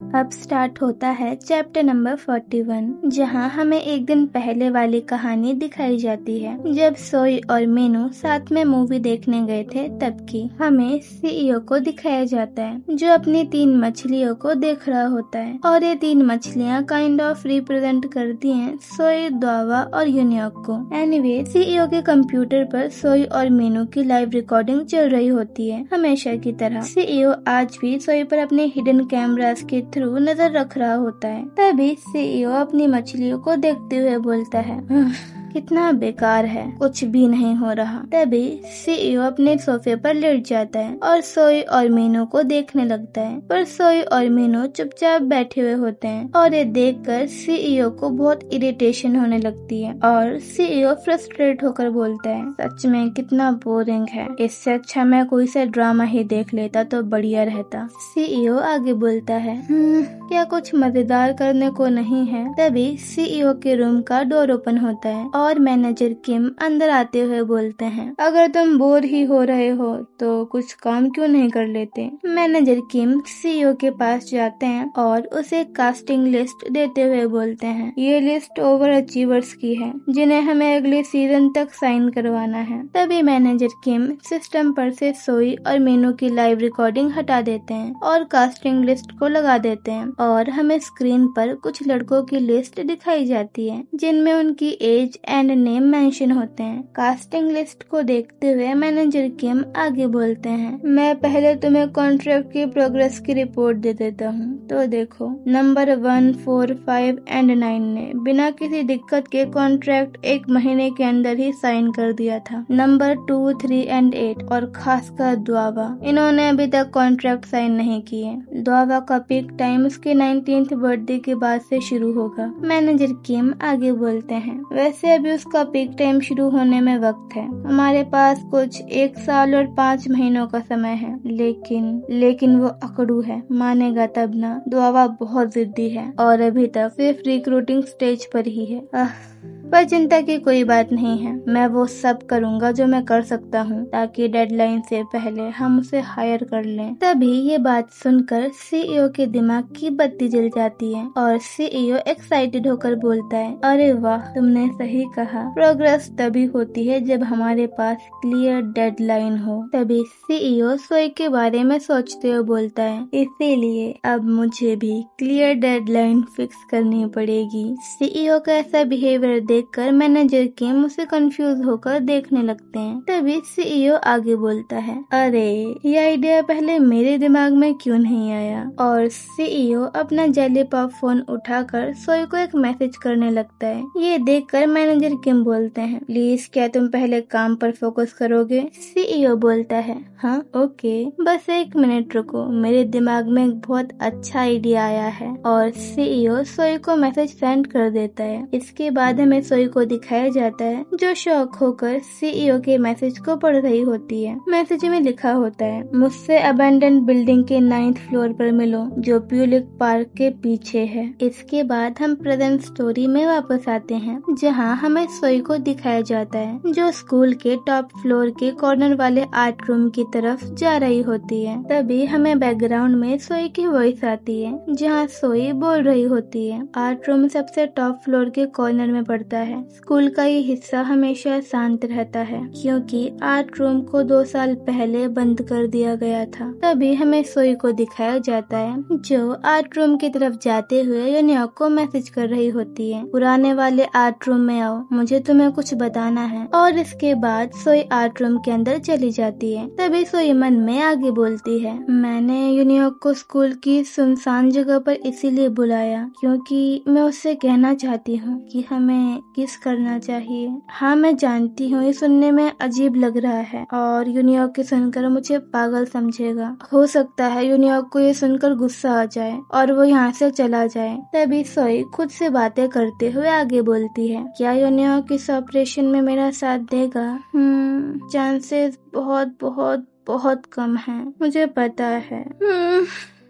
अब स्टार्ट होता है चैप्टर नंबर 41, जहां हमें एक दिन पहले वाली कहानी दिखाई जाती है जब सोई और मीनू साथ में मूवी देखने गए थे। तब की हमें सीईओ को दिखाया जाता है जो अपनी 3 मछलियों को देख रहा होता है और ये 3 मछलियां काइंड ऑफ रिप्रेजेंट करती हैं सोई, द्वावा और यूनियॉक को। एनीवे, सीईओ के कंप्यूटर पर सोई और मीनू की लाइव रिकॉर्डिंग चल रही होती है हमेशा की तरह। सीईओ आज भी सोई पर अपने हिडन कैमरास के थ्रू नजर रख रहा होता है। तभी सीईओ अपनी मछलियों को देखते हुए बोलता है, कितना बेकार है, कुछ भी नहीं हो रहा। तभी सीईओ अपने सोफे पर लेट जाता है और सोई और मीनू को देखने लगता है, पर सोई और मीनू चुपचाप बैठे हुए होते हैं और ये देखकर सीईओ को बहुत इरिटेशन होने लगती है और सीईओ फ्रस्ट्रेट होकर बोलता है, सच में कितना बोरिंग है, इससे अच्छा मैं कोई सा ड्रामा ही देख लेता तो बढ़िया रहता। सीईओ आगे बोलता है, क्या कुछ मजेदार करने को नहीं है? तभी सीईओ के रूम का डोर ओपन होता है और मैनेजर किम अंदर आते हुए बोलते हैं, अगर तुम बोर ही हो रहे हो तो कुछ काम क्यों नहीं कर लेते? मैनेजर किम सीईओ के पास जाते हैं और उसे कास्टिंग लिस्ट देते हुए बोलते हैं, ये लिस्ट ओवर अचीवर्स की है जिन्हें हमें अगले सीजन तक साइन करवाना है। तभी मैनेजर किम सिस्टम पर से सोई और मीनू की लाइव रिकॉर्डिंग हटा देते हैं और कास्टिंग लिस्ट को लगा देते हैं और हमें स्क्रीन पर कुछ लड़कों की लिस्ट दिखाई जाती है जिनमें उनकी एज एंड नेम मेंशन होते हैं। कास्टिंग लिस्ट को देखते हुए मैनेजर किम आगे बोलते हैं, मैं पहले तुम्हें कॉन्ट्रैक्ट की प्रोग्रेस की रिपोर्ट दे देता हूँ। तो देखो, नंबर 1, 4, 5 एंड 9 ने बिना किसी दिक्कत के कॉन्ट्रैक्ट 1 महीने के अंदर ही साइन कर दिया था। नंबर 2, 3 एंड 8 और खासकर द्वावा, इन्होंने अभी तक कॉन्ट्रैक्ट साइन नहीं किए। द्वावा का पीक टाइम उसके 19th बर्थडे के बाद से शुरू होगा। मैनेजर किम आगे बोलते हैं, वैसे अभी उसका पीक टाइम शुरू होने में वक्त है, हमारे पास कुछ 1 साल और 5 महीनों का समय है, लेकिन वो अकड़ू है, मानेगा तब ना। द्वावा बहुत जिद्दी है और अभी तक सिर्फ रिक्रूटिंग स्टेज पर ही है। पर चिंता की कोई बात नहीं है, मैं वो सब करूंगा जो मैं कर सकता हूँ ताकि डेडलाइन से पहले हम उसे हायर कर लें। तभी ये बात सुनकर सीईओ के दिमाग की बत्ती जल जाती है और सीईओ एक्साइटेड होकर बोलता है, अरे वाह, तुमने सही कहा, प्रोग्रेस तभी होती है जब हमारे पास क्लियर डेडलाइन हो। तभी सीईओ सोई के बारे में सोचते हुए बोलता है, इसीलिए अब मुझे भी क्लियर डेडलाइन फिक्स करनी पड़ेगी। सीईओ का ऐसा बिहेवियर देखकर मैनेजर किम उसे कंफ्यूज होकर देखने लगते हैं। तभी सीईओ आगे बोलता है, अरे ये आइडिया पहले मेरे दिमाग में क्यों नहीं आया? और सीईओ अपना जेली पॉप फोन उठाकर सोई को एक मैसेज करने लगता है। ये देखकर मैनेजर किम बोलते हैं, प्लीज क्या तुम पहले काम पर फोकस करोगे? सीईओ बोलता है, हाँ ओके, बस 1 मिनट रुको, मेरे दिमाग में एक बहुत अच्छा आइडिया आया है। और सीईओ सोई को मैसेज सेंड कर देता है। इसके बाद हमें सोई को दिखाया जाता है जो शॉक होकर सीईओ के मैसेज को पढ़ रही होती है। मैसेज में लिखा होता है, मुझसे अबेंडन बिल्डिंग के 9th फ्लोर पर मिलो जो प्यूलिक पार्क के पीछे है। इसके बाद हम प्रेजेंट स्टोरी में वापस आते हैं जहां हमें सोई को दिखाया जाता है जो स्कूल के टॉप फ्लोर के कॉर्नर वाले आर्ट रूम की तरफ जा रही होती है। तभी हमें बैकग्राउंड में सोई की वॉइस आती है जहाँ सोई बोल रही होती है, आर्ट रूम सबसे टॉप फ्लोर के कॉर्नर में पड़ता है। स्कूल का ये हिस्सा हमेशा शांत रहता है क्योंकि आर्ट रूम को 2 साल पहले बंद कर दिया गया था। तभी हमें सोई को दिखाया जाता है जो आर्ट रूम की तरफ जाते हुए यूनियॉक को मैसेज कर रही होती है, पुराने वाले आर्ट रूम में आओ, मुझे तुम्हें कुछ बताना है। और इसके बाद सोई आर्ट रूम के अंदर चली जाती है। तभी सोई मन में आगे बोलती है, मैंने यूनियॉक को स्कूल की सुनसान जगह पर इसीलिए बुलाया क्योंकि मैं उससे कहना चाहती हूँ कि हमें किस करना चाहिए। हाँ मैं जानती हूँ ये सुनने में अजीब लग रहा है और यूनियॉक के सुनकर मुझे पागल समझेगा। हो सकता है यूनियॉक को ये सुनकर गुस्सा आ जाए और वो यहाँ से चला जाए। तभी सोई खुद से बातें करते हुए आगे बोलती है, क्या यूनियॉक इस ऑपरेशन में मेरा साथ देगा? चांसेस बहुत बहुत बहुत कम है, मुझे पता है।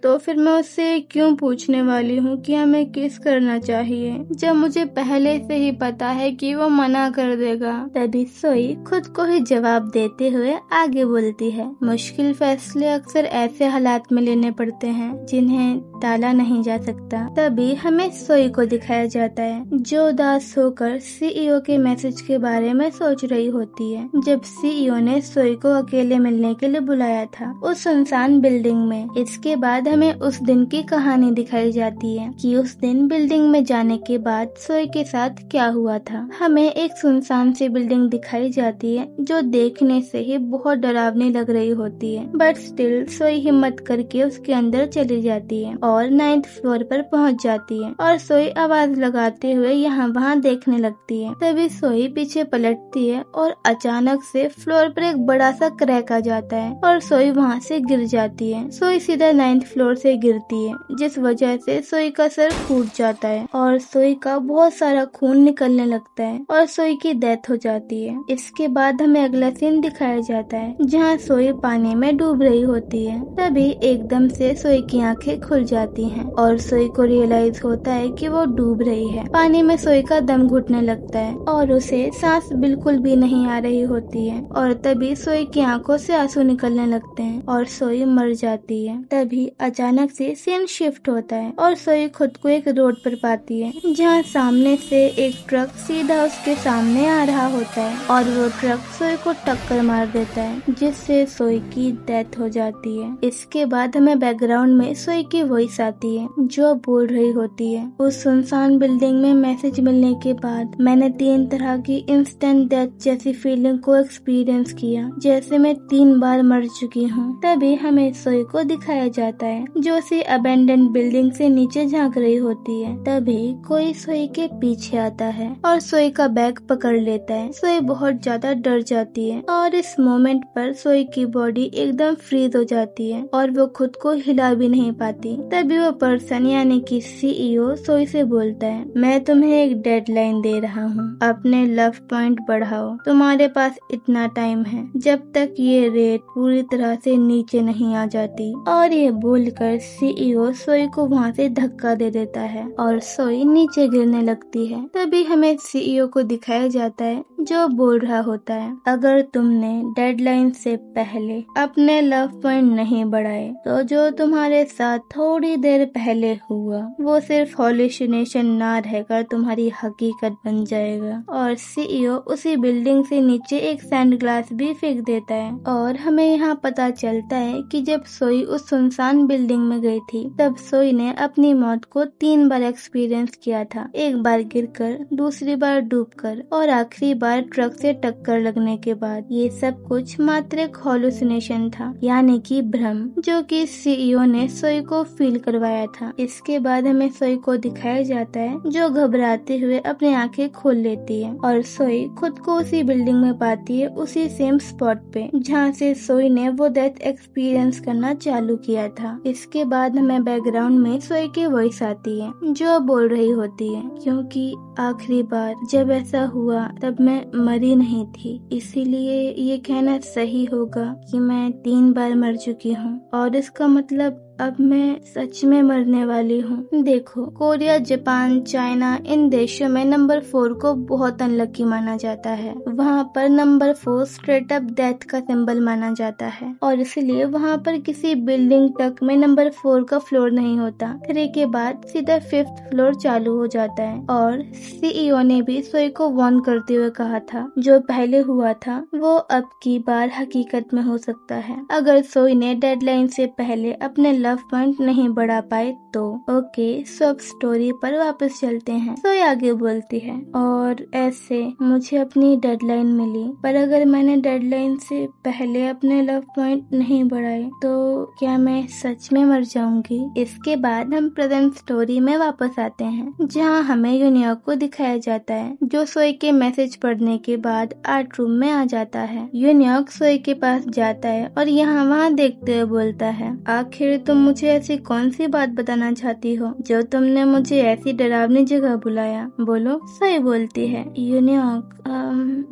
तो फिर मैं उससे क्यों पूछने वाली हूँ कि हमें किस करना चाहिए, जब मुझे पहले से ही पता है कि वो मना कर देगा। तभी सोई खुद को ही जवाब देते हुए आगे बोलती है, मुश्किल फैसले अक्सर ऐसे हालात में लेने पड़ते हैं जिन्हें टाला नहीं जा सकता। तभी हमें सोई को दिखाया जाता है जो उदास होकर सीईओ के मैसेज के बारे में सोच रही होती है। जब सीईओ ने सोई को अकेले मिलने के लिए बुलाया था उस सुनसान बिल्डिंग में। इसके बाद हमें उस दिन की कहानी दिखाई जाती है कि उस दिन बिल्डिंग में जाने के बाद सोई के साथ क्या हुआ था। हमें एक सुनसान सी बिल्डिंग दिखाई जाती है जो देखने से ही बहुत डरावनी लग रही होती है, बट स्टिल सोई हिम्मत करके उसके अंदर चली जाती है और 9th फ्लोर पर पहुंच जाती है और सोई आवाज लगाते हुए यहाँ वहाँ देखने लगती है। तभी सोई पीछे पलटती है और अचानक से फ्लोर पर एक बड़ा सा क्रैक आ जाता है और सोई वहाँ से गिर जाती है। सोई सीधा 9th फ्लोर से गिरती है जिस वजह से सोई का सर फूट जाता है और सोई का बहुत सारा खून निकलने लगता है और सोई की डेथ हो जाती है। इसके बाद हमें अगला सीन दिखाया जाता है जहाँ सोई पानी में डूब रही होती है। तभी एकदम से सोई की आंखें खुल जाती हैं और सोई को रियलाइज होता है कि वो डूब रही है। पानी में सोई का दम घुटने लगता है और उसे सांस बिल्कुल भी नहीं आ रही होती है और तभी सोई की आंखों से आंसू निकलने लगते हैं और सोई मर जाती है। तभी अचानक से सीन शिफ्ट होता है और सोई खुद को एक रोड पर पाती है जहाँ सामने से एक ट्रक सीधा उसके सामने आ रहा होता है और वो ट्रक सोई को टक्कर मार देता है जिससे सोई की डेथ हो जाती है। इसके बाद हमें बैकग्राउंड में सोई की वॉइस आती है जो बोल रही होती है, उस सुनसान बिल्डिंग में मैसेज मिलने के बाद मैंने 3 तरह की इंस्टेंट डेथ जैसी फीलिंग को एक्सपीरियंस किया जैसे मैं 3 बार मर चुकी हूँ। तभी हमें सोई को दिखाया जाता है जो उसी अबेंडेंड बिल्डिंग से नीचे झांक रही होती है। तभी कोई सोई के पीछे आता है और सोई का बैग पकड़ लेता है। सोई बहुत ज्यादा डर जाती है और इस मोमेंट पर सोई की बॉडी एकदम फ्रीज हो जाती है और वो खुद को हिला भी नहीं पाती। तभी वो पर्सन यानी कि सीईओ सोई से बोलता है, मैं तुम्हें एक डेडलाइन दे रहा हूँ, अपने लव पॉइंट बढ़ाओ, तुम्हारे पास इतना टाइम है जब तक ये रेट पूरी तरह से नीचे नहीं आ जाती। और ये बोलकर सीईओ सोई को वहाँ से धक्का दे देता है और सोई नीचे गिरने लगती है। तभी हमें सीईओ को दिखाया जाता है जो बोल रहा होता है, अगर तुमने डेडलाइन से पहले अपने लव पॉइंट नहीं बढ़ाए तो जो तुम्हारे साथ थोड़ी देर पहले हुआ वो सिर्फ हॉल्यूसिनेशन ना रहकर तुम्हारी हकीकत बन जाएगा। और सीईओ उसी बिल्डिंग से नीचे एक सैंड ग्लास भी फेंक देता है और हमें यहाँ पता चलता है कि जब सोई उस सुनसान बिल्डिंग में गई थी तब सोई ने अपनी मौत को 3 बार एक्सपीरियंस किया था, एक बार गिरकर, दूसरी बार डूबकर और आखिरी बार ट्रक से टक्कर लगने के बाद। ये सब कुछ मात्र एक हॉल्यूसिनेशन था यानी कि भ्रम जो कि सीईओ ने सोई को फील करवाया था। इसके बाद हमें सोई को दिखाया जाता है जो घबराते हुए अपनी आंखें खोल लेती है और सोई खुद को उसी बिल्डिंग में पाती है, उसी सेम स्पॉट पे जहाँ से सोई ने वो डेथ एक्सपीरियंस करना चालू किया था। इसके बाद हमें बैकग्राउंड में सोई की वॉइस आती है जो बोल रही होती है, क्योंकि आखिरी बार जब ऐसा हुआ तब मैं मरी नहीं थी, इसीलिए ये कहना सही होगा कि मैं 3 बार मर चुकी हूँ और इसका मतलब अब मैं सच में मरने वाली हूँ। देखो, कोरिया, जापान, चाइना इन देशों में नंबर 4 को बहुत अनलकी माना जाता है। वहाँ पर नंबर 4 स्ट्रेट अप डेथ का सिंबल माना जाता है और इसलिए वहाँ पर किसी बिल्डिंग तक में नंबर 4 का फ्लोर नहीं होता। 3 के बाद सीधा 5th फ्लोर चालू हो जाता है और सीईओ ने भी सोई को वार्न करते हुए कहा था जो पहले हुआ था वो अब की बार हकीकत में हो सकता है अगर सोई ने डेडलाइन से पहले अपने लव पॉइंट नहीं बढ़ा पाए तो। ओके, सब स्टोरी पर वापस चलते हैं। सोई आगे बोलती है, और ऐसे मुझे अपनी डेडलाइन मिली, पर अगर मैंने डेडलाइन से पहले अपने लव पॉइंट नहीं बढ़ाए तो क्या मैं सच में मर जाऊंगी। इसके बाद हम प्रेजेंट स्टोरी में वापस आते हैं जहाँ हमें यूनियॉर्क को दिखाया जाता है जो सोई के मैसेज पढ़ने के बाद आर्ट रूम में आ जाता है। यूनियॉर्क सोई के पास जाता है और यहाँ वहाँ देखते हुए बोलता है, आखिर तुम मुझे ऐसी कौन सी बात बताना चाहती हो जो तुमने मुझे ऐसी डरावनी जगह बुलाया? बोलो। सोई बोलती है।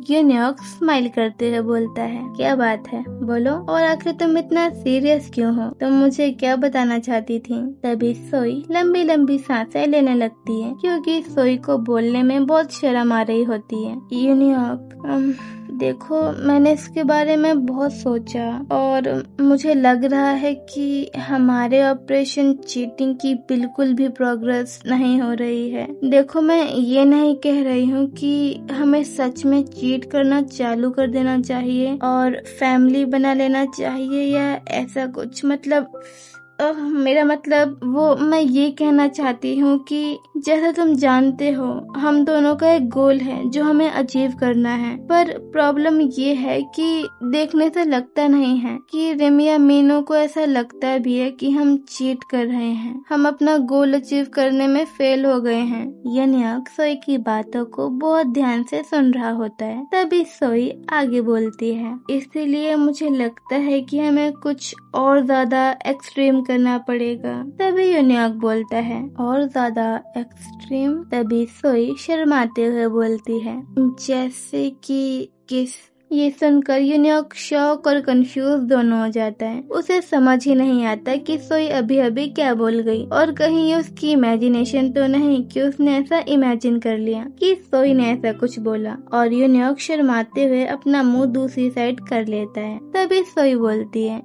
यूनियॉक स्माइल करते हुए बोलता है, क्या बात है, बोलो। और आखिर तुम इतना सीरियस क्यों हो? तुम मुझे क्या बताना चाहती थी? तभी सोई लंबी लंबी सांसें लेने लगती है, क्योंकि सोई को बोलने में बहुत शर्म आ रही होती है। यूनियॉक, देखो, मैंने इसके बारे में बहुत सोचा और मुझे लग रहा है कि हमारे ऑपरेशन चीटिंग की बिल्कुल भी प्रोग्रेस नहीं हो रही है। देखो, मैं ये नहीं कह रही हूँ कि हमें सच में चीट करना चालू कर देना चाहिए और फैमिली बना लेना चाहिए या ऐसा कुछ, मतलब मेरा मतलब वो मैं ये कहना चाहती हूँ कि जैसा तुम जानते हो, हम दोनों का एक गोल है जो हमें अचीव करना है, पर प्रॉब्लम ये है कि देखने से लगता नहीं है कि रिमी या मीनू को ऐसा लगता भी है कि हम चीट कर रहे हैं, हम अपना गोल अचीव करने में फेल हो गए हैं। यूनियॉक सोई की बातों को बहुत ध्यान से सुन रहा होता है। तभी सोई आगे बोलती है, इसीलिए मुझे लगता है कि हमें कुछ और ज्यादा एक्सट्रीम करना पड़ेगा। तभी यूनियॉक बोलता है, और ज्यादा एक्सट्रीम? तभी सोई शर्माते हुए बोलती है, जैसे कि किस? ये सुनकर यूनियॉक शॉक और कंफ्यूज दोनों हो जाता है। उसे समझ ही नहीं आता कि सोई अभी अभी क्या बोल गई, और कहीं ये उसकी इमेजिनेशन तो नहीं कि उसने ऐसा इमेजिन कर लिया कि सोई ने ऐसा कुछ बोला। और यूनियॉक शर्माते हुए अपना मुंह दूसरी साइड कर लेता है। तभी सोई बोलती है,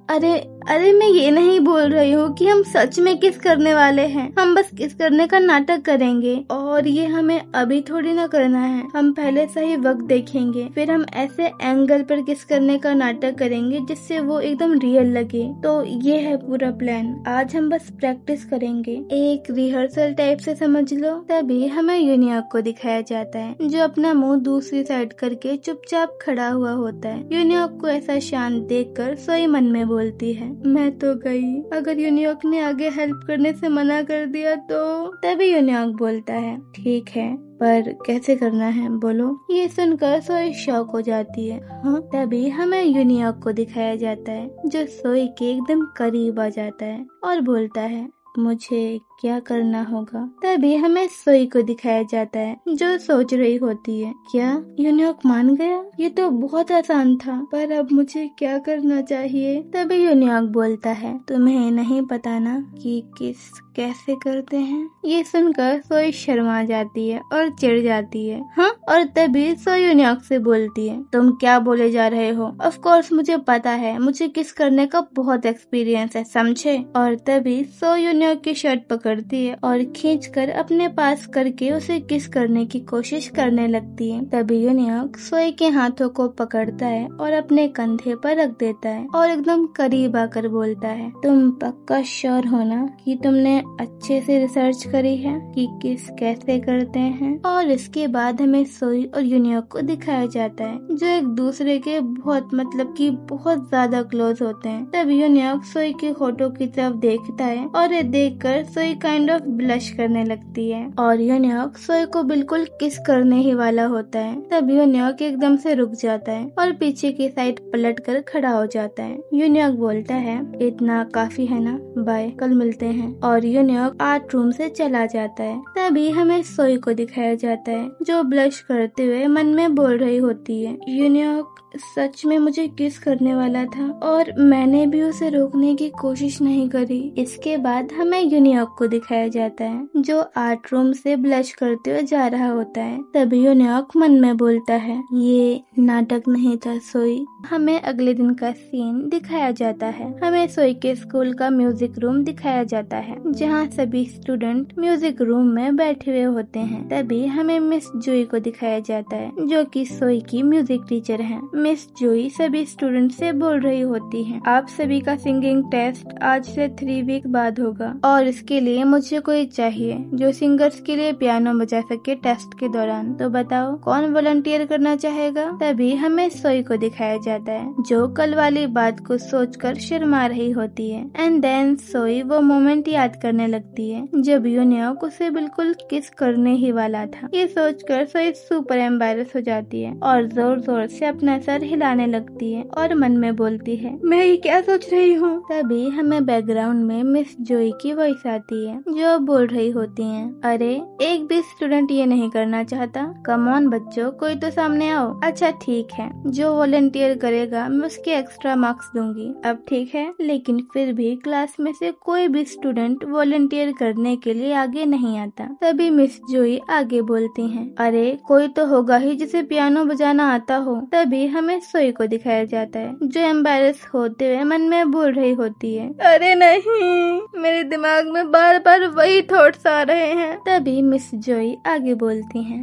अरे मैं ये नहीं बोल रही हूँ कि हम सच में किस करने वाले हैं, हम बस किस करने का नाटक करेंगे, और ये हमें अभी थोड़ी ना करना है। हम पहले सही वक्त देखेंगे, फिर हम ऐसे एंगल पर किस करने का नाटक करेंगे जिससे वो एकदम रियल लगे। तो ये है पूरा प्लान। आज हम बस प्रैक्टिस करेंगे, एक रिहर्सल टाइप से समझ लो। तभी हमें यूनियॉक को दिखाया जाता है, जो अपना मुंह दूसरी साइड करके चुपचाप खड़ा हुआ होता है। यूनियॉक को ऐसा शांत देखकर सोई मन में बोलती है, मैं तो गई, अगर यूनियॉक ने आगे हेल्प करने से मना कर दिया तो? तभी यूनियॉक बोलता है, ठीक है, पर कैसे करना है, बोलो। ये सुनकर सोई शॉक हो जाती है। हाँ, तभी हमें यूनियॉक को दिखाया जाता है, जो सोई के एकदम करीब आ जाता है और बोलता है, मुझे क्या करना होगा। तभी हमें सोई को दिखाया जाता है, जो सोच रही होती है, क्या यूनियॉक मान गया? ये तो बहुत आसान था, पर अब मुझे क्या करना चाहिए? तभी यूनियॉक बोलता है, तुम्हें नहीं पता ना कि किस कैसे करते हैं? ये सुनकर सोई शर्मा जाती है और चिढ़ जाती है। हाँ, और तभी सोई यूनियॉक से बोलती है, तुम क्या बोले जा रहे हो? ऑफ कोर्स मुझे पता है, मुझे किस करने का बहुत एक्सपीरियंस है, समझे? और तभी सोई यूनियॉक की शर्ट पकड़ती है और खींचकर अपने पास करके उसे किस करने की कोशिश करने लगती है। तभी यूनियॉक सोई के हाथों को पकड़ता है और अपने कंधे पर रख देता है और एकदम करीब आकर बोलता है, तुम पक्का श्योर हो ना कि तुमने अच्छे से रिसर्च करी है कि किस कैसे करते हैं? और इसके बाद हमें सोई और यूनियॉक को दिखाया जाता है, जो एक दूसरे के बहुत मतलब कि बहुत ज्यादा क्लोज होते हैं। तब यूनियॉक सोई के होठों की तरफ देखता है और ये देखकर सोई काइंड ऑफ ब्लश करने लगती है और यूनियॉक सोई को बिल्कुल किस करने ही वाला होता है। तब यूनियॉक एकदम से रुक जाता है और पीछे की साइड पलट कर खड़ा हो जाता है। यूनियॉक बोलता है, इतना काफी है ना, बाय, कल मिलते हैं। और यूनियॉक आर्ट रूम से चला जाता है। तभी हमें सोई को दिखाया जाता है, जो ब्लश करते हुए मन में बोल रही होती है, यूनियॉक सच में मुझे किस करने वाला था और मैंने भी उसे रोकने की कोशिश नहीं करी। इसके बाद हमें यूनियॉक को दिखाया जाता है, जो आर्ट रूम से ब्लश करते हुए जा रहा होता है। तभी यूनियॉक मन में बोलता है, ये नाटक नहीं था सोई। हमें अगले दिन का सीन दिखाया जाता है। हमें सोई के स्कूल का म्यूजिक रूम दिखाया जाता है, जहाँ सभी स्टूडेंट म्यूजिक रूम में बैठे हुए होते हैं। तभी हमें मिस जोई को दिखाया जाता है, जो कि सोई की म्यूजिक टीचर हैं। मिस जोई सभी स्टूडेंट से बोल रही होती हैं, आप सभी का सिंगिंग टेस्ट आज से 3 वीक बाद होगा और इसके लिए मुझे कोई चाहिए जो सिंगर्स के लिए पियानो बजा सके टेस्ट के दौरान। तो बताओ कौन वॉलंटियर करना चाहेगा? तभी हमें सोई को दिखाया जाता है, जो कल वाली बात को सोचकर शर्मा रही होती है। एंड देन सोई वो मोमेंट याद करने लगती है जब यूनियॉक उसे बिल्कुल किस करने ही वाला था। ये सोचकर सोई सुपर एम्बैरस हो जाती है और जोर जोर से अपना सर सर हिलाने लगती है और मन में बोलती है, मैं ये क्या सोच रही हूँ। तभी हमें बैकग्राउंड में मिस जोई की वॉइस आती है जो बोल रही होती है, अरे एक भी स्टूडेंट ये नहीं करना चाहता, कम ऑन बच्चों, कोई तो सामने आओ। अच्छा ठीक है, जो वॉलंटियर करेगा मैं उसके एक्स्ट्रा मार्क्स दूंगी। अब ठीक है, लेकिन फिर भी क्लास में से कोई भी स्टूडेंट वॉलंटियर करने के लिए आगे नहीं आता। तभी मिस जोई आगे बोलती हैं, अरे कोई तो होगा ही जिसे पियानो बजाना आता हो। तभी हमें सोई को दिखाया जाता है जो एम्बैरेस होते हुए मन में बोल रही होती है, अरे नहीं, मेरे दिमाग में बार बार वही थॉट्स आ रहे हैं। तभी मिस जोई आगे बोलती हैं,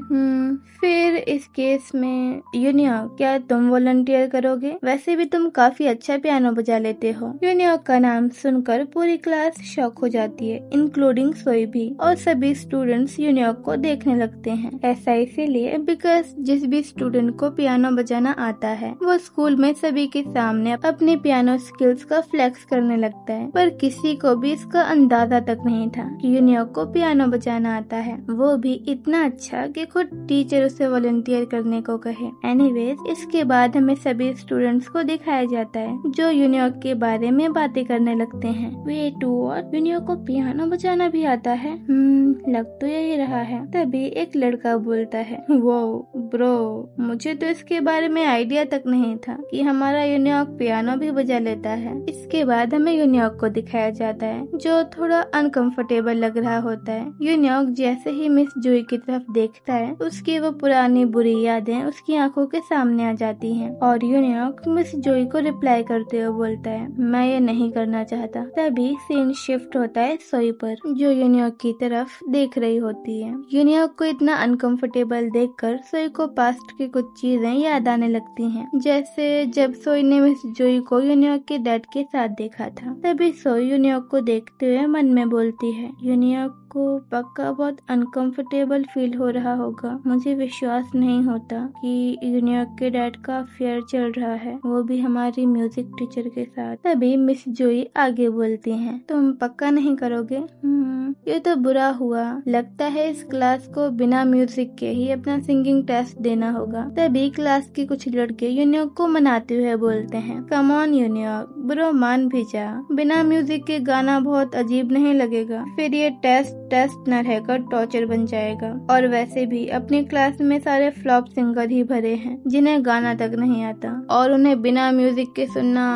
फिर इस केस में यूनियॉक, क्या तुम वॉलंटियर करोगे? वैसे भी तुम काफी अच्छा पियानो बजा लेते हो। यूनियॉक का नाम सुनकर पूरी क्लास शॉक हो जाती है, इंक्लूडिंग सोई भी, और सभी स्टूडेंट्स यूनियॉक को देखने लगते हैं। ऐसा इसीलिए बिकॉज जिस भी स्टूडेंट को पियानो बजाना आता है वो स्कूल में सभी के सामने अपने पियानो स्किल्स का फ्लेक्स करने लगता है, पर किसी को भी इसका अंदाजा तक नहीं था कि यूनियॉक को पियानो बजाना आता है, वो भी इतना अच्छा कि खुद टीचर उसे वॉलंटियर करने को कहे। एनीवेज, इसके बाद हमें सभी स्टूडेंट्स को दिखाया जाता है जो यूनियॉक के बारे में बातें करने लगते हैं। वेट व्हाट, यूनियॉक को पियानो बजाना भी आता है? लग तो यही रहा है। तभी एक लड़का बोलता है, वो ब्रो, मुझे तो इसके बारे में आइडिया तक नहीं था कि हमारा यूनियॉक पियानो भी बजा लेता है। इसके बाद हमें यूनियॉक को दिखाया जाता है जो थोड़ा अनकंफर्टेबल लग रहा होता है। यूनियॉक जैसे ही मिस जोई की तरफ देखता है उसकी वो पुरानी बुरी यादें उसकी आंखों के सामने आ जाती हैं और यूनियॉक मिस जोई को रिप्लाई करते हुए बोलता है, मैं ये नहीं करना चाहता। तभी सीन शिफ्ट होता है सोई पर जो यूनियॉक की तरफ देख रही होती है। यूनियॉक को इतना अनकंफर्टेबल देखकर सोई को पास्ट की कुछ चीजें याद आने लगती हैं, जैसे जब सोई ने मिस जोई को यूनियॉक के डैड के साथ देखा था। तभी सोई यूनियॉक को देखते हुए मन में बोलती है, यूनियॉक को पक्का बहुत अनकंफर्टेबल फील हो रहा होगा। मुझे विश्वास नहीं होता कि यूनियॉक के डैड का अफेयर चल रहा है, वो भी हमारी म्यूजिक टीचर के साथ। तभी मिस जोई आगे बोलती हैं, तुम पक्का नहीं करोगे? ये तो बुरा हुआ, लगता है इस क्लास को बिना म्यूजिक के ही अपना सिंगिंग टेस्ट देना होगा। तभी क्लास के कुछ लड़के यूनियॉक को मनाते हुए बोलते हैं, कम ऑन यूनियॉक, ब्रो मान भी जा, बिना म्यूजिक के गाना बहुत अजीब नहीं लगेगा, फिर ये टेस्ट न रहकर टॉर्चर बन जाएगा। और वैसे भी अपनी क्लास में सारे फ्लॉप सिंगर ही भरे हैं जिन्हें गाना तक नहीं आता, और उन्हें बिना म्यूजिक के सुनना,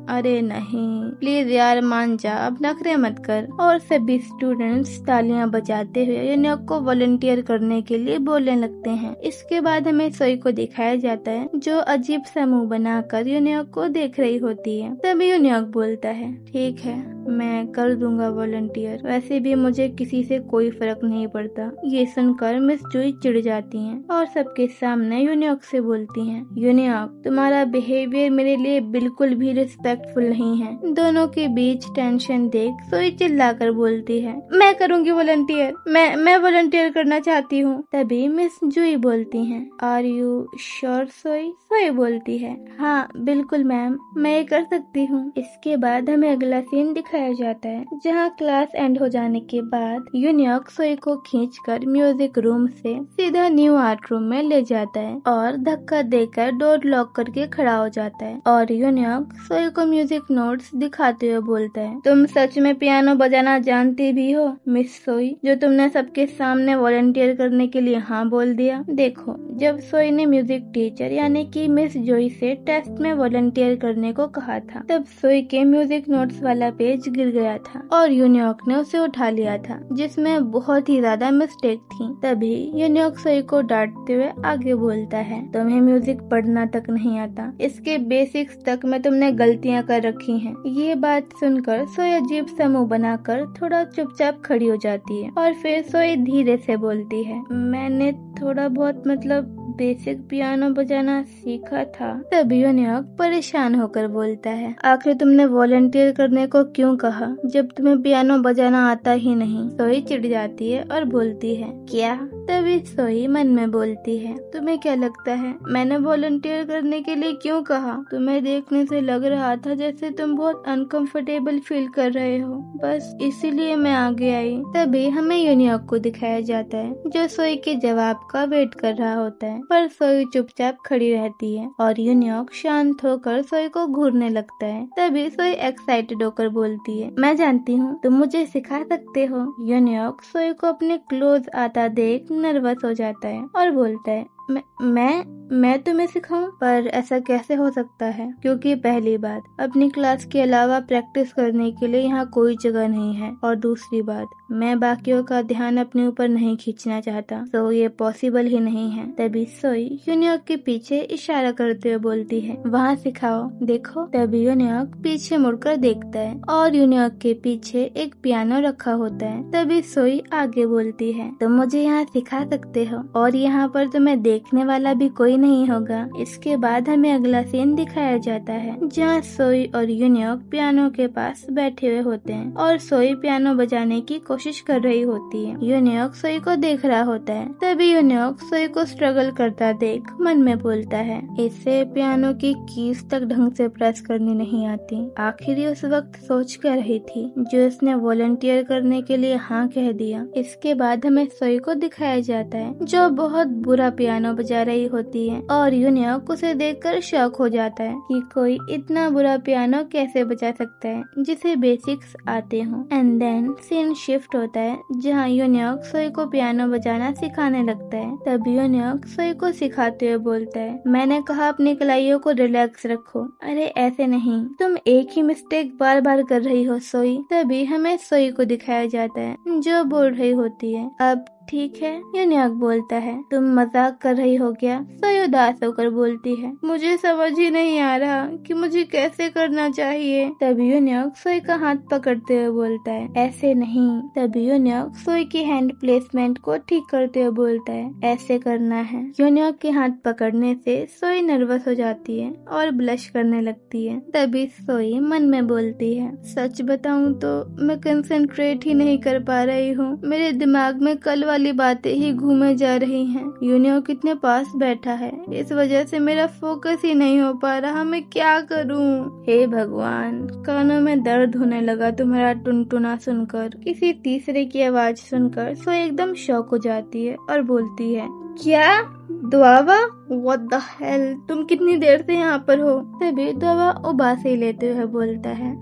अरे नहीं प्लीज यार मान जा, अब नखरे मत कर। और सभी स्टूडेंट्स तालियां बजाते हुए यूनियॉक को वॉलंटियर करने के लिए बोलने लगते हैं। इसके बाद हमें सोई को दिखाया जाता है जो अजीब सा मुंह बनाकर यूनियॉक को देख रही होती है। तभी यूनियॉक बोलता है, ठीक है मैं कर दूंगा वॉलंटियर, वैसे भी मुझे किसी से कोई फर्क नहीं पड़ता। ये सुनकर मिस जोई चिढ़ जाती हैं और सबके सामने यूनियॉक से बोलती हैं, यूनियॉक तुम्हारा बिहेवियर मेरे लिए बिल्कुल भी रिस्पेक्टफुल नहीं है। दोनों के बीच टेंशन देख सोई चिल्लाकर बोलती है, मैं करूंगी वॉलंटियर, मैं वॉलंटियर करना चाहती हूँ। तभी मिस जोई बोलती हैं, आर यू श्योर सोई? सोई बोलती है, हाँ बिल्कुल मैम, मैं ये कर सकती हूँ। इसके बाद हमें अगला सीन दिखाया जाता है जहाँ क्लास एंड हो जाने के बाद यूनियॉक सोई को खींचकर म्यूजिक रूम से सीधा न्यू आर्ट रूम में ले जाता है और धक्का देकर डोर लॉक करके खड़ा हो जाता है। और यूनियॉक सोई को म्यूजिक नोट्स दिखाते हुए बोलता है, तुम सच में पियानो बजाना जानती भी हो मिस सोई, जो तुमने सबके सामने वॉलंटियर करने के लिए हाँ बोल दिया। देखो, जब सोई ने म्यूजिक टीचर यानी कि मिस जोई से टेस्ट में वॉलंटियर करने को कहा था, तब सोई के म्यूजिक नोट्स वाला पेज गिर गया था और यूनियॉक ने उसे उठा लिया था, जिसमें बहुत ही ज्यादा मिस्टेक थी। तभी यूनियॉक सोई को डांटते हुए आगे बोलता है, तुम्हें म्यूजिक पढ़ना तक नहीं आता, इसके बेसिक्स तक में तुमने गलतियां कर रखी हैं। ये बात सुनकर सोई अजीब सा मुंह बनाकर थोड़ा चुपचाप खड़ी हो जाती है और फिर सोई धीरे से बोलती है, मैंने थोड़ा बहुत मतलब बेसिक पियानो बजाना सीखा था। तभी यूनियॉक परेशान होकर बोलता है, आखिर तुमने वॉलंटियर करने को क्यों कहा जब तुम्हें पियानो बजाना आता ही नहीं? सोई चिढ़ जाती है और बोलती है, क्या तभी सोई मन में बोलती है, तुम्हें क्या लगता है मैंने वॉलंटियर करने के लिए क्यों कहा? तुम्हें देखने से लग रहा था जैसे तुम बहुत अनकंफर्टेबल फील कर रहे हो, बस इसीलिए मैं आगे आई। तभी हमें यूनियॉक को दिखाया जाता है जो सोई के जवाब का वेट कर रहा होता है, पर सोई चुपचाप खड़ी रहती है और यूनियॉक शांत होकर सोई को घूरने लगता है। तभी सोई एक्साइटेड होकर बोलती है, मैं जानती हूँ तुम मुझे सिखा सकते हो। यूनियॉक सोई को अपने क्लोज आता देख नर्वस हो जाता है और बोलता है, मैं तुम्हें सिखाऊं? पर ऐसा कैसे हो सकता है, क्योंकि पहली बात अपनी क्लास के अलावा प्रैक्टिस करने के लिए यहाँ कोई जगह नहीं है, और दूसरी बात मैं बाकियों का ध्यान अपने ऊपर नहीं खींचना चाहता, तो ये पॉसिबल ही नहीं है। तभी सोई यूनियॉक के पीछे इशारा करते हुए बोलती है, वहाँ सिखाओ, देखो। तभी यूनियॉक पीछे मुड़कर देखता है और यूनियॉक के पीछे एक पियानो रखा होता है। तभी सोई आगे बोलती है, तुम मुझे यहाँ सिखा सकते हो और यहाँ पर तुम्हें देखने वाला भी कोई नहीं होगा। इसके बाद हमें अगला सीन दिखाया जाता है जहाँ सोई और यूनियॉक पियानो के पास बैठे हुए होते हैं और सोई पियानो बजाने की कोशिश कर रही होती है। यूनियॉक सोई को देख रहा होता है। तभी यूनियॉक सोई को स्ट्रगल करता देख मन में बोलता है, इसे पियानो की कीज तक ढंग से प्रेस करनी नहीं आती। आखिर ये उस वक्त सोच कर रही थी जो इसने वॉलंटियर करने के लिए हाँ कह दिया। इसके बाद हमें सोई को दिखाया जाता है जो बहुत बुरा पियानो बजा रही होती है और यूनियॉक उसे देखकर शॉक हो जाता है कि कोई इतना बुरा पियानो कैसे बजा सकता है जिसे बेसिक्स आते हो। एंड देन सीन शिफ्ट होता है जहाँ यूनियॉक सोई को पियानो बजाना सिखाने लगता है। तब यूनियॉक सोई को सिखाते हुए बोलता है, मैंने कहा अपनी कलाइयों को रिलैक्स रखो। अरे ऐसे नहीं, तुम एक ही मिस्टेक बार बार कर रही हो सोई। तभी हमें सोई को दिखाया जाता है जो बोल रही होती है, अब ठीक है। यूनियॉक बोलता है, तुम मजाक कर रही हो क्या? सोई उदास होकर बोलती है, मुझे समझ ही नहीं आ रहा कि मुझे कैसे करना चाहिए। तभी यूनियॉक सोई का हाथ पकड़ते हुए बोलता है, ऐसे नहीं। तभी यूनियॉक सोई की हैंड प्लेसमेंट को ठीक करते हुए बोलता है, ऐसे करना है। यूनियॉक के हाथ पकड़ने से सोई नर्वस हो जाती है और ब्लश करने लगती है। तभी सोई मन में बोलती है, सच बताऊं तो मैं कंसंट्रेट ही नहीं कर पा रही हूँ। मेरे दिमाग में कल वाली बातें ही घूमे जा रही हैं। यूनियॉक कितने पास बैठा है, इस वजह से मेरा फोकस ही नहीं हो पा रहा। मैं क्या करूं? हे भगवान, कानों में दर्द होने लगा तुम्हारा टुनटुना सुनकर। किसी तीसरे की आवाज सुनकर सोई एकदम शॉक हो जाती है और बोलती है, क्या दुआवा? What the hell? तुम कितनी देर से यहाँ पर हो? तभी दुआवा उबासी लेते हुए बोलता है,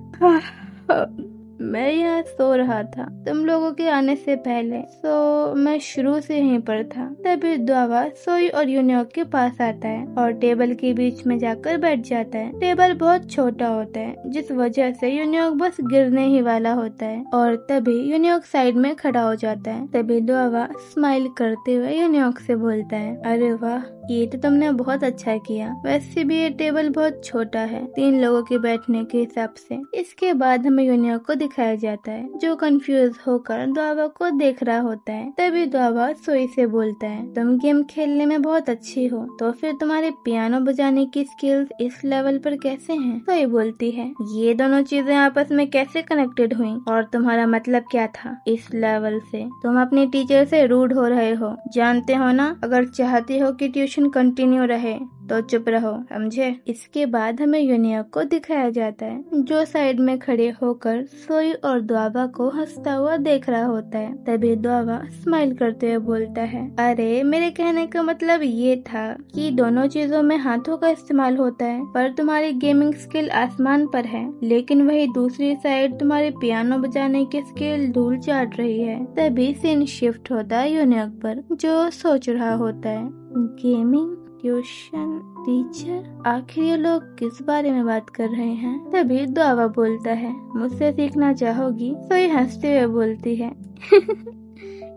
मैं यहाँ सो रहा था तुम लोगों के आने से पहले, तो मैं शुरू से यहीं पर था। तभी दुआवा सोई और यूनियॉक के पास आता है और टेबल के बीच में जाकर बैठ जाता है। टेबल बहुत छोटा होता है जिस वजह से यूनियॉक बस गिरने ही वाला होता है और तभी यूनियॉक साइड में खड़ा हो जाता है। तभी दुआवा स्माइल करते हुए यूनियॉक से बोलता है, अरे वाह, ये तो तुमने बहुत अच्छा किया। वैसे भी ये टेबल बहुत छोटा है 3 लोगों के बैठने के हिसाब से। इसके बाद हमें यूनियॉक को दिखाया जाता है जो कंफ्यूज होकर दुआवा को देख रहा होता है। तभी दुआवा सोई से बोलता है, तुम गेम खेलने में बहुत अच्छी हो, तो फिर तुम्हारे पियानो बजाने की स्किल्स इस लेवल पर कैसे हैं? सोई बोलती है, ये दोनों चीजें आपस में कैसे कनेक्टेड हुई और तुम्हारा मतलब क्या था इस लेवल से? तुम अपनी टीचर से रूड हो रहे हो, जानते हो ना? अगर चाहती हो कि ट्यूशन कंटिन्यू रहे तो चुप रहो, समझे? इसके बाद हमें यूनियॉक को दिखाया जाता है जो साइड में खड़े होकर सोई और दुआवा को हंसता हुआ देख रहा होता है। तभी दुआवा स्माइल करते हुए बोलता है, अरे मेरे कहने का मतलब ये था कि दोनों चीजों में हाथों का इस्तेमाल होता है, पर तुम्हारी गेमिंग स्किल आसमान पर है, लेकिन वही दूसरी साइड तुम्हारे पियानो बजाने की स्किल धूल चाट रही है। तभी सीन शिफ्ट होता है यूनियॉक पर जो सोच रहा होता है, गेमिंग, ट्यूशन, टीचर, आखिर ये लोग किस बारे में बात कर रहे हैं? तभी दुआवा बोलता है, मुझसे सीखना चाहोगी? सोई हंसते हुए बोलती है,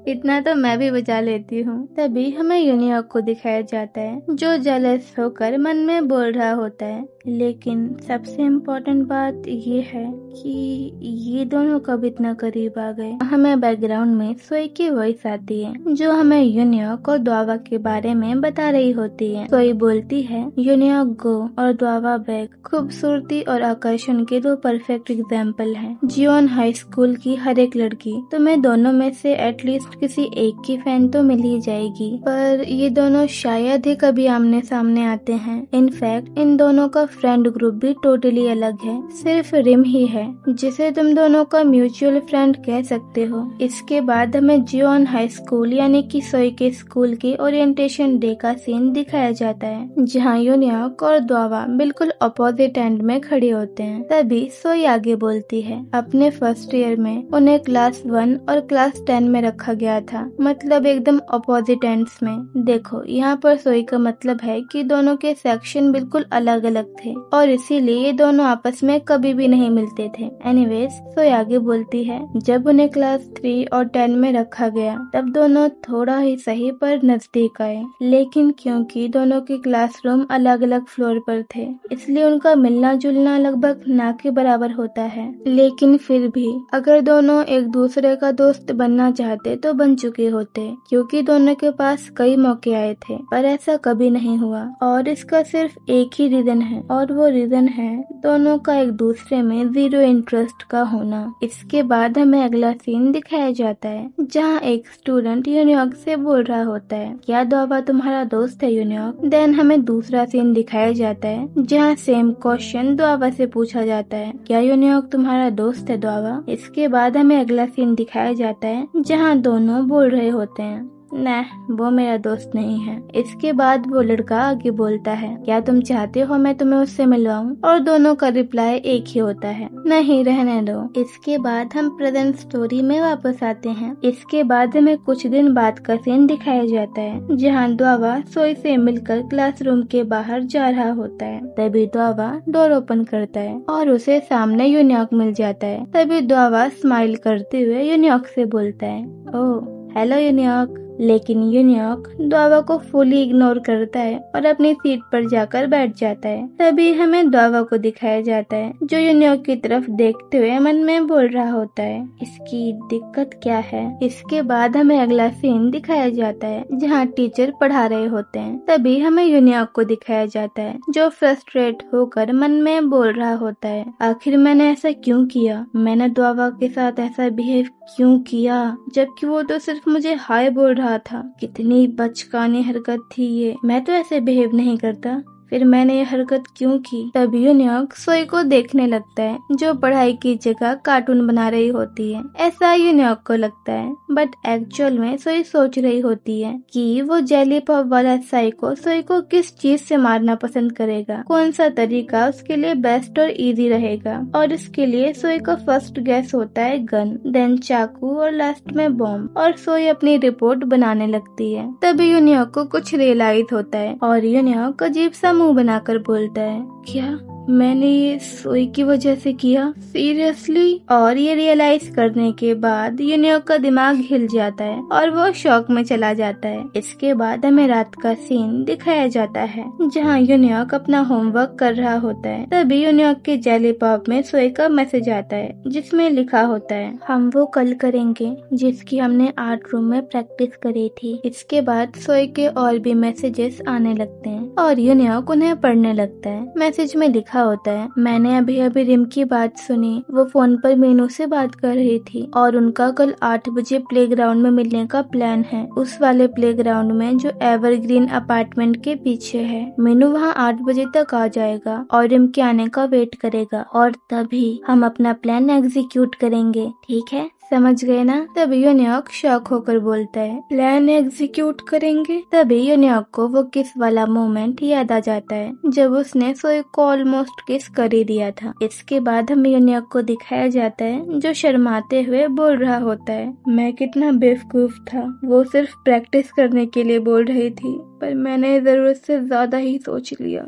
इतना तो मैं भी बजा लेती हूँ। तभी हमें यूनियॉक को दिखाया जाता है जो जेलस होकर मन में बोल रहा होता है, लेकिन सबसे इम्पोर्टेंट बात ये है कि ये दोनों कब इतना करीब आ गए। हमें बैकग्राउंड में सोई की वॉइस आती है जो हमें यूनियॉक और द्वावा के बारे में बता रही होती है। सोई बोलती है, यूनियॉक गो और द्वावा बैक। खूबसूरती और आकर्षण के दो परफेक्ट एग्जाम्पल हैं। जियोन हाई स्कूल की हर एक लड़की तुम्हें दोनों में से एटलीस्ट किसी एक की फैन तो मिल ही जाएगी, पर ये दोनों शायद ही कभी आमने सामने आते हैं। इनफैक्ट इन दोनों का फ्रेंड ग्रुप भी टोटली अलग है। सिर्फ रिम ही है जिसे तुम दोनों का म्यूचुअल फ्रेंड कह सकते हो। इसके बाद हमें जियोन हाई स्कूल यानी कि सोई के स्कूल की ओरिएंटेशन डे का सीन दिखाया जाता है, जहाँ यूनियॉक और द्वावा बिल्कुल अपोजिट एंड में खड़े होते हैं। तभी सोई आगे बोलती है, अपने फर्स्ट ईयर में उन्हें क्लास 1 और क्लास 10 में रखा गया था, मतलब एकदम अपोजिट एंड्स में। देखो यहाँ पर सोई का मतलब है कि दोनों के सेक्शन बिल्कुल अलग अलग थे और इसीलिए ये दोनों आपस में कभी भी नहीं मिलते थे। एनीवेज सोई आगे बोलती है, जब उन्हें क्लास 3 और 10 में रखा गया तब दोनों थोड़ा ही सही पर नजदीक आए, लेकिन क्योंकि दोनों के क्लासरूम अलग अलग फ्लोर पर थे इसलिए उनका मिलना जुलना लगभग ना के बराबर होता है। लेकिन फिर भी अगर दोनों एक दूसरे का दोस्त बनना चाहते तो बन चुके होते, क्योंकि दोनों के पास कई मौके आए थे, पर ऐसा कभी नहीं हुआ। और इसका सिर्फ एक ही रीजन है और वो रीजन है दोनों का एक दूसरे में जीरो इंटरेस्ट का होना। इसके बाद हमें अगला सीन दिखाया जाता है जहाँ एक स्टूडेंट यूनियॉक से बोल रहा होता है, क्या द्वावा तुम्हारा दोस्त है यूनियॉक? देन हमें दूसरा सीन दिखाया जाता है जहाँ सेम क्वेश्चन द्वावा से पूछा जाता है, क्या यूनियॉक तुम्हारा दोस्त है द्वावा? इसके बाद हमें अगला सीन दिखाया जाता है जहाँ दोनों बोल रहे होते हैं, न वो मेरा दोस्त नहीं है। इसके बाद वो लड़का आगे बोलता है, क्या तुम चाहते हो मैं तुम्हें उससे मिलवाऊं? और दोनों का रिप्लाई एक ही होता है, नहीं रहने दो। इसके बाद हम प्रेजेंट स्टोरी में वापस आते हैं। इसके बाद हमें कुछ दिन बाद का सीन दिखाया जाता है जहाँ द्वावा सोई से मिलकर क्लासरूम के बाहर जा रहा होता है। तभी द्वावा डोर ओपन करता है और उसे सामने यूनियॉक मिल जाता है। तभी द्वावा स्माइल करते हुए यूनियॉक से बोलता है, ओह हेलो यूनियॉक। लेकिन यूनियॉक द्वावा को फुली इग्नोर करता है और अपनी सीट पर जाकर बैठ जाता है। तभी हमें द्वावा को दिखाया जाता है जो यूनियॉक की तरफ देखते हुए मन में बोल रहा होता है, इसकी दिक्कत क्या है? इसके बाद हमें अगला सीन दिखाया जाता है जहाँ टीचर पढ़ा रहे होते हैं। तभी हमें यूनियॉक को दिखाया जाता है जो फ्रस्ट्रेट होकर मन में बोल रहा होता है, आखिर मैंने ऐसा क्यों किया? मैंने द्वावा के साथ ऐसा बिहेव क्यों किया जबकि वो तो सिर्फ मुझे हाय बोल रहा था? कितनी बचकानी हरकत थी ये, मैं तो ऐसे बिहेव नहीं करता, फिर मैंने ये हरकत क्यों की? तब यूनियॉक सोई को देखने लगता है जो पढ़ाई की जगह कार्टून बना रही होती है। ऐसा यूनियॉक को लगता है, बट एक्चुअल में सोई सोच रही होती है कि वो जेली पॉप वाला साइको सोई को किस चीज से मारना पसंद करेगा, कौन सा तरीका उसके लिए बेस्ट और इजी रहेगा। और इसके लिए सोई का फर्स्ट गेस होता है गन, देन चाकू और लास्ट में बॉम्ब। और सोई अपनी रिपोर्ट बनाने लगती है। तभी यूनियॉक को कुछ रियलाइज होता है और यूनियॉक अजीब सा मुंह बनाकर बोलता है, क्या मैंने ये सोई की वजह से किया? सीरियसली? और ये रियलाइज करने के बाद यूनियॉक का दिमाग हिल जाता है और वो शॉक में चला जाता है। इसके बाद हमें रात का सीन दिखाया जाता है जहाँ यूनियॉक अपना होमवर्क कर रहा होता है। तभी यूनियॉक के जेली पॉप में सोई का मैसेज आता है जिसमें लिखा होता है, हम वो कल करेंगे जिसकी हमने आर्ट रूम में प्रैक्टिस करी थी। इसके बाद सोई के और भी मैसेजेस आने लगते हैं और यूनियॉक उन्हें पढ़ने लगता है। मैसेज में लिखा होता है, मैंने अभी अभी रिम की बात सुनी, वो फोन पर मीनू से बात कर रही थी और उनका कल 8 बजे प्लेग्राउंड में मिलने का प्लान है, उस वाले प्लेग्राउंड में जो एवरग्रीन अपार्टमेंट के पीछे है। मीनू वहाँ 8 बजे तक आ जाएगा और रिम के आने का वेट करेगा और तभी हम अपना प्लान एग्जीक्यूट करेंगे, ठीक है? समझ गए ना? तभी यूनियॉक शॉक होकर बोलता है, प्लान एग्जीक्यूट करेंगे? तभी यूनियॉक को वो किस वाला मोमेंट याद आ जाता है जब उसने सोई को ऑलमोस्ट किस कर ही दिया था। इसके बाद हमें यूनियॉक को दिखाया जाता है जो शर्माते हुए बोल रहा होता है, मैं कितना बेवकूफ था, वो सिर्फ प्रैक्टिस करने के लिए बोल रही थी पर मैंने जरूरत से ज्यादा ही सोच लिया।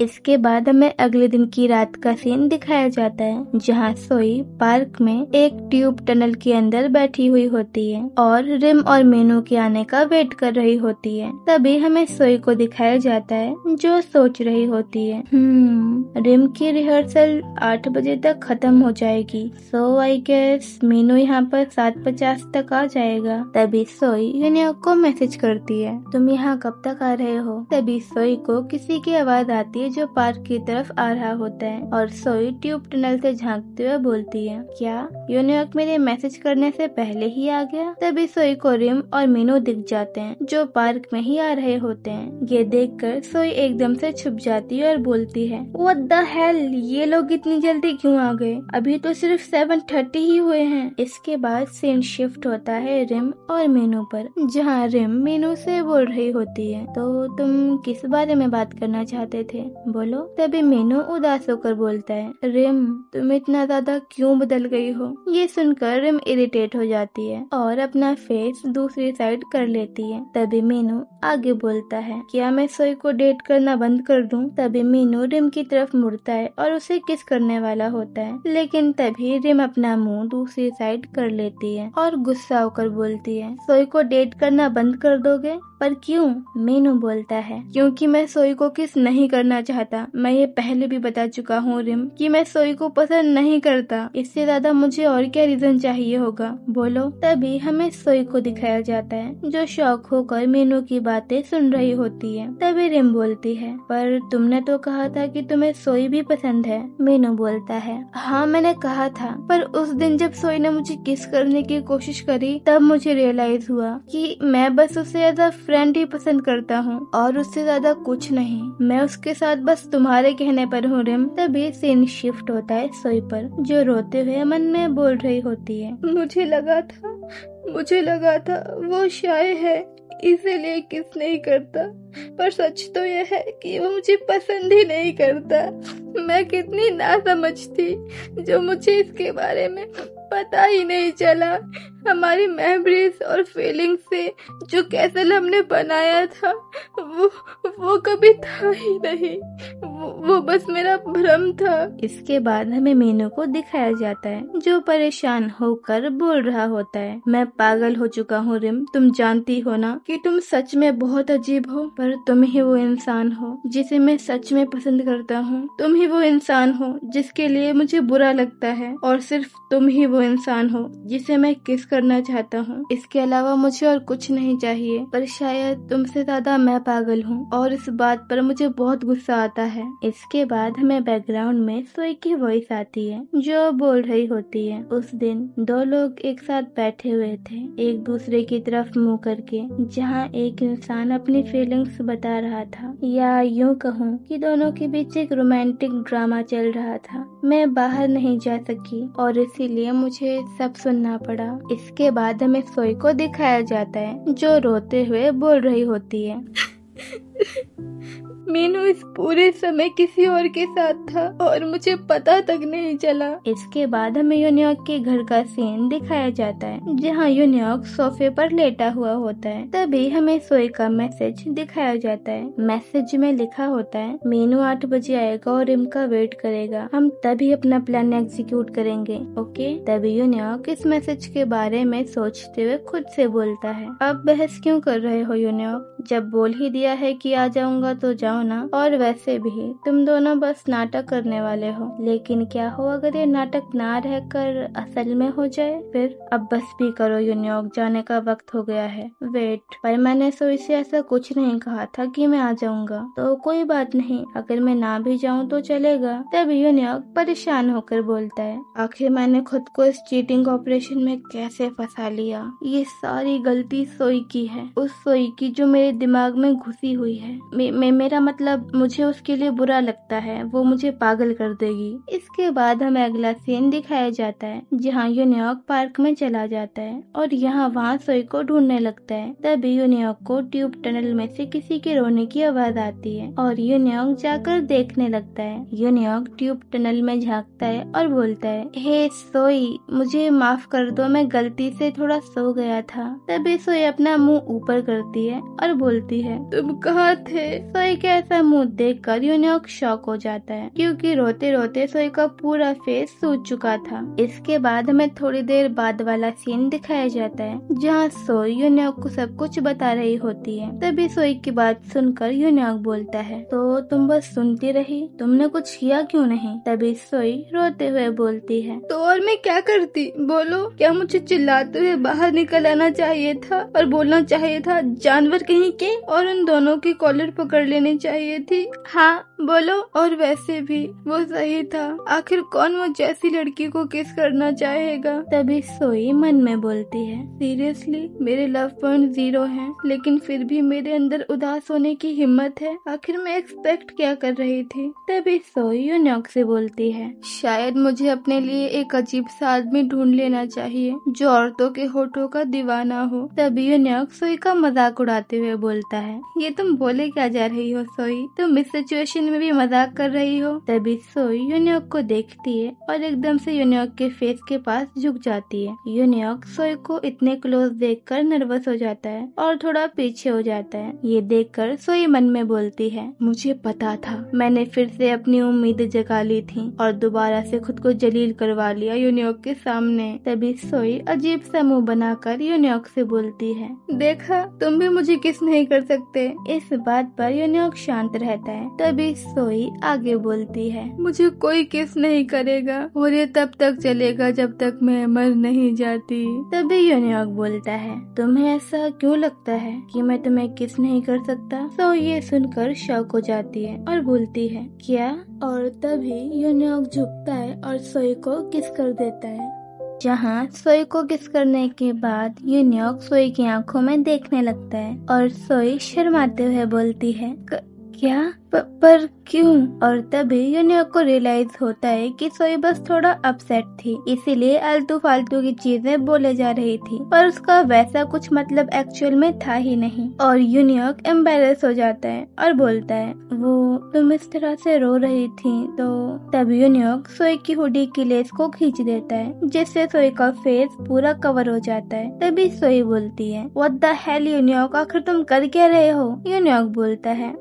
इसके बाद हमें अगले दिन की रात का सीन दिखाया जाता है, जहाँ सोई पार्क में एक ट्यूब टनल के अंदर बैठी हुई होती है और रिम और मीनू के आने का वेट कर रही होती है। तभी हमें सोई को दिखाया जाता है जो सोच रही होती है, रिम की रिहर्सल 8 बजे तक खत्म हो जाएगी, सो आई गेस मीनू यहाँ पर 7:50 तक आ जाएगा। तभी सोई यूनियक को मैसेज करती है, तुम यहाँ कब तक आ रहे हो? तभी सोई को किसी की आवाज आती है जो पार्क की तरफ आ रहा होता है और सोई ट्यूब टनल से झांकते हुए बोलती है, क्या यूनियक मेरे मैसेज करने से पहले ही आ गया? तभी सोई को रिम और मीनू दिख जाते हैं जो पार्क में ही आ रहे होते हैं। ये देखकर सोई एकदम से छुप जाती है और बोलती है, व्हाट द हेल, ये लोग इतनी जल्दी क्यों आ गए? अभी तो सिर्फ 7:30 ही हुए हैं। इसके बाद सीन शिफ्ट होता है रिम और मीनू पर, जहाँ रिम मीनू से बोल रही होती है, तो तुम किस बारे में बात करना चाहते थे, बोलो। तभी मीनू उदास होकर बोलता है, रिम तुम इतना ज्यादा क्यों बदल गई हो? ये सुनकर रिम इरिटेट हो जाती है और अपना फेस दूसरी साइड कर लेती है। तभी मीनू आगे बोलता है, क्या मैं सोई को डेट करना बंद कर दूं? तभी मीनू रिम की तरफ मुड़ता है और उसे किस करने वाला होता है, लेकिन तभी रिम अपना मुंह दूसरी साइड कर लेती है और गुस्सा होकर बोलती है, सोई को डेट करना बंद कर दोगे? पर क्यों? मीनू बोलता है, क्योंकि मैं सोई को किस नहीं करना चाहता। मैं ये पहले भी बता चुका हूँ रिम कि मैं सोई को पसंद नहीं करता। इससे ज्यादा मुझे और क्या रीजन चाहिए होगा, बोलो। तभी हमें सोई को दिखाया जाता है जो शौक होकर मीनू की बातें सुन रही होती है। तभी रिम बोलती है, पर तुमने तो कहा था कि तुम्हें सोई भी पसंद है। मीनू बोलता है, हाँ मैंने कहा था, पर उस दिन जब सोई ने मुझे किस करने की कोशिश करी तब मुझे रियलाइज हुआ कि मैं बस उसे एज अ फ्रेंड ही पसंद करता हूँ और उससे ज्यादा कुछ नहीं। मैं उसके साथ बस तुम्हारे कहने पर हूँ रिम। तभी सीन शिफ्ट होता है सोई पर, जो रोते हुए मन में बोल रही होती है, मुझे लगा था वो शाय है, इसीलिए किस नहीं करता, पर सच तो यह है कि वो मुझे पसंद ही नहीं करता। मैं कितनी नासमझ थी जो मुझे इसके बारे में पता ही नहीं चला। हमारी मेमोरीज और फीलिंग्स से जो कैसल हमने बनाया था वो कभी था ही नहीं, वो बस मेरा भ्रम था। इसके बाद हमें मीनू को दिखाया जाता है जो परेशान होकर बोल रहा होता है, मैं पागल हो चुका हूँ रिम, तुम जानती हो ना कि तुम सच में बहुत अजीब हो, पर तुम ही वो इंसान हो जिसे मैं सच में पसंद करता हूँ। तुम ही वो इंसान हो जिसके लिए मुझे बुरा लगता है और सिर्फ तुम ही वो इंसान हो जिसे मैं किस करना चाहता हूँ। इसके अलावा मुझे और कुछ नहीं चाहिए, पर शायद तुमसे ज्यादा मैं पागल हूँ और इस बात पर मुझे बहुत गुस्सा आता है। इसके बाद हमें बैकग्राउंड में सोई की वॉइस आती है जो बोल रही होती है, उस दिन दो लोग एक साथ बैठे हुए थे एक दूसरे की तरफ मुंह करके, जहाँ एक इंसान अपनी फीलिंग्स बता रहा था, या यूँ कहूँ कि दोनों के बीच एक रोमांटिक ड्रामा चल रहा था। मैं बाहर नहीं जा सकी और इसीलिए मुझे सब सुनना पड़ा। इसके बाद हमें सोई को दिखाया जाता है जो रोते हुए बोल रही होती है, मीनू इस पूरे समय किसी और के साथ था और मुझे पता तक नहीं चला। इसके बाद हमें यूनियॉक के घर का सीन दिखाया जाता है जहाँ यूनियॉक सोफे पर लेटा हुआ होता है। तभी हमें सोई का मैसेज दिखाया जाता है। मैसेज में लिखा होता है, मीनू 8 बजे आएगा और रिम का वेट करेगा, हम तभी अपना प्लान एग्जीक्यूट करेंगे, ओके। तभी यूनियॉक इस मैसेज के बारे में सोचते हुए खुद से बोलता है, अब बहस क्यों कर रहे हो यूनियॉक, जब बोल ही दिया है कि आ जाऊंगा तो जाओ ना, और वैसे भी तुम दोनों बस नाटक करने वाले हो। लेकिन क्या हो अगर ये नाटक ना रहकर असल में हो जाए फिर? अब बस भी करो यूनियॉक, जाने का वक्त हो गया है। वेट, पर मैंने सोई से ऐसा कुछ नहीं कहा था कि मैं आ जाऊंगा, तो कोई बात नहीं, अगर मैं ना भी जाऊं तो चलेगा। तब यूनियॉक परेशान होकर बोलता है, आखिर मैंने खुद को इस चीटिंग ऑपरेशन में कैसे फंसा लिया, ये सारी गलती सोई की है, उस सोई की जो मेरे दिमाग में घुसी हुई है। मेरा मतलब मुझे उसके लिए बुरा लगता है, वो मुझे पागल कर देगी। इसके बाद हमें अगला सीन दिखाया जाता है जहाँ यूनियॉक पार्क में चला जाता है और यहाँ वहाँ सोई को ढूंढने लगता है। तभी यूनियॉक को ट्यूब टनल में से किसी के रोने की आवाज आती है और यूनियॉक जाकर देखने लगता है। यूनियॉक ट्यूब टनल में झांकता है और बोलता है, हे सोई, मुझे माफ कर दो, मैं गलती से थोड़ा सो गया था। तभी सोई अपना मुंह ऊपर करती है और बोलती है, तुम कहाँ थे? सोई ऐसा मुंह देखकर यूनियॉक शॉक हो जाता है क्योंकि रोते रोते सोई का पूरा फेस सूज चुका था। इसके बाद हमें थोड़ी देर बाद वाला सीन दिखाया जाता है जहाँ सोई यूनियॉक को सब कुछ बता रही होती है। तभी सोई की बात सुनकर यूनियॉक बोलता है, तो तुम बस सुनती रही, तुमने कुछ किया क्यों नहीं? तभी सोई रोते हुए बोलती है, तो और मैं क्या करती? बोलो, क्या मुझे चिल्लाते हुए बाहर निकल आना चाहिए था और बोलना चाहिए था जानवर कहीं के, और उन दोनों की कॉलर पकड़ लेनी चाहिए थी? हाँ बोलो। और वैसे भी वो सही था, आखिर कौन वो जैसी लड़की को किस करना चाहेगा? तभी सोई मन में बोलती है, सीरियसली मेरे लव पॉइंट 0 है, लेकिन फिर भी मेरे अंदर उदास होने की हिम्मत है। आखिर मैं एक्सपेक्ट क्या कर रही थी? तभी सोई यूनियॉक से बोलती है, शायद मुझे अपने लिए एक अजीब सा आदमी ढूंढ लेना चाहिए जो औरतों के होठों का दीवाना हो। तभी यूनियॉक सोई का मजाक उड़ाते हुए बोलता है, ये तुम बोले क्या जा रही हो सोई? तुम इस सिचुएशन में भी मजाक कर रही हो? तभी सोई यूनियॉक को देखती है और एकदम से यूनियॉक के फेस के पास झुक जाती है। यूनियॉक सोई को इतने क्लोज देखकर नर्वस हो जाता है और थोड़ा पीछे हो जाता है। ये देखकर सोई मन में बोलती है, मुझे पता था, मैंने फिर से अपनी उम्मीद जगा ली थी और दोबारा से खुद को जलील करवा लिया यूनियॉक के सामने। तभी सोई अजीब सा मुंह बनाकर यूनियॉक से बोलती है, देखा, तुम भी मुझे किस नहीं कर सकते। इस बात पर यूनियॉक शांत रहता है। तभी सोई आगे बोलती है, मुझे कोई किस नहीं करेगा और ये तब तक चलेगा जब तक मैं मर नहीं जाती। तभी यूनियॉक बोलता है, तुम्हें ऐसा क्यों लगता है कि मैं तुम्हें किस नहीं कर सकता? सोई ये सुनकर शॉक हो जाती है और बोलती है, क्या? और तभी यूनियॉक झुकता है और सोई को किस कर देता है। जहाँ सोई को किस करने के बाद यूनियॉक सोई की आंखों में देखने लगता है और सोई शर्माते हुए बोलती है, क्या? पर क्यों? और तभी यूनियॉक को रियलाइज होता है कि सोई बस थोड़ा अपसेट थी, इसीलिए आलतू फालतू की चीजें बोले जा रही थी, पर उसका वैसा कुछ मतलब एक्चुअल में था ही नहीं। और यूनियॉक एम्बैरेस हो जाता है और बोलता है, वो तुम इस तरह से रो रही थी तो? तभी यूनियॉक सोई की हुडी की लेस को खींच देता है जिससे सोई का फेस पूरा कवर हो जाता है। तभी सोई बोलती है, व्हाट द हेल यूनियॉक, आखिर तुम कर क्या रहे हो? यूनियॉक बोलता है,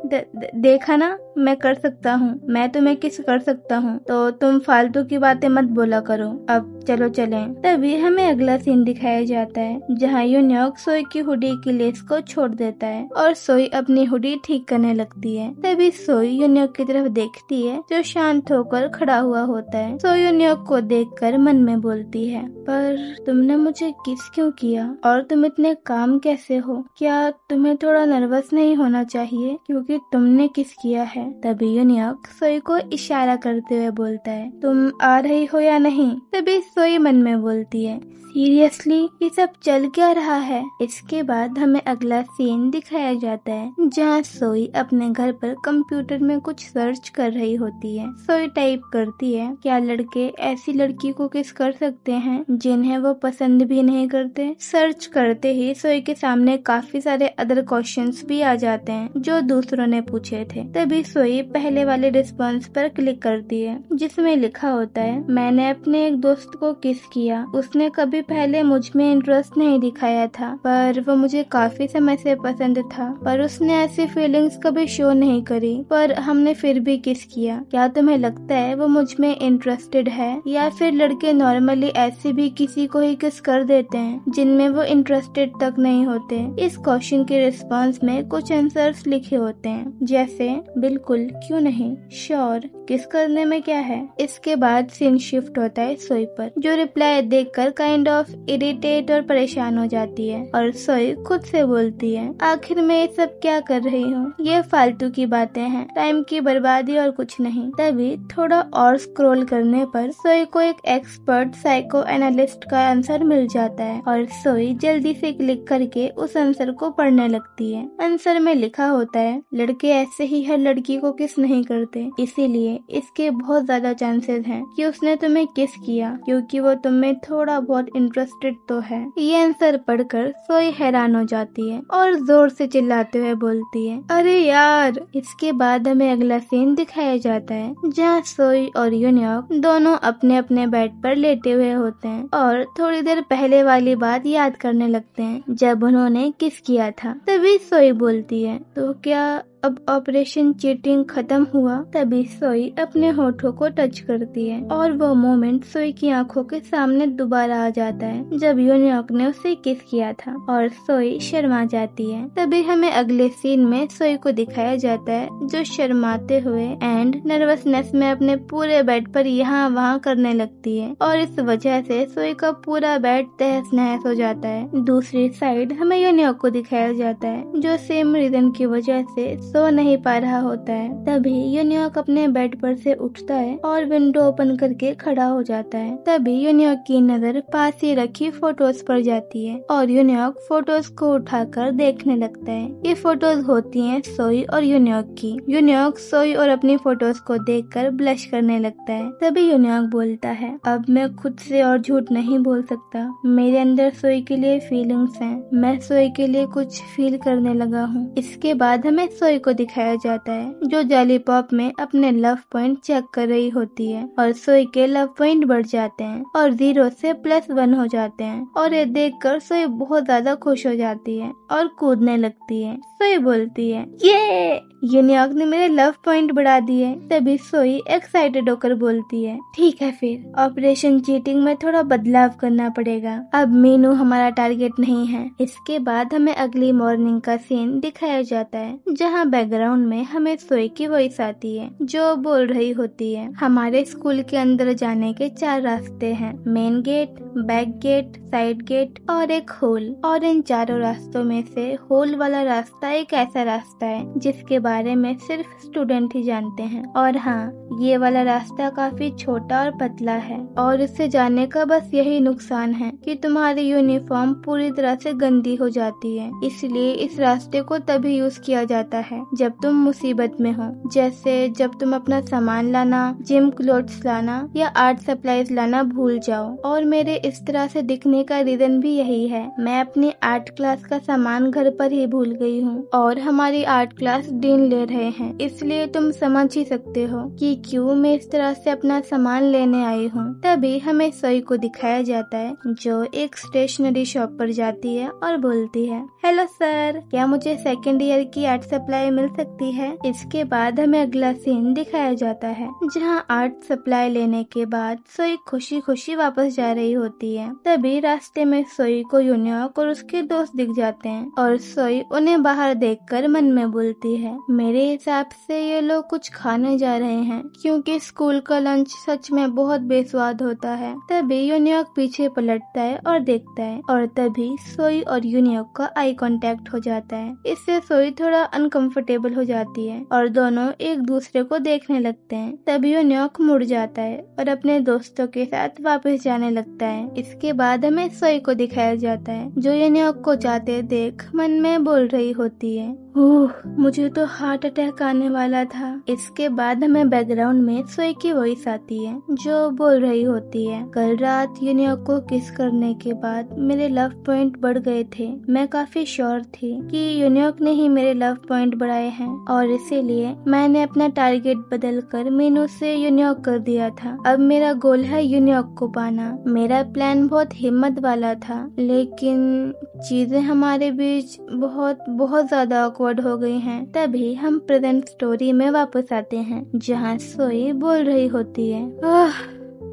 देखा ना, मैं कर सकता हूँ, मैं तुम्हें किस कर सकता हूँ, तो तुम फालतू की बातें मत बोला करो, अब चलो चलें। तभी हमें अगला सीन दिखाया जाता है जहाँ यूनियॉक सोई की हुडी की लेस को छोड़ देता है और सोई अपनी हुडी ठीक करने लगती है। तभी सोई यूनियॉक की तरफ देखती है जो शांत होकर खड़ा हुआ होता है। सोई यूनियॉक को देखकर मन में बोलती है, पर तुमने मुझे किस क्यों किया और तुम इतने काम कैसे हो? क्या तुम्हें थोड़ा नर्वस नहीं होना चाहिए क्योंकि तुमने किस किया है? तभी यूनियॉक सोई को इशारा करते हुए बोलता है, तुम आ रही हो या नहीं? तभी सोई मन में बोलती है, सीरियसली ये सब चल क्या रहा है? इसके बाद हमें अगला सीन दिखाया जाता है जहाँ सोई अपने घर पर कंप्यूटर में कुछ सर्च कर रही होती है। सोई टाइप करती है, क्या लड़के ऐसी लड़की को किस कर सकते हैं जिन्हें वो पसंद भी नहीं करते? सर्च करते ही सोई के सामने काफी सारे अदर क्वेश्चंस भी आ जाते हैं जो दूसरों ने पूछे थे। तभी सोई पहले वाले रिस्पॉन्स पर क्लिक करती है जिसमें लिखा होता है, मैंने अपने एक दोस्त को किस किया, उसने कभी पहले मुझ में इंटरेस्ट नहीं दिखाया था पर वो मुझे काफी समय से पसंद था, पर उसने ऐसी फीलिंग्स कभी शो नहीं करी, पर हमने फिर भी किस किया। क्या तुम्हें लगता है वो मुझ में इंटरेस्टेड है या फिर लड़के नॉर्मली ऐसे भी किसी को ही किस कर देते हैं जिनमें वो इंटरेस्टेड तक नहीं होते? इस क्वेश्चन के रिस्पॉन्स में कुछ आंसर्स लिखे होते हैं जैसे बिल्कुल, क्यों नहीं, श्योर, किस करने में क्या है। इसके बाद सीन शिफ्ट होता है सोई पर जो रिप्लाई देखकर काइंड ऑफ इरिटेट और परेशान हो जाती है और सोई खुद से बोलती है, आखिर मैं ये सब क्या कर रही हूँ, ये फालतू की बातें हैं, टाइम की बर्बादी और कुछ नहीं। तभी थोड़ा और स्क्रॉल करने पर सोई को एक एक्सपर्ट साइको एनालिस्ट का आंसर मिल जाता है और सोई जल्दी से क्लिक करके उस आंसर को पढ़ने लगती है। आंसर में लिखा होता है, लड़के ऐसे ही हर लड़की को किस नहीं करते, इसीलिए इसके बहुत ज्यादा चांसेस हैं कि उसने तुम्हें किस किया क्योंकि वो तुम्हें थोड़ा बहुत इंटरेस्टेड तो है। ये आंसर पढ़कर सोई हैरान हो जाती है और जोर से चिल्लाते हुए बोलती है, अरे यार। इसके बाद हमें अगला सीन दिखाया जाता है जहाँ सोई और यूनियॉक दोनों अपने अपने बेड पर लेटे हुए होते हैं और थोड़ी देर पहले वाली बात याद करने लगते हैं जब उन्होंने किस किया था। तभी सोई बोलती है, तो क्या अब ऑपरेशन चीटिंग खत्म हुआ तभी सोई अपने होठों को टच करती है और वो मोमेंट सोई की आंखों के सामने दोबारा आ जाता है जब यूनियॉक ने उसे किस किया था और सोई शर्मा जाती है। तभी हमें अगले सीन में सोई को दिखाया जाता है जो शर्माते हुए एंड नर्वसनेस में अपने पूरे बेड पर यहाँ वहाँ करने लगती है और इस वजह से सोई का पूरा बेड तहस नहस हो जाता है। दूसरी साइड हमें यूनियॉक को दिखाया जाता है जो सेम रीजन की वजह से सो नहीं पा रहा होता है। तभी यूनियॉक अपने बेड पर से उठता है और विंडो ओपन करके खड़ा हो जाता है। तभी यूनियॉक की नजर पास ही रखी फोटोज पर जाती है और यूनियॉक फोटोज को उठाकर देखने लगता है। ये फोटोज होती हैं सोई और यूनियॉक की। यूनियॉक सोई और अपनी फोटोज को देखकर ब्लश करने लगता है। तभी यूनियॉक बोलता है, अब मैं खुद से और झूठ नहीं बोल सकता, मेरे अंदर सोई के लिए फीलिंग्स हैं, मैं सोई के लिए कुछ फील करने लगा हूँ। इसके बाद हमें सोई को दिखाया जाता है जो जॉलीपॉप में अपने लव पॉइंट चेक कर रही होती है और सोई के लव पॉइंट बढ़ जाते हैं और 0 से +1 हो जाते हैं और ये देखकर सोई बहुत ज्यादा खुश हो जाती है और कूदने लगती है। सोई बोलती है, ये यूनियॉक ने मेरे लव पॉइंट बढ़ा दिए। तभी सोई एक्साइटेड होकर बोलती है, ठीक है फिर ऑपरेशन चीटिंग में थोड़ा बदलाव करना पड़ेगा, अब मीनू हमारा टारगेट नहीं है। इसके बाद हमें अगली मॉर्निंग का सीन दिखाया जाता है जहाँ बैकग्राउंड में हमें सोई की वॉइस आती है जो बोल रही होती है, हमारे स्कूल के अंदर जाने के 4 रास्ते हैं, main gate, back gate, side gate और एक होल, और इन चारों रास्तों में से होल वाला रास्ता एक ऐसा रास्ता है जिसके बारे में सिर्फ स्टूडेंट ही जानते हैं। और हाँ, ये वाला रास्ता काफी छोटा और पतला है और इससे जाने का बस यही नुकसान है कि तुम्हारी यूनिफॉर्म पूरी तरह से गंदी हो जाती है, इसलिए इस रास्ते को तभी यूज किया जाता है जब तुम मुसीबत में हो, जैसे जब तुम अपना सामान लाना, जिम क्लोथ्स लाना या आर्ट सप्लाईज लाना भूल जाओ। और मेरे इस तरह से दिखने का रीजन भी यही है, मैं अपनी आर्ट क्लास का सामान घर पर ही भूल गई हूँ और हमारी आर्ट क्लास डीन ले रहे हैं, इसलिए तुम समझ ही सकते हो कि क्यों मैं इस तरह से अपना सामान लेने आई हूँ। तभी हमें सोई को दिखाया जाता है जो एक स्टेशनरी शॉप पर जाती है और बोलती है, हेलो सर, क्या मुझे सेकेंड ईयर की आर्ट सप्लाई मिल सकती है। इसके बाद हमें अगला सीन दिखाया जाता है जहाँ आर्ट सप्लाई लेने के बाद सोई खुशी खुशी वापस जा रही होती है। तभी रास्ते में सोई को यूनियॉक और उसके दोस्त दिख जाते हैं और सोई उन्हें बाहर देखकर मन में बोलती है, मेरे हिसाब से ये लोग कुछ खाने जा रहे हैं क्योंकि स्कूल का लंच सच में बहुत बेस्वाद होता है। तभी यूनियॉक पीछे पलटता है और देखता है और तभी सोई और यूनियॉक का आई कांटेक्ट हो जाता है। इससे सोई थोड़ा अनकंफर्टेबल हो जाती है और दोनों एक दूसरे को देखने लगते हैं। तभी यूनियॉक मुड़ जाता है और अपने दोस्तों के साथ वापस जाने लगता है। इसके बाद हमें सोई को दिखाया जाता है जो यूनियॉक को जाते देख मन में बोल रही होती है, ओह, मुझे तो हार्ट अटैक आने वाला था। इसके बाद हमें बैकग्राउंड में सोई की वॉइस आती है जो बोल रही होती है, कल रात यूनियॉक को किस करने के बाद मेरे लव पॉइंट बढ़ गए थे। मैं काफी श्योर थी कि यूनियॉक ने ही मेरे लव पॉइंट बढ़ाए हैं और इसीलिए मैंने अपना टारगेट बदलकर मीनू से यूनियॉक कर दिया था। अब मेरा गोल है यूनियॉक को पाना। मेरा प्लान बहुत हिम्मत वाला था लेकिन चीजें हमारे बीच बहुत ज्यादा ऑकवर्ड हो गई हैं। तभी हम प्रेजेंट स्टोरी में वापस आते हैं जहाँ सोई बोल रही होती है,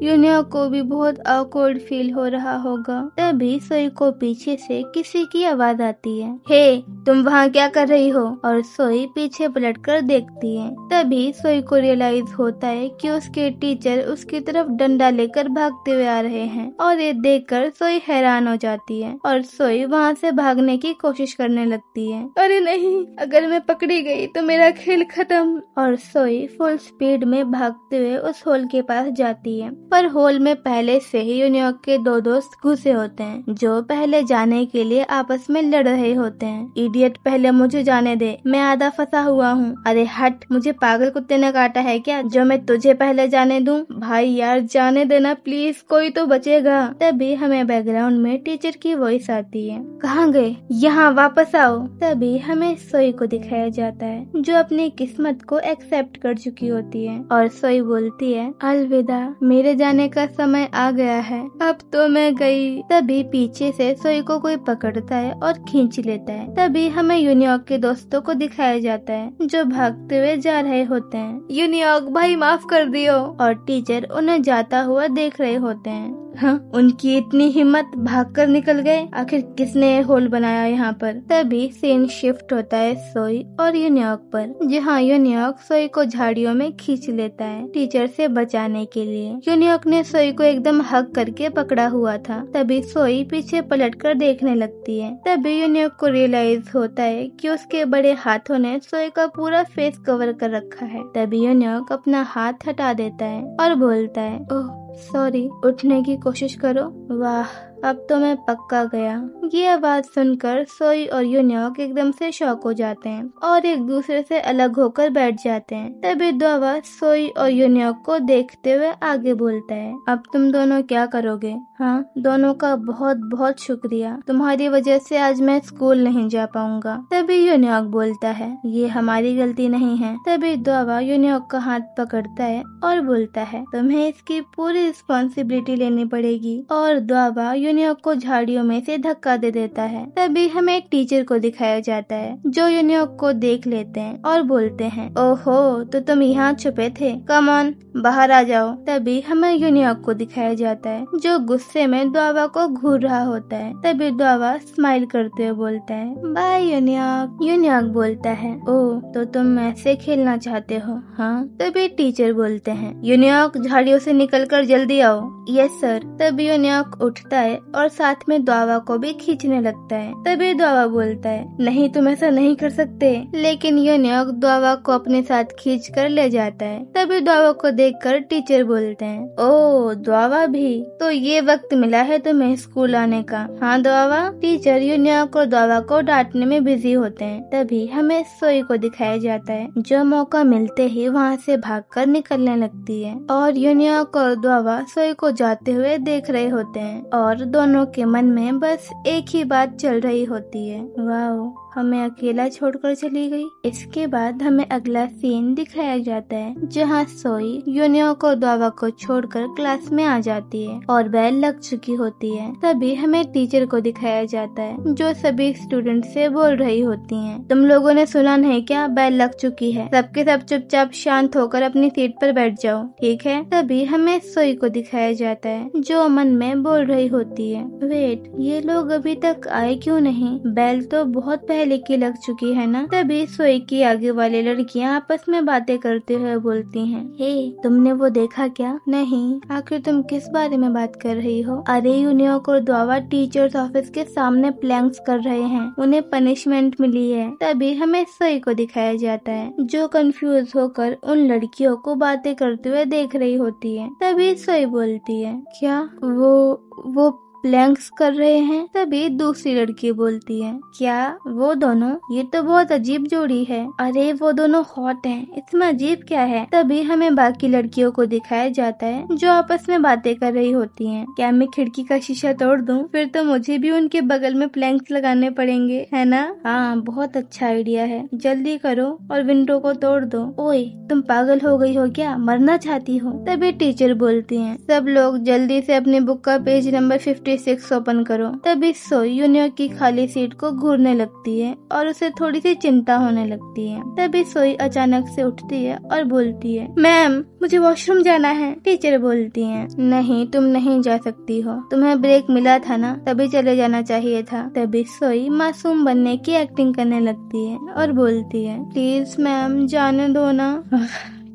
यूनियॉक को भी बहुत ऑकवर्ड फील हो रहा होगा। तभी सोई को पीछे से किसी की आवाज आती है, हे, तुम वहाँ क्या कर रही हो। और सोई पीछे पलटकर देखती है। तभी सोई को रियलाइज होता है कि उसके टीचर उसकी तरफ डंडा लेकर भागते हुए आ रहे हैं और ये देखकर सोई हैरान हो जाती है और सोई वहाँ से भागने की कोशिश करने लगती है। अरे नहीं, अगर मैं पकड़ी गई तो मेरा खेल खत्म। और सोई फुल स्पीड में भागते हुए उस होल के पास जाती है, पर होल में पहले से ही यूनियॉक के 2 दोस्त घुसे होते हैं जो पहले जाने के लिए आपस में लड़ रहे होते हैं। इडियट, पहले मुझे जाने दे, मैं आधा फंसा हुआ हूँ। अरे हट, मुझे पागल कुत्ते ने काटा है क्या जो मैं तुझे पहले जाने दूं। भाई यार, जाने देना प्लीज, कोई तो बचेगा। तभी हमें बैकग्राउंड में टीचर की वॉइस आती है, कहाँ गए, यहाँ वापस आओ। तभी हमें सोई को दिखाया जाता है जो अपनी किस्मत को एक्सेप्ट कर चुकी होती है और सोई बोलती है, अलविदा, मेरे जाने का समय आ गया है, अब तो मैं गई। तभी पीछे से सोई को कोई पकड़ता है और खींच लेता है। तभी हमें यूनियॉक के दोस्तों को दिखाया जाता है जो भागते हुए जा रहे होते हैं। यूनियॉक भाई माफ कर दियो। और टीचर उन्हें जाता हुआ देख रहे होते हैं। हाँ, उनकी इतनी हिम्मत, भागकर निकल गए। आखिर किसने होल बनाया यहाँ पर। तभी सीन शिफ्ट होता है सोई और यूनियॉक पर, जहाँ यूनियॉक सोई को झाड़ियों में खींच लेता है टीचर से बचाने के लिए। यूनियॉक ने सोई को एकदम हग करके पकड़ा हुआ था। तभी सोई पीछे पलटकर देखने लगती है। तभी यूनियॉक को रियलाइज होता है कि उसके बड़े हाथों ने सोई का पूरा फेस कवर कर रखा है। तभी यूनियॉक अपना हाथ हटा देता है और बोलता है, ओह सॉरी, उठने की कोशिश करो। वाह, अब तो मैं पक्का गया। ये आवाज सुनकर सोई और यूनियॉक एकदम से शॉक हो जाते हैं और एक दूसरे से अलग होकर बैठ जाते हैं। तभी दोवा सोई और यूनियॉक को देखते हुए आगे बोलता है, अब तुम दोनों क्या करोगे? हाँ, दोनों का बहुत बहुत शुक्रिया, तुम्हारी वजह से आज मैं स्कूल नहीं जा पाऊंगा। तभी यूनियॉक बोलता है, ये हमारी गलती नहीं है। तभी दोवा यूनियॉक का हाथ पकड़ता है और बोलता है, तुम्हें इसकी पूरी रिस्पॉन्सिबिलिटी लेनी पड़ेगी। और दोवा यूनियॉक को झाड़ियों में से धक्का दे देता है। तभी हमें एक टीचर को दिखाया जाता है जो यूनियॉक को देख लेते हैं और बोलते हैं, ओहो, तो तुम यहाँ छुपे थे, कम ऑन बाहर आ जाओ। तभी हमें यूनियॉक को दिखाया जाता है जो गुस्से में दोवा को घूर रहा होता है। तभी दोवा स्माइल करते हुए बोलता है, बाय यूनियॉक। यूनियॉक बोलता है, ओ तो तुम ऐसे खेलना चाहते हो? हाँ। तभी टीचर बोलते हैं, यूनियॉक झाड़ियों से निकलकर जल्दी आओ। Yes sir. तभी यूनियॉक उठता है और साथ में दोवा को भी खींचने लगता है। तभी दोवा बोलता है, नहीं तुम ऐसा नहीं कर सकते। लेकिन यूनियॉक दोवा को अपने साथ खींच कर ले जाता है। तभी दोवा को देखकर टीचर बोलते हैं, ओ दोवा भी, तो ये वक्त मिला है तुम्हें स्कूल आने का। हाँ दोवा। टीचर यूनियॉक और दोवा को डांटने में बिजी होते हैं। तभी हमें सोई को दिखाया जाता है जो मौका मिलते ही वहाँ से भागकर निकलने लगती है और यूनियॉक और दोवा सोई को जाते हुए देख रहे होते हैं और दोनों के मन में बस एक ही बात चल रही होती है, वाओ, हमें अकेला छोड़कर चली गई। इसके बाद हमें अगला सीन दिखाया जाता है जहाँ सोई यूनियॉक और दोवा को छोड़कर क्लास में आ जाती है और बेल लग चुकी होती है। तभी हमें टीचर को दिखाया जाता है जो सभी स्टूडेंट से बोल रही होती है, तुम लोगों ने सुना नहीं क्या, बेल लग चुकी है, सबके सब चुपचाप शांत होकर अपनी सीट पर बैठ जाओ, ठीक है। तभी हमें सोई को दिखाया जाता है जो मन में बोल रही होती है, वेट, ये लोग अभी तक आए क्यों नहीं, बेल तो बहुत पहले की लग चुकी है ना। तभी सोई की आगे वाली लड़कियां आपस में बातें करते हुए बोलती हैं, हे तुमने वो देखा क्या? नहीं, आखिर तुम किस बारे में बात कर रही हो? अरे यूनियॉक और दोवा टीचर्स ऑफिस के सामने प्लैंक्स कर रहे हैं, उन्हें पनिशमेंट मिली है। तभी हमें सोई को दिखाया जाता है जो कंफ्यूज होकर उन लड़कियों को बातें करते हुए देख रही होती है। तभी सोई बोलती है, क्या वो प्लैंक्स कर रहे हैं? तभी दूसरी लड़की बोलती है, क्या वो दोनों? ये तो बहुत अजीब जोड़ी है। अरे वो दोनों हॉट हैं, इसमें अजीब क्या है? तभी हमें बाकी लड़कियों को दिखाया जाता है जो आपस में बातें कर रही होती हैं। क्या मैं खिड़की का शीशा तोड़ दूं? फिर तो मुझे भी उनके बगल में प्लैंक्स लगाने पड़ेंगे, है ना? हाँ, बहुत अच्छा आइडिया है, जल्दी करो और विंडो को तोड़ दो। ओए, तुम पागल हो गई हो क्या? मरना चाहती हो? तभी टीचर बोलती है, सब लोग जल्दी से अपनी बुक का पेज नंबर 56 ओपन करो। तभी सोई यूनियॉक की खाली सीट को घूरने लगती है और उसे थोड़ी सी चिंता होने लगती है। तभी सोई अचानक से उठती है और बोलती है, मैम मुझे वॉशरूम जाना है। टीचर बोलती है, नहीं तुम नहीं जा सकती हो, तुम्हें ब्रेक मिला था ना, तभी चले जाना चाहिए था। तभी सोई मासूम बनने की एक्टिंग करने लगती है और बोलती है, प्लीज मैम जाने दो ना।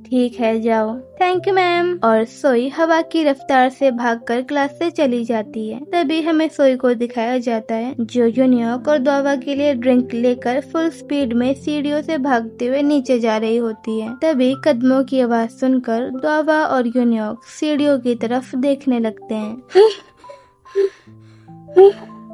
ठीक है जाओ। Thank you ma'am. और सोई हवा की रफ्तार से भागकर क्लास से चली जाती है। तभी हमें सोई को दिखाया जाता है जो यूनियॉक और दोवा के लिए ड्रिंक लेकर फुल स्पीड में सीढ़ियों से भागते हुए नीचे जा रही होती है। तभी कदमों की आवाज सुनकर दोवा और यूनियॉक सीढ़ियों की तरफ देखने लगते हैं।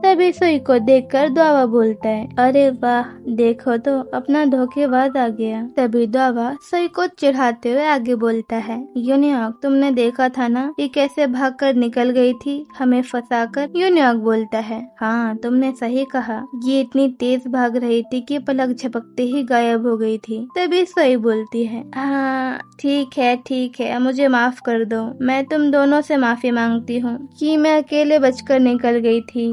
तभी सोई को देखकर द्वावा बोलता है, अरे वाह, देखो तो अपना धोखेबाज आ गया। तभी द्वावा सोई को चिढ़ाते हुए आगे बोलता है, यूनियॉक तुमने देखा था ना कि कैसे भागकर निकल गई थी हमें फंसाकर। यूनियॉक बोलता है, हाँ तुमने सही कहा, ये इतनी तेज भाग रही थी कि पलक झपकते ही गायब हो गई थी। तभी सोई बोलती है, हाँ ठीक है, मुझे माफ कर दो, मैं तुम दोनों से माफी मांगती हूँ कि मैं अकेले बचकर निकल गई थी।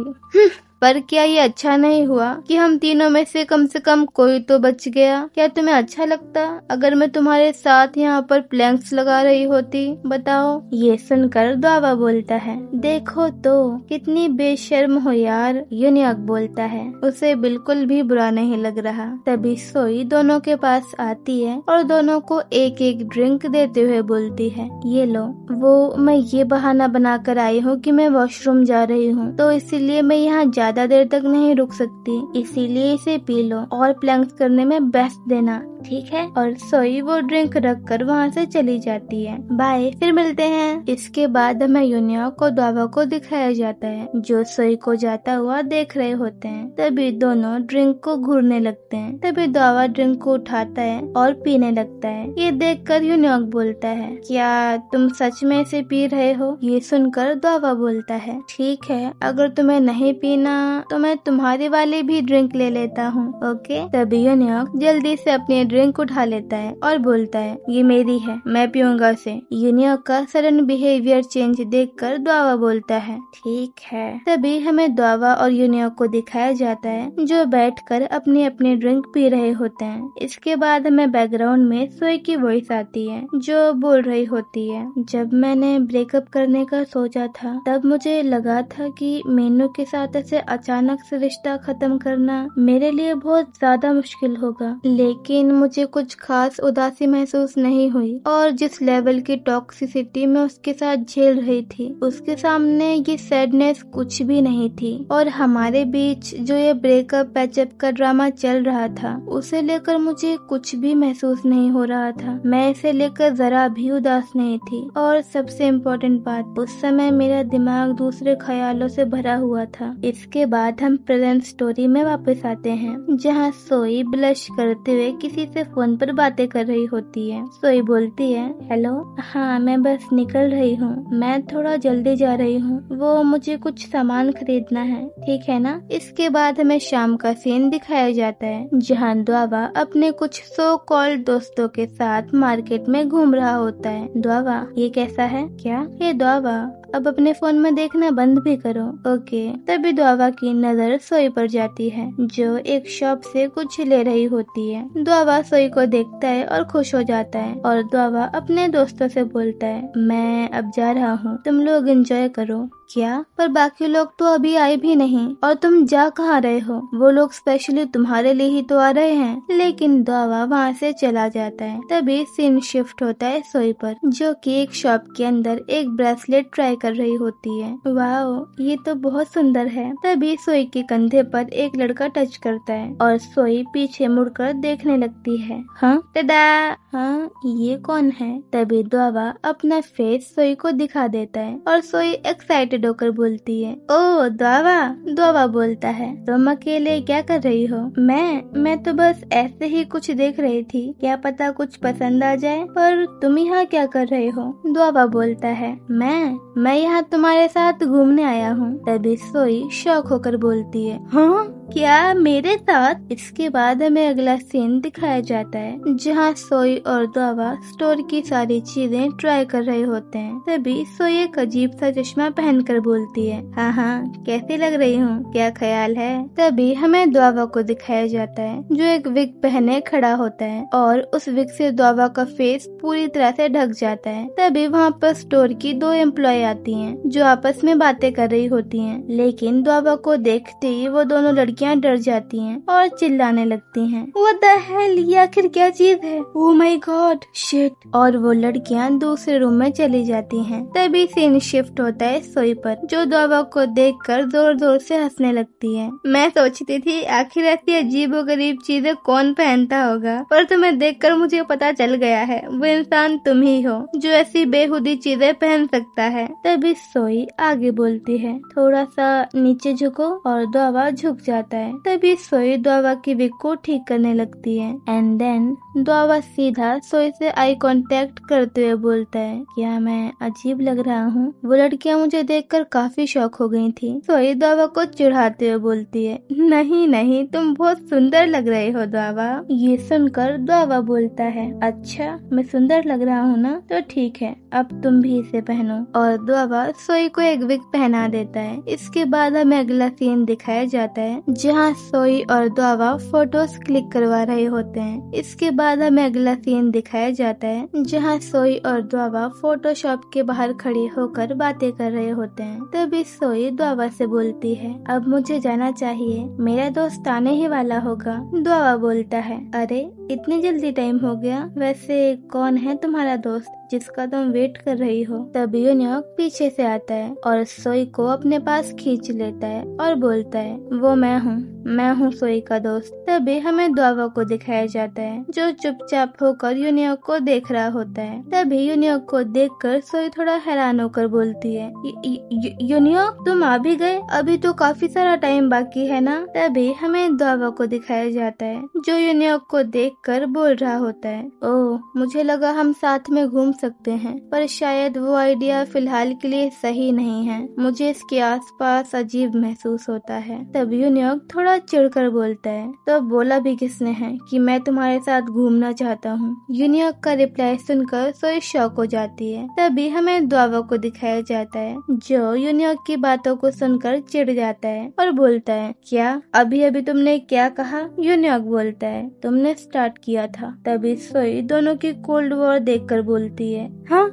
पर क्या ये अच्छा नहीं हुआ कि हम तीनों में से कम कोई तो बच गया? क्या तुम्हें अच्छा लगता अगर मैं तुम्हारे साथ यहाँ पर प्लैंक्स लगा रही होती? बताओ। ये सुनकर द्वावा बोलता है, देखो तो कितनी बेशर्म हो यार। यूनियॉक बोलता है, उसे बिल्कुल भी बुरा नहीं लग रहा। तभी सोई दोनों के पास आती है और दोनों को एक एक ड्रिंक देते हुए बोलती है, ये लो, वो मैं ये बहाना बनाकर आई हूँ कि मैं वॉशरूम जा रही हूँ, तो इसीलिए मैं यहाँ ज्यादा देर तक नहीं रुक सकती, इसीलिए इसे पी लो और प्लैंक्स करने में बेस्ट देना, ठीक है। और सोई वो ड्रिंक रख कर वहाँ से चली जाती है। बाय, फिर मिलते हैं। इसके बाद हमें यूनियॉक और द्वावा को दिखाया जाता है जो सोई को जाता हुआ देख रहे होते हैं। तभी दोनों ड्रिंक को घूरने लगते हैं। तभी द्वावा ड्रिंक को उठाता है और पीने लगता है। ये देखकर यूनियॉक बोलता है, क्या तुम सच में इसे पी रहे हो? ये सुनकर द्वावा बोलता है, ठीक है, अगर तुम्हें नहीं पीना तो मैं तुम्हारी वाली भी ड्रिंक ले लेता हूँ, ओके। तभी यूनियॉक जल्दी से अपनी ड्रिंक उठा लेता है और बोलता है, ये मेरी है, मैं पीऊंगा इसे। यूनियॉक का सडन बिहेवियर चेंज देखकर द्वावा बोलता है, ठीक है। तभी हमें द्वावा और यूनियॉक को दिखाया जाता है जो बैठकर अपनी अपनी ड्रिंक पी रहे होते हैं। इसके बाद हमें बैकग्राउंड में सोई की वॉइस आती है जो बोल रही होती है, जब मैंने ब्रेकअप करने का सोचा था तब मुझे लगा था कि मीनू के साथ ऐसे अचानक से रिश्ता खत्म करना मेरे लिए बहुत ज्यादा मुश्किल होगा, लेकिन मुझे कुछ खास उदासी महसूस नहीं हुई और जिस लेवल की टॉक्सिसिटी मैं उसके साथ झेल रही थी उसके सामने ये सैडनेस कुछ भी नहीं थी। और हमारे बीच जो ये ब्रेकअप पैचअप का ड्रामा चल रहा था उसे लेकर मुझे कुछ भी महसूस नहीं हो रहा था। मैं इसे लेकर जरा भी उदास नहीं थी और सबसे इम्पोर्टेंट बात, उस समय मेरा दिमाग दूसरे ख्यालों से भरा हुआ था। इसके बाद हम प्रेजेंट स्टोरी में वापस आते हैं जहाँ सोई ब्लश करते हुए किसी से फोन पर बातें कर रही होती है। सोई बोलती है, हेलो, हाँ मैं बस निकल रही हूँ, मैं थोड़ा जल्दी जा रही हूँ, वो मुझे कुछ सामान खरीदना है, ठीक है ना। इसके बाद हमें शाम का सीन दिखाया जाता है जहाँ द्वावा अपने कुछ सो कॉल्ड दोस्तों के साथ मार्केट में घूम रहा होता है। द्वावा, ये कैसा है? क्या? ये द्वावा, अब अपने फोन में देखना बंद भी करो, ओके। तभी द्वावा की नजर सोई पर जाती है जो एक शॉप से कुछ ले रही होती है। द्वावा सोई को देखता है और खुश हो जाता है और द्वावा अपने दोस्तों से बोलता है, मैं अब जा रहा हूँ, तुम लोग एंजॉय करो। क्या? पर बाकी लोग तो अभी आए भी नहीं और तुम जा कहाँ रहे हो? वो लोग स्पेशली तुम्हारे लिए ही तो आ रहे हैं। लेकिन द्वावा वहाँ से चला जाता है। तभी सीन शिफ्ट होता है सोई पर जो कि एक शॉप के अंदर एक ब्रेसलेट ट्राई कर रही होती है। वाओ, ये तो बहुत सुंदर है। तभी सोई के कंधे पर एक लड़का टच करता है और सोई पीछे मुड़कर देखने लगती है। हाँ, टडा, हाँ ये कौन है? तभी द्वावा अपना फेस सोई को दिखा देता है और सोई एक्साइटेड होकर बोलती है, ओ द्वावा। द्वावा बोलता है, तुम अकेले क्या कर रही हो? मैं तो बस ऐसे ही कुछ देख रही थी, क्या पता कुछ पसंद आ जाए। पर तुम यहाँ क्या कर रहे हो? द्वावा बोलता है, मैं यहाँ तुम्हारे साथ घूमने आया हूँ। तभी सोई शॉक होकर बोलती है, हाँ क्या, मेरे साथ? इसके बाद हमें अगला सीन दिखाया जाता है जहाँ सोई और द्वावा स्टोर की सारी चीजें ट्राई कर रहे होते हैं। तभी सोई एक अजीब सा चश्मा पहनकर बोलती है, हाँ कैसी लग रही हूँ, क्या ख्याल है? तभी हमें द्वावा को दिखाया जाता है जो एक विग पहने खड़ा होता है और उस विग से द्वावा का फेस पूरी तरह से ढक जाता है। तभी वहाँ पर स्टोर की 2 एम्प्लॉय आती हैं जो आपस में बातें कर रही होती हैं, लेकिन द्वावा को देखते ही वो दोनों लड़कियां डर जाती हैं और चिल्लाने लगती हैं, व्हाट द हेल, ये आखिर क्या चीज है? Oh my God, shit. और वो लड़कियां दूसरे रूम में चली जाती हैं। तभी सीन शिफ्ट होता है सोई पर, जो द्वावा को देखकर जोर जोर से हंसने लगती है। मैं सोचती थी आखिर ऐसी अजीबोगरीब चीजें कौन पहनता होगा, पर तुम्हें देखकर मुझे पता चल गया है वो इंसान तुम ही हो जो ऐसी बेहुदी चीजें पहन सकता है। तभी सोई आगे बोलती है, थोड़ा सा नीचे झुको, और द्वावा झुक जाता है। तभी सोई द्वावा की विग को ठीक करने लगती है। एंड देन द्वावा सीधा सोई से आई कांटेक्ट करते हुए बोलता है, क्या मैं अजीब लग रहा हूँ? वो लड़कियाँ मुझे देखकर काफी शॉक हो गई थी। सोई द्वावा को चिढ़ाते हुए बोलती है, नहीं नहीं, तुम बहुत सुंदर लग रहे हो द्वावा। ये सुनकर द्वावा बोलता है, अच्छा मैं सुंदर लग रहा हूँ ना, तो ठीक है, अब तुम भी इसे पहनो। और द्वावा सोई को एक विग पहना देता है। इसके बाद हमें अगला सीन दिखाया जाता है जहाँ सोई और द्वावा फोटोज क्लिक करवा रहे होते हैं। इसके बाद हमें अगला सीन दिखाया जाता है जहाँ सोई और द्वावा फोटोशॉप के बाहर खड़े होकर बातें कर रहे होते हैं। तभी सोई द्वावा से बोलती है, अब मुझे जाना चाहिए, मेरा दोस्त आने ही वाला होगा। द्वावा बोलता है, अरे इतनी जल्दी टाइम हो गया, वैसे कौन है तुम्हारा दोस्त जिसका तुम वेट कर रही हो? तभी यूनियॉक पीछे से आता है और सोई को अपने पास खींच लेता है और बोलता है, वो मैं हूँ सोई का दोस्त। तभी हमें द्वावा को दिखाया जाता है जो चुपचाप होकर यूनियॉक को देख रहा होता है। तभी यूनियॉक को देखकर सोई थोड़ा हैरान होकर बोलती है, यूनियॉक तुम आ भी गए? अभी तो काफी सारा टाइम बाकी है ना? तभी हमें द्वावा को दिखाया जाता है जो यूनियॉक को देखकर बोल रहा होता है, ओह मुझे लगा हम साथ में घूम सकते हैं, पर शायद वो आइडिया फिलहाल के लिए सही नहीं है, मुझे इसके आसपास अजीब महसूस होता है। तब यूनियॉक थोड़ा चिढ़कर बोलता है, तो बोला भी किसने है कि मैं तुम्हारे साथ घूमना चाहता हूँ? यूनियॉक का रिप्लाई सुनकर सोई शॉक हो जाती है। तभी हमें द्वावा को दिखाया जाता है जो यूनियॉक की बातों को सुनकर चिढ़ जाता है और बोलता है, क्या अभी अभी तुमने क्या कहा? यूनियॉक बोलता है, तुमने स्टार्ट किया था। तभी सोई दोनों की कोल्ड वॉर देखकर बोलती है, हाँ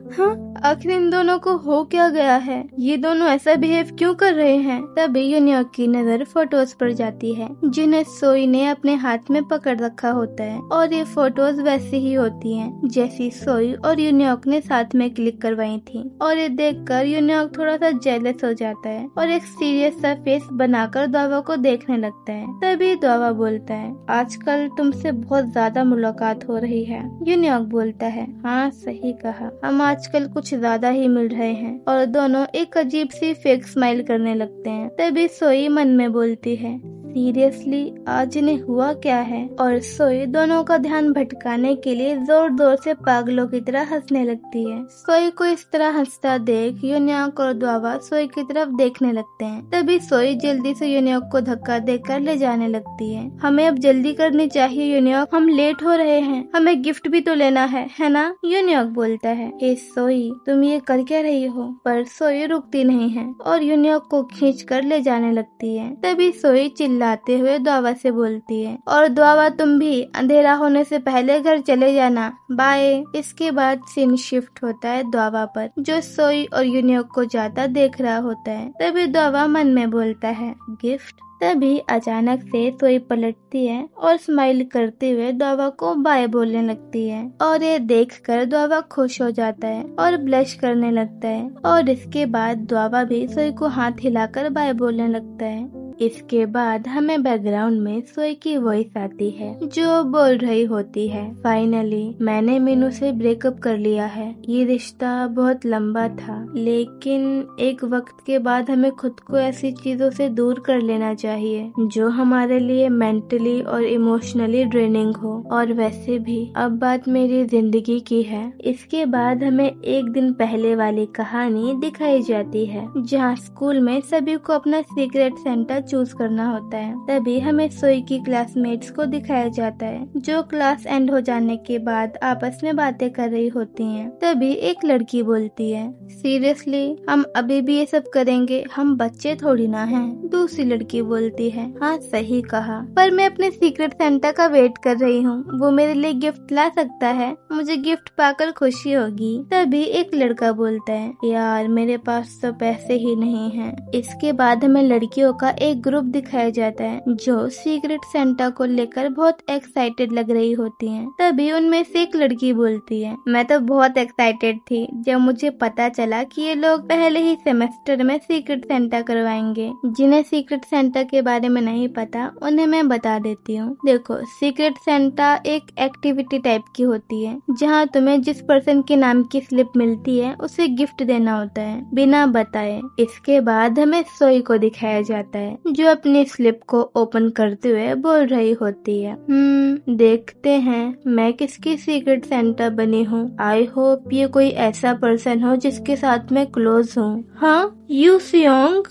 आखिर इन दोनों को हो क्या गया है? ये दोनों ऐसा बिहेव क्यों कर रहे हैं? तभी यूनियॉक की नजर फोटोज पर जाती है जिन्हें सोई ने अपने हाथ में पकड़ रखा होता है, और ये फोटोज वैसी ही होती हैं जैसी सोई और यूनियॉक ने साथ में क्लिक करवाई थी। और ये देखकर यूनियॉक थोड़ा सा जेलस हो जाता है और एक सीरियस सा फेस बनाकर द्वावा को देखने लगता है। तभी द्वावा बोलता है, आजकल तुमसे बहुत ज्यादा मुलाकात हो रही है। यूनियॉक बोलता है, हाँ सही कहा, हम आजकल कुछ ज्यादा ही मिल रहे हैं। और दोनों एक अजीब सी फेक स्माइल करने लगते हैं। तभी सोई मन में बोलती है, सीरियसली आज इन्हें हुआ क्या है? और सोई दोनों का ध्यान भटकाने के लिए जोर जोर से पागलों की तरह हंसने लगती है। सोई को इस तरह हंसता देख यूनियॉक और द्वावा सोई की तरफ देखने लगते हैं। तभी सोई जल्दी से यूनियॉक को धक्का देकर ले जाने लगती है। हमें अब जल्दी करनी चाहिए यूनियॉक, हम लेट हो रहे हैं, हमें गिफ्ट भी तो लेना है ना? यूनियॉक बोलता है, हे सोई तुम ये कर क्या रही हो? पर सोई रुकती नहीं है और यूनियॉक को खींच कर ले जाने लगती है। तभी सोई चिल्लाते हुए द्वावा से बोलती है, और द्वावा तुम भी अंधेरा होने से पहले घर चले जाना, बाय। इसके बाद सीन शिफ्ट होता है द्वावा पर जो सोई और यूनियॉक को जाता देख रहा होता है। तभी द्वावा मन में बोलता है, गिफ्ट? तभी अचानक से सोई पलटती है और स्माइल करते हुए द्वावा को बाय बोलने लगती है, और ये देखकर द्वावा खुश हो जाता है और ब्लश करने लगता है। और इसके बाद द्वावा भी सोई को हाथ हिलाकर बाय बोलने लगता है। इसके बाद हमें बैकग्राउंड में सोई की वॉइस आती है जो बोल रही होती है, फाइनली मैंने मीनू से ब्रेकअप कर लिया है। ये रिश्ता बहुत लंबा था, लेकिन एक वक्त के बाद हमें खुद को ऐसी चीजों से दूर कर लेना चाहिए जो हमारे लिए मेंटली और इमोशनली ड्रेनिंग हो। और वैसे भी अब बात मेरी जिंदगी की है। इसके बाद हमें एक दिन पहले वाली कहानी दिखाई जाती है जहाँ स्कूल में सभी को अपना सीक्रेट सेंटा चूज करना होता है। तभी हमें सोई की क्लासमेट्स को दिखाया जाता है जो क्लास एंड हो जाने के बाद आपस में बातें कर रही होती हैं। तभी एक लड़की बोलती है, सीरियसली हम अभी भी ये सब करेंगे? हम बच्चे थोड़ी ना हैं। दूसरी लड़की बोलती है, हाँ सही कहा, पर मैं अपने सीक्रेट सेंटा का वेट कर रही हूँ, वो मेरे लिए गिफ्ट ला सकता है, मुझे गिफ्ट पाकर खुशी होगी। तभी एक लड़का बोलता है, यार मेरे पास तो पैसे ही नहीं हैं। इसके बाद हमें लड़कियों का एक एक ग्रुप दिखाया जाता है जो सीक्रेट सेंटा को लेकर बहुत एक्साइटेड लग रही होती है। तभी उनमें से एक लड़की बोलती है, मैं तो बहुत एक्साइटेड थी जब मुझे पता चला कि ये लोग पहले ही सेमेस्टर में सीक्रेट सेंटा करवाएंगे। जिन्हें सीक्रेट सेंटा के बारे में नहीं पता उन्हें मैं बता देती हूँ। देखो, सीक्रेट सेंटा एक एक्टिविटी टाइप की होती है जहाँ तुम्हें जिस पर्सन के नाम की स्लिप मिलती है उसे गिफ्ट देना होता है बिना बताए। इसके बाद हमें सोई को दिखाया जाता है जो अपनी स्लिप को ओपन करते हुए बोल रही होती है, देखते हैं मैं किसकी सीक्रेट सेंटा बनी हूँ। आई होप ये कोई ऐसा पर्सन हो जिसके साथ मैं क्लोज हूँ। हाँ, यू सियोंग,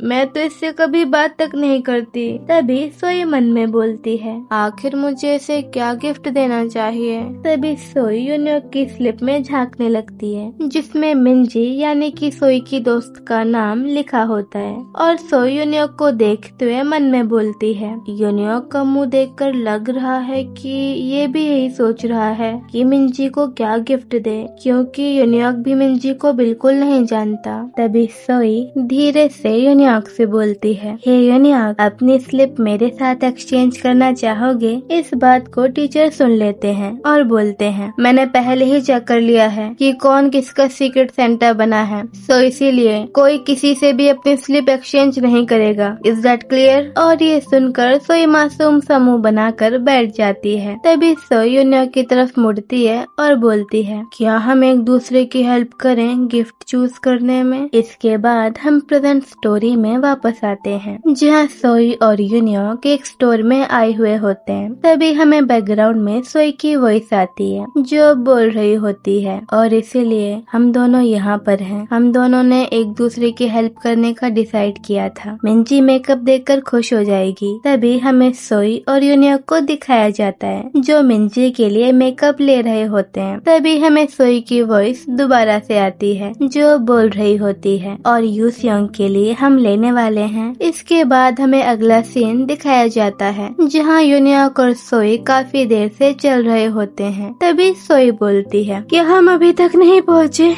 मैं तो इससे कभी बात तक नहीं करती। तभी सोई मन में बोलती है, आखिर मुझे इसे क्या गिफ्ट देना चाहिए। तभी सोई यूनियोक की स्लिप में झांकने लगती है जिसमें मिंजी यानी कि सोई की दोस्त का नाम लिखा होता है और सोई यूनियोक को देखते हुए मन में बोलती है। यूनियोक का मुंह देखकर लग रहा है कि ये भी यही सोच रहा है कि मिंजी को क्या गिफ्ट दे, क्योंकि यूनियोक भी मिंजी को बिल्कुल नहीं जानता। तभी सोई धीरे से यूनियोक से बोलती है, हे यूनियोक, अपनी स्लिप मेरे साथ एक्सचेंज करना चाहोगे? इस बात को टीचर सुन लेते हैं और बोलते हैं, मैंने पहले ही चेक कर लिया है कि कौन किसका सीक्रेट सेंटा बना है, सो इसीलिए कोई किसी से भी अपनी स्लिप एक्सचेंज नहीं करेगा। Is that clear? और ये सुनकर सोई मासूम सा मुंह बनाकर बैठ जाती है। तभी सोई यूनियोक की तरफ मुड़ती है और बोलती है, क्या हम एक दूसरे की हेल्प करें गिफ्ट चूज करने में? इसके बाद हम प्रेजेंट स्टोरी में वापस आते हैं जहाँ सोई और यूनियोक एक स्टोर में आए हुए होते हैं। तभी हमें बैकग्राउंड में सोई की वॉइस आती है जो बोल रही होती है, और इसीलिए हम दोनों यहाँ पर हैं। हम दोनों ने एक दूसरे की हेल्प करने का डिसाइड किया था। मिंजी मेकअप देखकर खुश हो जाएगी। तभी हमें सोई और यूनियोक को दिखाया जाता है जो मिंजी के लिए मेकअप ले रहे होते हैं। तभी हमें सोई की वॉइस दोबारा से आती है जो बोल रही होती है, और यूसियोंग के लिए हम लेने वाले हैं। इसके बाद हमें अगला सीन दिखाया जाता है जहाँ यूनियोक और सोई काफी देर से चल रहे होते हैं। तभी सोई बोलती है, क्या हम अभी तक नहीं पहुँचे?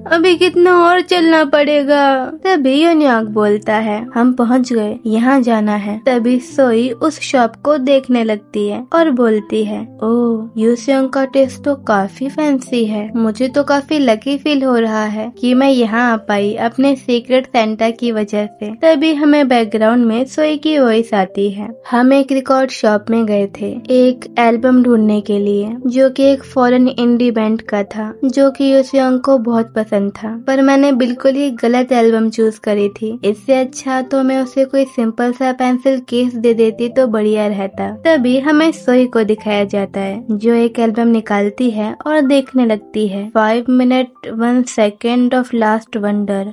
अभी कितना और चलना पड़ेगा। तभी यूनियोक बोलता है, हम पहुंच गए, यहाँ जाना है। तभी सोई उस शॉप को देखने लगती है और बोलती है, ओह, यूसियोंग का टेस्ट तो काफी फैंसी है। मुझे तो काफी लकी फील हो रहा है कि मैं यहाँ आ पाई अपने सीक्रेट सेंटा की वजह से। तभी हमें बैकग्राउंड में सोई की वॉइस आती है। हम एक रिकॉर्ड शॉप में गए थे एक एल्बम ढूंढने के लिए जो कि एक फॉरेन इंडी बैंड का था जो कि यूसियोंग को बहुत पसंद था, पर मैंने बिल्कुल ही गलत एल्बम चूज करी थी। इससे अच्छा तो मैं उसे कोई सिंपल सा पेंसिल केस दे देती तो बढ़िया रहता। तभी हमें सोई को दिखाया जाता है जो एक एल्बम निकालती है और देखने लगती है। 5 minute 1 second of last wonder.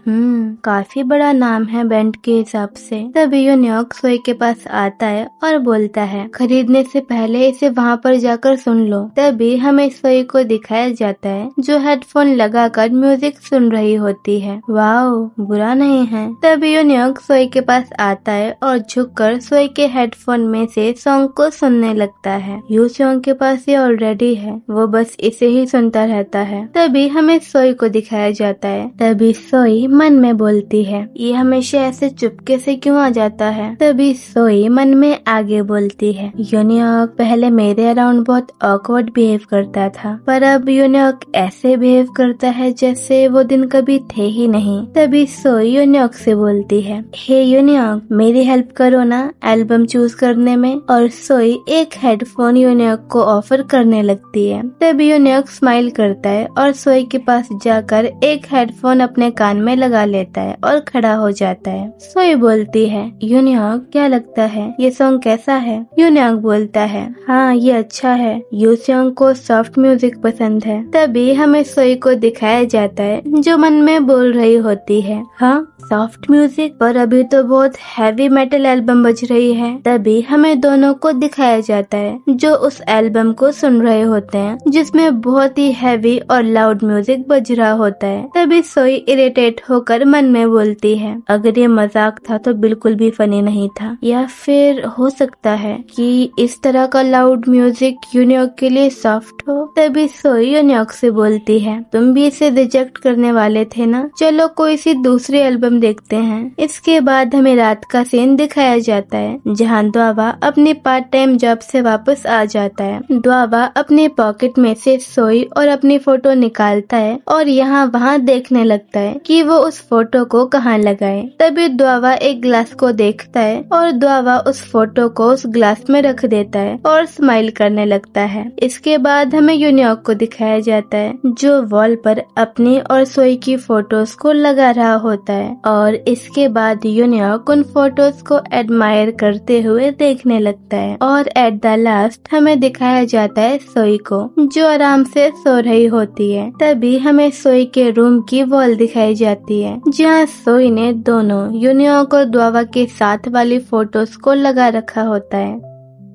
काफी बड़ा नाम है बैंड के हिसाब से। तभी यूनियोक सोई के पास आता है और बोलता है, खरीदने से पहले इसे वहाँ पर जाकर सुन लो। तभी हमें सोई को दिखाया जाता है जो हेडफोन लगाकर म्यूजिक सुन रही होती है। वाओ, बुरा नहीं है। तभी यूनियोक सोई के पास आता है और झुककर सोई के हेडफोन में से सॉन्ग को सुनने लगता है। यूसियोंग के पास ये ऑलरेडी है, वो बस इसे ही सुनता रहता है। तभी हमें सोई को दिखाया जाता है। तभी सोई मन में बोलती है, ये हमेशा ऐसे चुपके से क्यों आ जाता है? तभी सोई मन में आगे बोलती है, यूनियोक पहले मेरे अराउंड बहुत ऑकवर्ड बिहेव करता था, पर अब यूनियोक ऐसे बिहेव करता है जैसे वो दिन कभी थे ही नहीं। तभी सोई यूनियोक से बोलती है, हे यूनियोक, मेरी हेल्प करो ना एल्बम चूज करने में। और सोई एक हेडफोन यूनियोक को ऑफर करने लगती है। तभी यूनियोक स्माइल करता है और सोई के पास जाकर एक हेडफोन अपने कान में लगा लेता है और खड़ा हो जाता है। सोई बोलती है, यूनियोक क्या लगता है ये सॉन्ग कैसा है? यूनियोक बोलता है, हाँ ये अच्छा है। यूसियोंग को सॉफ्ट म्यूजिक पसंद है। तभी हमें सोई को दिखाया जाता है जो मन में बोल रही होती है, हाँ सॉफ्ट म्यूजिक, पर अभी तो बहुत हैवी मेटल एल्बम बज रही है। तभी हमें दोनों को दिखाया जाता है जो उस एल्बम को सुन रहे होते हैं जिसमें बहुत ही हैवी और लाउड म्यूजिक बज रहा होता है। तभी सोई इरिटेट होकर मन में बोलती है, अगर ये मजाक था तो बिल्कुल भी फनी नहीं था, या फिर हो सकता है कि इस तरह का लाउड म्यूजिक यूनियोक के लिए सॉफ्ट हो। तभी सोई यूनियोक से बोलती है, तुम भी इसे रिजेक्ट एक्सपेक्ट करने वाले थे ना। चलो कोई सी दूसरी एल्बम देखते हैं। इसके बाद हमें रात का सीन दिखाया जाता है जहाँ द्वावा अपने पार्ट टाइम जॉब से वापस आ जाता है। द्वावा अपने पॉकेट में से सोई और अपनी फोटो निकालता है और यहाँ वहाँ देखने लगता है कि वो उस फोटो को कहाँ लगाए। तभी द्वावा एक ग्लास को देखता है और द्वावा उस फोटो को उस ग्लास में रख देता है और स्माइल करने लगता है। इसके बाद हमें यूनियॉक को दिखाया जाता है जो वॉल पर अपनी और सोई की फोटोज को लगा रहा होता है और इसके बाद यूनियॉक उन फोटोज को एडमायर करते हुए देखने लगता है और एट द लास्ट हमें दिखाया जाता है सोई को जो आराम से सो रही होती है। तभी हमें सोई के रूम की वॉल दिखाई जाती है जहाँ सोई ने दोनों यूनियॉक और द्वावा के साथ वाली फोटोज को लगा रखा होता है।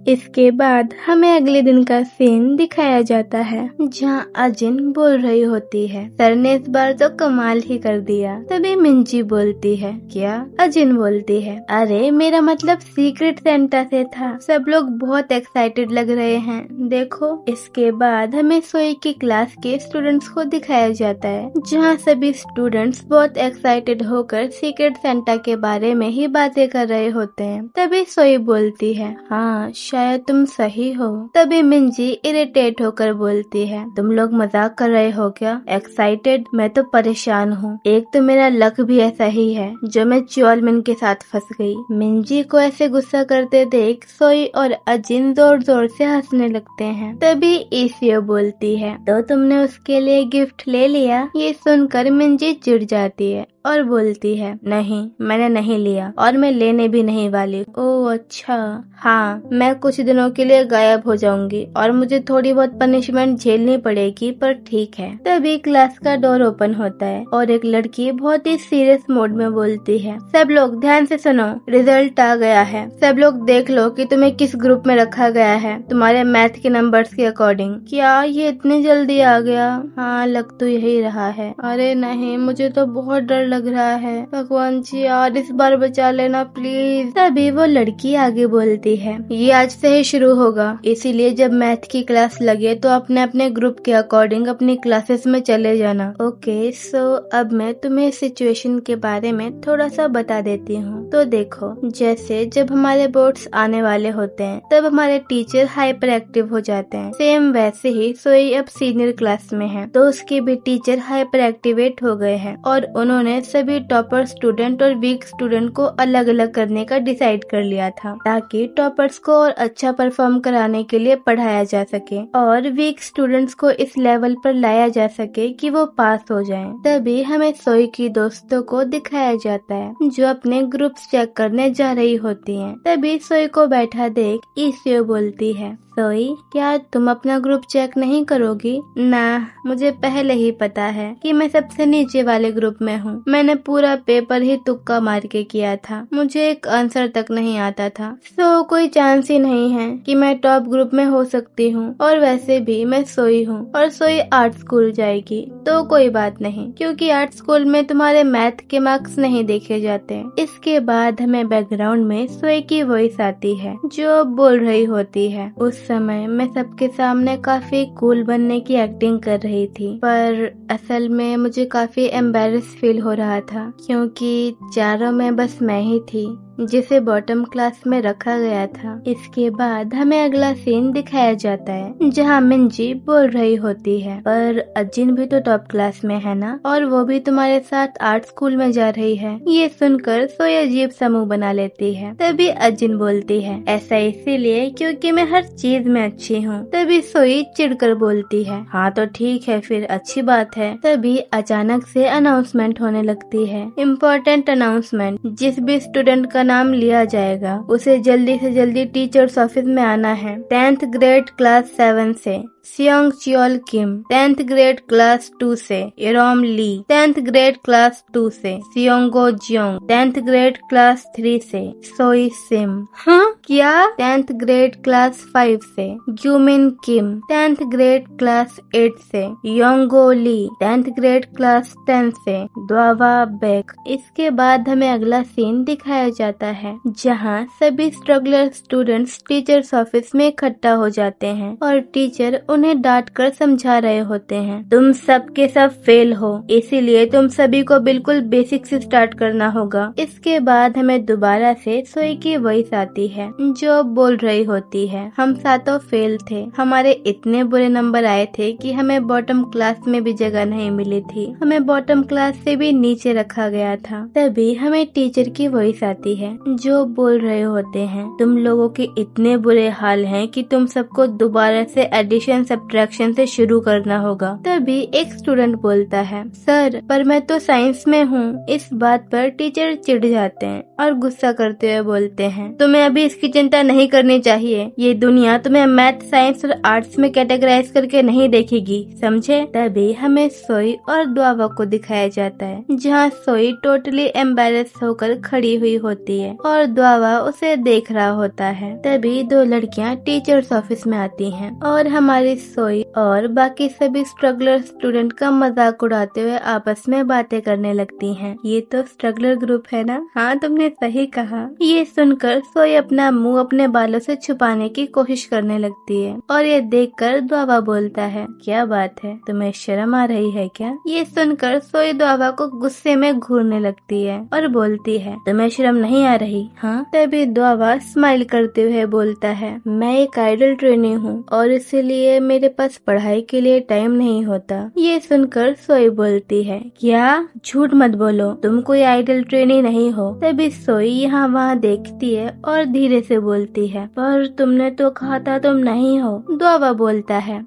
इसके बाद हमें अगले दिन का सीन दिखाया जाता है जहाँ अजिन बोल रही होती है, सर ने इस बार तो कमाल ही कर दिया। तभी मिंजी बोलती है, क्या? अजिन बोलती है, अरे मेरा मतलब सीक्रेट सेंटा से था। सब लोग बहुत एक्साइटेड लग रहे हैं, देखो। इसके बाद हमें सोई की क्लास के स्टूडेंट्स को दिखाया जाता है जहाँ सभी स्टूडेंट्स बहुत एक्साइटेड होकर सीक्रेट सेंटा के बारे में ही बातें कर रहे होते हैं। तभी सोई बोलती है, हाँ शायद तुम सही हो। तभी मिंजी इरिटेट होकर बोलती है, तुम लोग मजाक कर रहे हो क्या? एक्साइटेड? मैं तो परेशान हूँ। एक तो मेरा लक भी ऐसा ही है जो मैं च्योलमिन के साथ फंस गई। मिंजी को ऐसे गुस्सा करते देख सोई और अजिन जोर जोर से हंसने लगते हैं। तभी ईसियो बोलती है, तो तुमने उसके लिए गिफ्ट ले लिया? ये सुनकर मिंजी चिढ़ जाती है और बोलती है, नहीं मैंने नहीं लिया और मैं लेने भी नहीं वाली। ओह अच्छा, हाँ मैं कुछ दिनों के लिए गायब हो जाऊंगी और मुझे थोड़ी बहुत पनिशमेंट झेलनी पड़ेगी, पर ठीक है। तभी क्लास का डोर ओपन होता है और एक लड़की बहुत ही सीरियस मोड में बोलती है, सब लोग ध्यान से सुनो, रिजल्ट आ गया है। सब लोग देख लो कि तुम्हें किस ग्रुप में रखा गया है तुम्हारे मैथ के नंबर्स के अकॉर्डिंग। क्या ये इतनी जल्दी आ गया? हाँ लग तो यही रहा है। अरे नहीं, मुझे तो बहुत डर लग रहा है। भगवान जी यार इस बार बचा लेना प्लीज। तभी वो लड़की आगे बोलती है, ये आज से ही शुरू होगा, इसीलिए जब मैथ की क्लास लगे तो अपने अपने ग्रुप के अकॉर्डिंग अपनी क्लासेस में चले जाना। ओके सो अब मैं तुम्हें सिचुएशन के बारे में थोड़ा सा बता देती हूँ। तो देखो, जैसे जब हमारे बोर्ड्स आने वाले होते हैं तब हमारे टीचर हाइपर एक्टिव हो जाते हैं। सेम वैसे ही सोई अब सीनियर क्लास में है तो उसके भी टीचर हाइपर एक्टिवेट हो गए हैं और उन्होंने सभी टॉपर स्टूडेंट और वीक स्टूडेंट को अलग अलग करने का डिसाइड कर लिया था ताकि टॉपर्स को और अच्छा परफॉर्म कराने के लिए पढ़ाया जा सके और वीक स्टूडेंट्स को इस लेवल पर लाया जा सके कि वो पास हो जाएं। तभी हमें सोई की दोस्तों को दिखाया जाता है जो अपने ग्रुप्स चेक करने जा रही होती हैं। तभी सोई को बैठा देख ईसियो बोलती है, सोई क्या तुम अपना ग्रुप चेक नहीं करोगी? ना, मुझे पहले ही पता है कि मैं सबसे नीचे वाले ग्रुप में हूँ। मैंने पूरा पेपर ही तुक्का मार के किया था, मुझे एक आंसर तक नहीं आता था। सो कोई चांस ही नहीं है कि मैं टॉप ग्रुप में हो सकती हूँ और वैसे भी मैं सोई हूँ और सोई आर्ट स्कूल जाएगी तो कोई बात नहीं क्योंकि आर्ट स्कूल में तुम्हारे मैथ के मार्क्स नहीं देखे जाते। इसके बाद हमें बैकग्राउंड में सोई की वॉइस आती है जो बोल रही होती है, उस समय मैं सबके सामने काफी कूल बनने की एक्टिंग कर रही थी पर असल में मुझे काफी एम्बैरेस फील हो रहा था क्योंकि चारों में बस मैं ही थी जिसे बॉटम क्लास में रखा गया था। इसके बाद हमें अगला सीन दिखाया जाता है जहाँ मिंजी बोल रही होती है, पर अजिन भी तो टॉप क्लास में है ना और वो भी तुम्हारे साथ आर्ट स्कूल में जा रही है। ये सुनकर सोई अजीब सा मुंह बना लेती है। तभी अजिन बोलती है, ऐसा इसीलिए क्योंकि मैं हर चीज में अच्छी हूँ। तभी सोई चिढ़कर बोलती है, हाँ तो ठीक है फिर, अच्छी बात है। तभी अचानक से अनाउंसमेंट होने लगती है, इम्पोर्टेंट अनाउंसमेंट। जिस भी स्टूडेंट का नाम लिया जाएगा उसे जल्दी से जल्दी टीचर्स ऑफिस में आना है। 10th ग्रेड क्लास 7 से सियोंग चियोल किम, 10th ग्रेड क्लास 2 से इरोम ली, 10th ग्रेड क्लास 2 से सियोंगो जियोंग, 10th ग्रेड क्लास 3 से सोई सिम। हाँ क्या 10th ग्रेड क्लास 5 से, यूमिन किम 10th ग्रेड क्लास 8 से, योंगो ली 10th ग्रेड क्लास 10 से, द्वावा बेक। इसके बाद हमें अगला सीन दिखाया जाता है जहां सभी स्ट्रगलर स्टूडेंट्स टीचर्स ऑफिस में इकट्ठा हो जाते हैं और टीचर उन्हें डांट कर समझा रहे होते हैं, तुम सब के सब फेल हो, इसीलिए तुम सभी को बिल्कुल बेसिक से स्टार्ट करना होगा। इसके बाद हमें दोबारा से सोई की वॉइस आती है जो बोल रही होती है, हम सातों फेल थे, हमारे इतने बुरे नंबर आए थे कि हमें बॉटम क्लास में भी जगह नहीं मिली थी, हमें बॉटम क्लास से भी नीचे रखा गया था। तभी हमें टीचर की वॉइस आती है जो बोल रहे होते हैं, तुम लोगों के इतने बुरे हाल हैं कि तुम सबको दोबारा से एडिशन सब्ट्रैक्शन से शुरू करना होगा। तभी एक स्टूडेंट बोलता है, सर पर मैं तो साइंस में हूँ। इस बात पर टीचर चिढ़ जाते हैं और गुस्सा करते हुए बोलते हैं, तुम्हें अभी इसकी चिंता नहीं करनी चाहिए, ये दुनिया तुम्हें मैथ, साइंस और आर्ट्स में कैटेगराइज करके नहीं देखेगी, समझे। तभी हमें सोई और द्वावा को दिखाया जाता है जहाँ सोई टोटली एम्बेरस होकर खड़ी हुई होती है और द्वावा उसे देख रहा होता है। तभी दो लड़कियाँ टीचर्स ऑफिस में आती हैं और हमारी सोई और बाकी सभी स्ट्रगलर स्टूडेंट का मजाक उड़ाते हुए आपस में बातें करने लगती हैं। ये तो स्ट्रगलर ग्रुप है ना? हाँ, तुमने सही कहा। ये सुनकर सोई अपना मुंह अपने बालों से छुपाने की कोशिश करने लगती है और ये देखकर द्वावा बोलता है, क्या बात है, तुम्हें शर्म आ रही है क्या? ये सुनकर सोई द्वावा को गुस्से में घूरने लगती है और बोलती है, तुम्हें शर्म नहीं आ रही? हाँ। तभी द्वावा स्माइल करते हुए बोलता है, मैं एक आइडल ट्रेनी हूँ और इसीलिए मेरे पास पढ़ाई के लिए टाइम नहीं होता। ये सुनकर सोई बोलती है, क्या? झूठ मत बोलो, तुम कोई आइडल ट्रेनी नहीं हो। तभी सोई यहाँ वहाँ देखती है और धीरे से बोलती है, पर तुमने तो कहा था तुम नहीं हो। द्वावा बोलता है,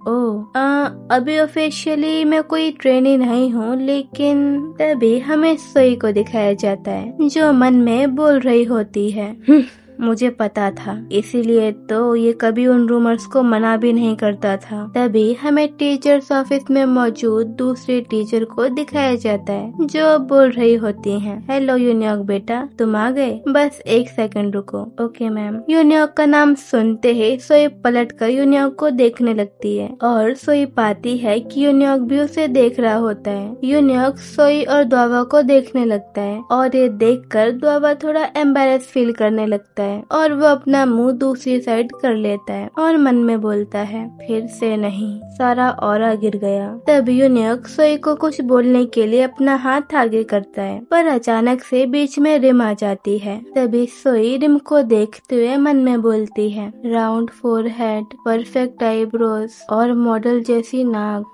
अभी ऑफिशियली मैं कोई ट्रेनी नहीं हूँ, लेकिन तभी हमें सोई को दिखाया जाता है जो मन में बोल रही होती है, मुझे पता था, इसीलिए तो ये कभी उन रूमर्स को मना भी नहीं करता था। तभी हमें टीचर्स ऑफिस में मौजूद दूसरे टीचर को दिखाया जाता है जो बोल रही होती हैं, हेलो यूनियॉक बेटा, तुम आ गए, बस एक सेकंड रुको। Okay ma'am. यूनियॉक का नाम सुनते ही सोई पलट कर यूनियॉक को देखने लगती है और सोई पाती है कि यूनियॉक भी उसे देख रहा होता है। यूनियॉक सोई और द्वावा को देखने लगता है और ये देखकर द्वावा थोड़ा एम्बेरस फील करने लगता है और वो अपना मुंह दूसरी साइड कर लेता है और मन में बोलता है, फिर से नहीं, सारा ऑरा गिर गया। तब यूनियॉक सोई को कुछ बोलने के लिए अपना हाथ आगे करता है, पर अचानक से बीच में रिम आ जाती है। तभी सोई रिम को देखते हुए मन में बोलती है, राउंड फोरहेड, परफेक्ट आईब्रोज और मॉडल जैसी नाक।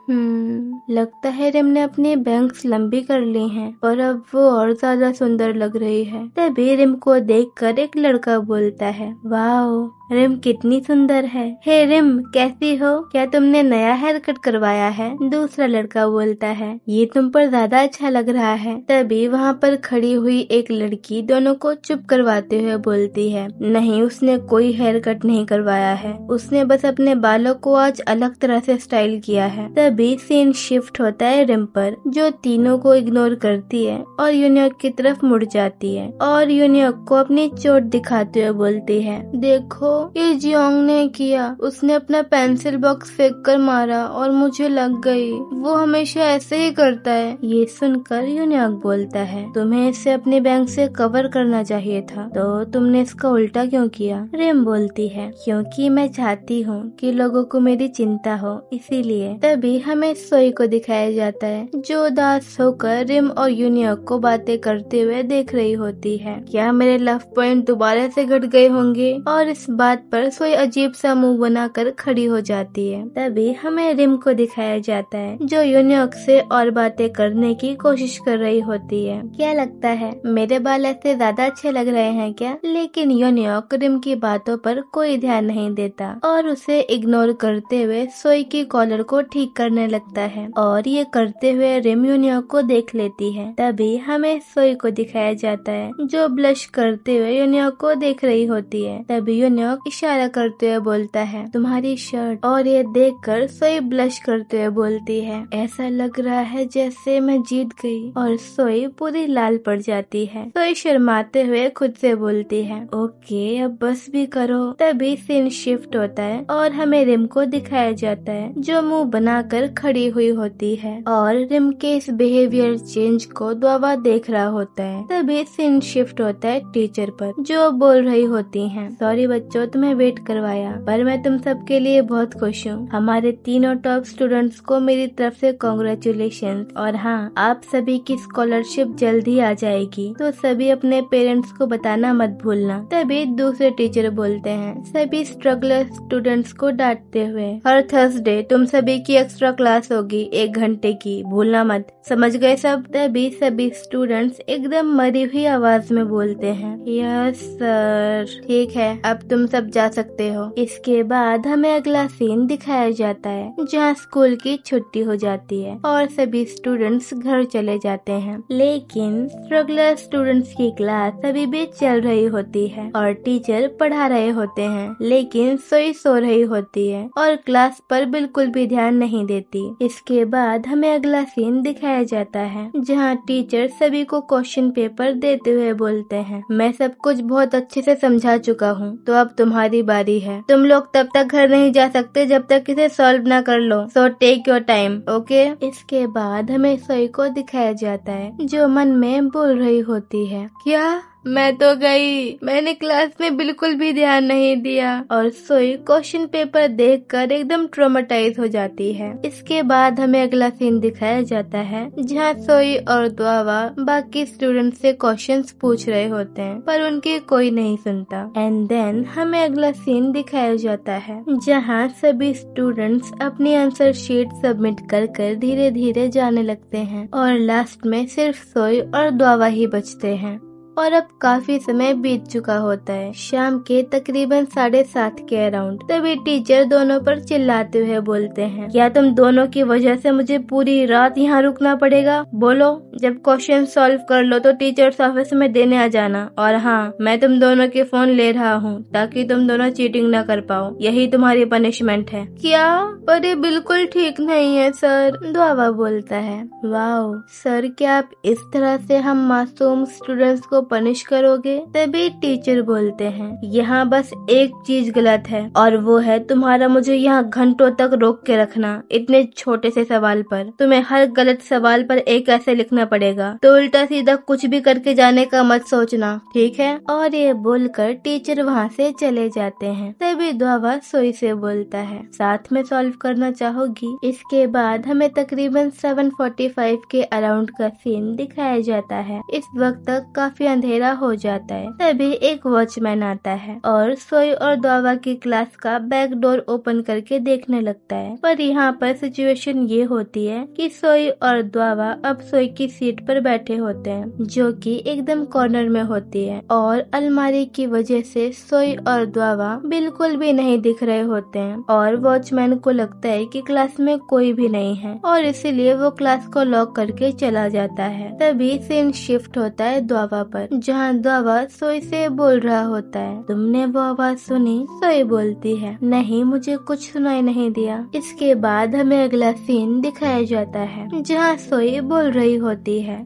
लगता है रिम ने अपनी बैंग्स लंबी कर ली हैं और अब वो और ज्यादा सुंदर लग रही है। तभी रिम को देखकर एक लड़का बोलता है, वाओ रिम कितनी सुंदर है। हे रिम, कैसी हो? क्या तुमने नया हेयर कट करवाया है? दूसरा लड़का बोलता है, ये तुम पर ज्यादा अच्छा लग रहा है। तभी वहाँ पर खड़ी हुई एक लड़की दोनों को चुप करवाते हुए बोलती है, नहीं, उसने कोई हेयर कट नहीं करवाया है, उसने बस अपने बालों को आज अलग तरह से स्टाइल किया है। तभी सीन शिफ्ट होता है रिम पर, जो तीनों को इग्नोर करती है और यूनियॉक की तरफ मुड़ जाती है और यूनियॉक को अपनी चोट दिखाते हुए बोलती है, देखो ये जियोंग ने किया, उसने अपना पेंसिल बॉक्स फेंक कर मारा और मुझे लग गई, वो हमेशा ऐसे ही करता है। ये सुनकर यूनियॉक बोलता है, तुम्हें इसे अपने बैंक से कवर करना चाहिए था, तो तुमने इसका उल्टा क्यों किया? रिम बोलती है, क्योंकि मैं चाहती हूँ कि लोगों को मेरी चिंता हो, इसीलिए। तभी हमें सोई को दिखाया जाता है जो उदास होकर रिम और यूनियॉक को बातें करते हुए देख रही होती है। क्या मेरे लव पॉइंट दोबारा से घट गए होंगे? और इस बात पर सोई अजीब सा मुंह बनाकर खड़ी हो जाती है। तभी हमें रिम को दिखाया जाता है जो यूनियॉक से और बातें करने की कोशिश कर रही होती है। क्या लगता है मेरे बाल ऐसे ज्यादा अच्छे लग रहे हैं क्या? लेकिन यूनियॉक रिम की बातों पर कोई ध्यान नहीं देता और उसे इग्नोर करते हुए सोई की कॉलर को ठीक करने लगता है और ये करते हुए रिम यूनियॉक को देख लेती है। तभी हमें सोई को दिखाया जाता है जो ब्लश करते हुए यूनियॉक को देख रही होती है। तभी यूनोक इशारा करते हुए बोलता है, तुम्हारी शर्ट। और ये देखकर सोई ब्लश करते हुए बोलती है, ऐसा लग रहा है जैसे मैं जीत गई। और सोई पूरी लाल पड़ जाती है। सोई शर्माते हुए खुद से बोलती है, ओके अब बस भी करो। तभी सीन शिफ्ट होता है और हमें रिम को दिखाया जाता है, जो मुंह बनाकर खड़ी हुई होती है और रिम के इस बिहेवियर चेंज को द्वावा देख रहा होता है। तभी सीन शिफ्ट होता है टीचर पर, जो बोल रही होती हैं, सॉरी बच्चों तुम्हें वेट करवाया, पर मैं तुम सबके लिए बहुत खुश हूँ। हमारे तीनों टॉप स्टूडेंट्स को मेरी तरफ से कॉन्ग्रेचुलेशन। और हाँ, आप सभी की स्कॉलरशिप जल्दी आ जाएगी, तो सभी अपने पेरेंट्स को बताना मत भूलना। तभी दूसरे टीचर बोलते हैं, सभी स्ट्रगलर स्टूडेंट्स को डांटते हुए, हर थर्सडे तुम सभी की एक्स्ट्रा क्लास होगी 1 घंटे की, भूलना मत, समझ गए सब। तभी सभी स्टूडेंट्स एकदम मरी हुई आवाज में बोलते हैं, यस सर। ठीक है, अब तुम सब जा सकते हो। इसके बाद हमें अगला सीन दिखाया जाता है, जहाँ स्कूल की छुट्टी हो जाती है और सभी स्टूडेंट्स घर चले जाते हैं। लेकिन स्ट्रगलर स्टूडेंट्स की क्लास अभी भी चल रही होती है और टीचर पढ़ा रहे होते हैं, लेकिन सोई सो रही होती है और क्लास पर बिल्कुल भी ध्यान नहीं देती। इसके बाद हमें अगला सीन दिखाया जाता है, जहाँ टीचर सभी को क्वेश्चन पेपर देते हुए बोलते हैं, मैं सब कुछ बहुत अच्छे से समझा चुका हूँ, तो अब तुम्हारी बारी है। तुम लोग तब तक घर नहीं जा सकते जब तक इसे सॉल्व ना कर लो, so take your time, okay. इसके बाद हमें सोई को दिखाया जाता है, जो मन में बोल रही होती है, क्या मैं तो गई, मैंने क्लास में बिल्कुल भी ध्यान नहीं दिया। और सोई क्वेश्चन पेपर देखकर एकदम ट्रॉमेटाइज हो जाती है। इसके बाद हमें अगला सीन दिखाया जाता है, जहाँ सोई और द्वावा बाकी स्टूडेंट से क्वेश्चंस पूछ रहे होते हैं, पर उनकी कोई नहीं सुनता। एंड देन हमें अगला सीन दिखाया जाता है, जहाँ सभी स्टूडेंट्स अपनी आंसर शीट सबमिट कर धीरे धीरे जाने लगते हैं और लास्ट में सिर्फ सोई और द्वावा ही बचते हैं। और अब काफी समय बीत चुका होता है, शाम के तकरीबन 7:30 के अराउंड। तभी टीचर दोनों पर चिल्लाते हुए बोलते हैं, क्या तुम दोनों की वजह से मुझे पूरी रात यहाँ रुकना पड़ेगा? बोलो, जब क्वेश्चन सॉल्व कर लो तो टीचर्स ऑफिस में देने आ जाना। और हाँ, मैं तुम दोनों के फोन ले रहा हूँ ताकि तुम दोनों चीटिंग न कर पाओ, यही तुम्हारी पनिशमेंट है। क्या? पर ये बिल्कुल ठीक नहीं है सर, द्वावा बोलता है। वाओ सर, क्या आप इस तरह से हम मासूम स्टूडेंट्स को पनिश करोगे? तभी टीचर बोलते हैं, यहाँ बस एक चीज गलत है, और वो है तुम्हारा मुझे यहाँ घंटों तक रोक के रखना। इतने छोटे से सवाल पर तुम्हें हर गलत सवाल पर एक ऐसे लिखना पड़ेगा, तो उल्टा सीधा कुछ भी करके जाने का मत सोचना, ठीक है? और ये बोलकर टीचर वहाँ से चले जाते हैं। तभी द्वावा सोई से बोलता है, साथ में सॉल्व करना चाहोगी? इसके बाद हमें तकरीबन 7:45 के अराउंड का सीन दिखाया जाता है। इस वक्त तक काफी अंधेरा हो जाता है। तभी एक वॉचमैन आता है और सोई और द्वावा की क्लास का बैक डोर ओपन करके देखने लगता है। पर यहाँ पर सिचुएशन ये होती है कि सोई और द्वावा अब सोई की सीट पर बैठे होते हैं, जो कि एकदम कॉर्नर में होती है, और अलमारी की वजह से सोई और द्वावा बिल्कुल भी नहीं दिख रहे होते हैं। और वॉचमैन को लगता है कि क्लास में कोई भी नहीं है और इसीलिए वो क्लास को लॉक करके चला जाता है। तभी सीन शिफ्ट होता है द्वावा पर, जहाँ द्वावा सोई से बोल रहा होता है, तुमने वो आवाज सुनी? सोई बोलती है, नहीं, मुझे कुछ सुनाई नहीं दिया। इसके बाद हमें अगला सीन दिखाया जाता है, जहाँ सोई बोल रही होती है,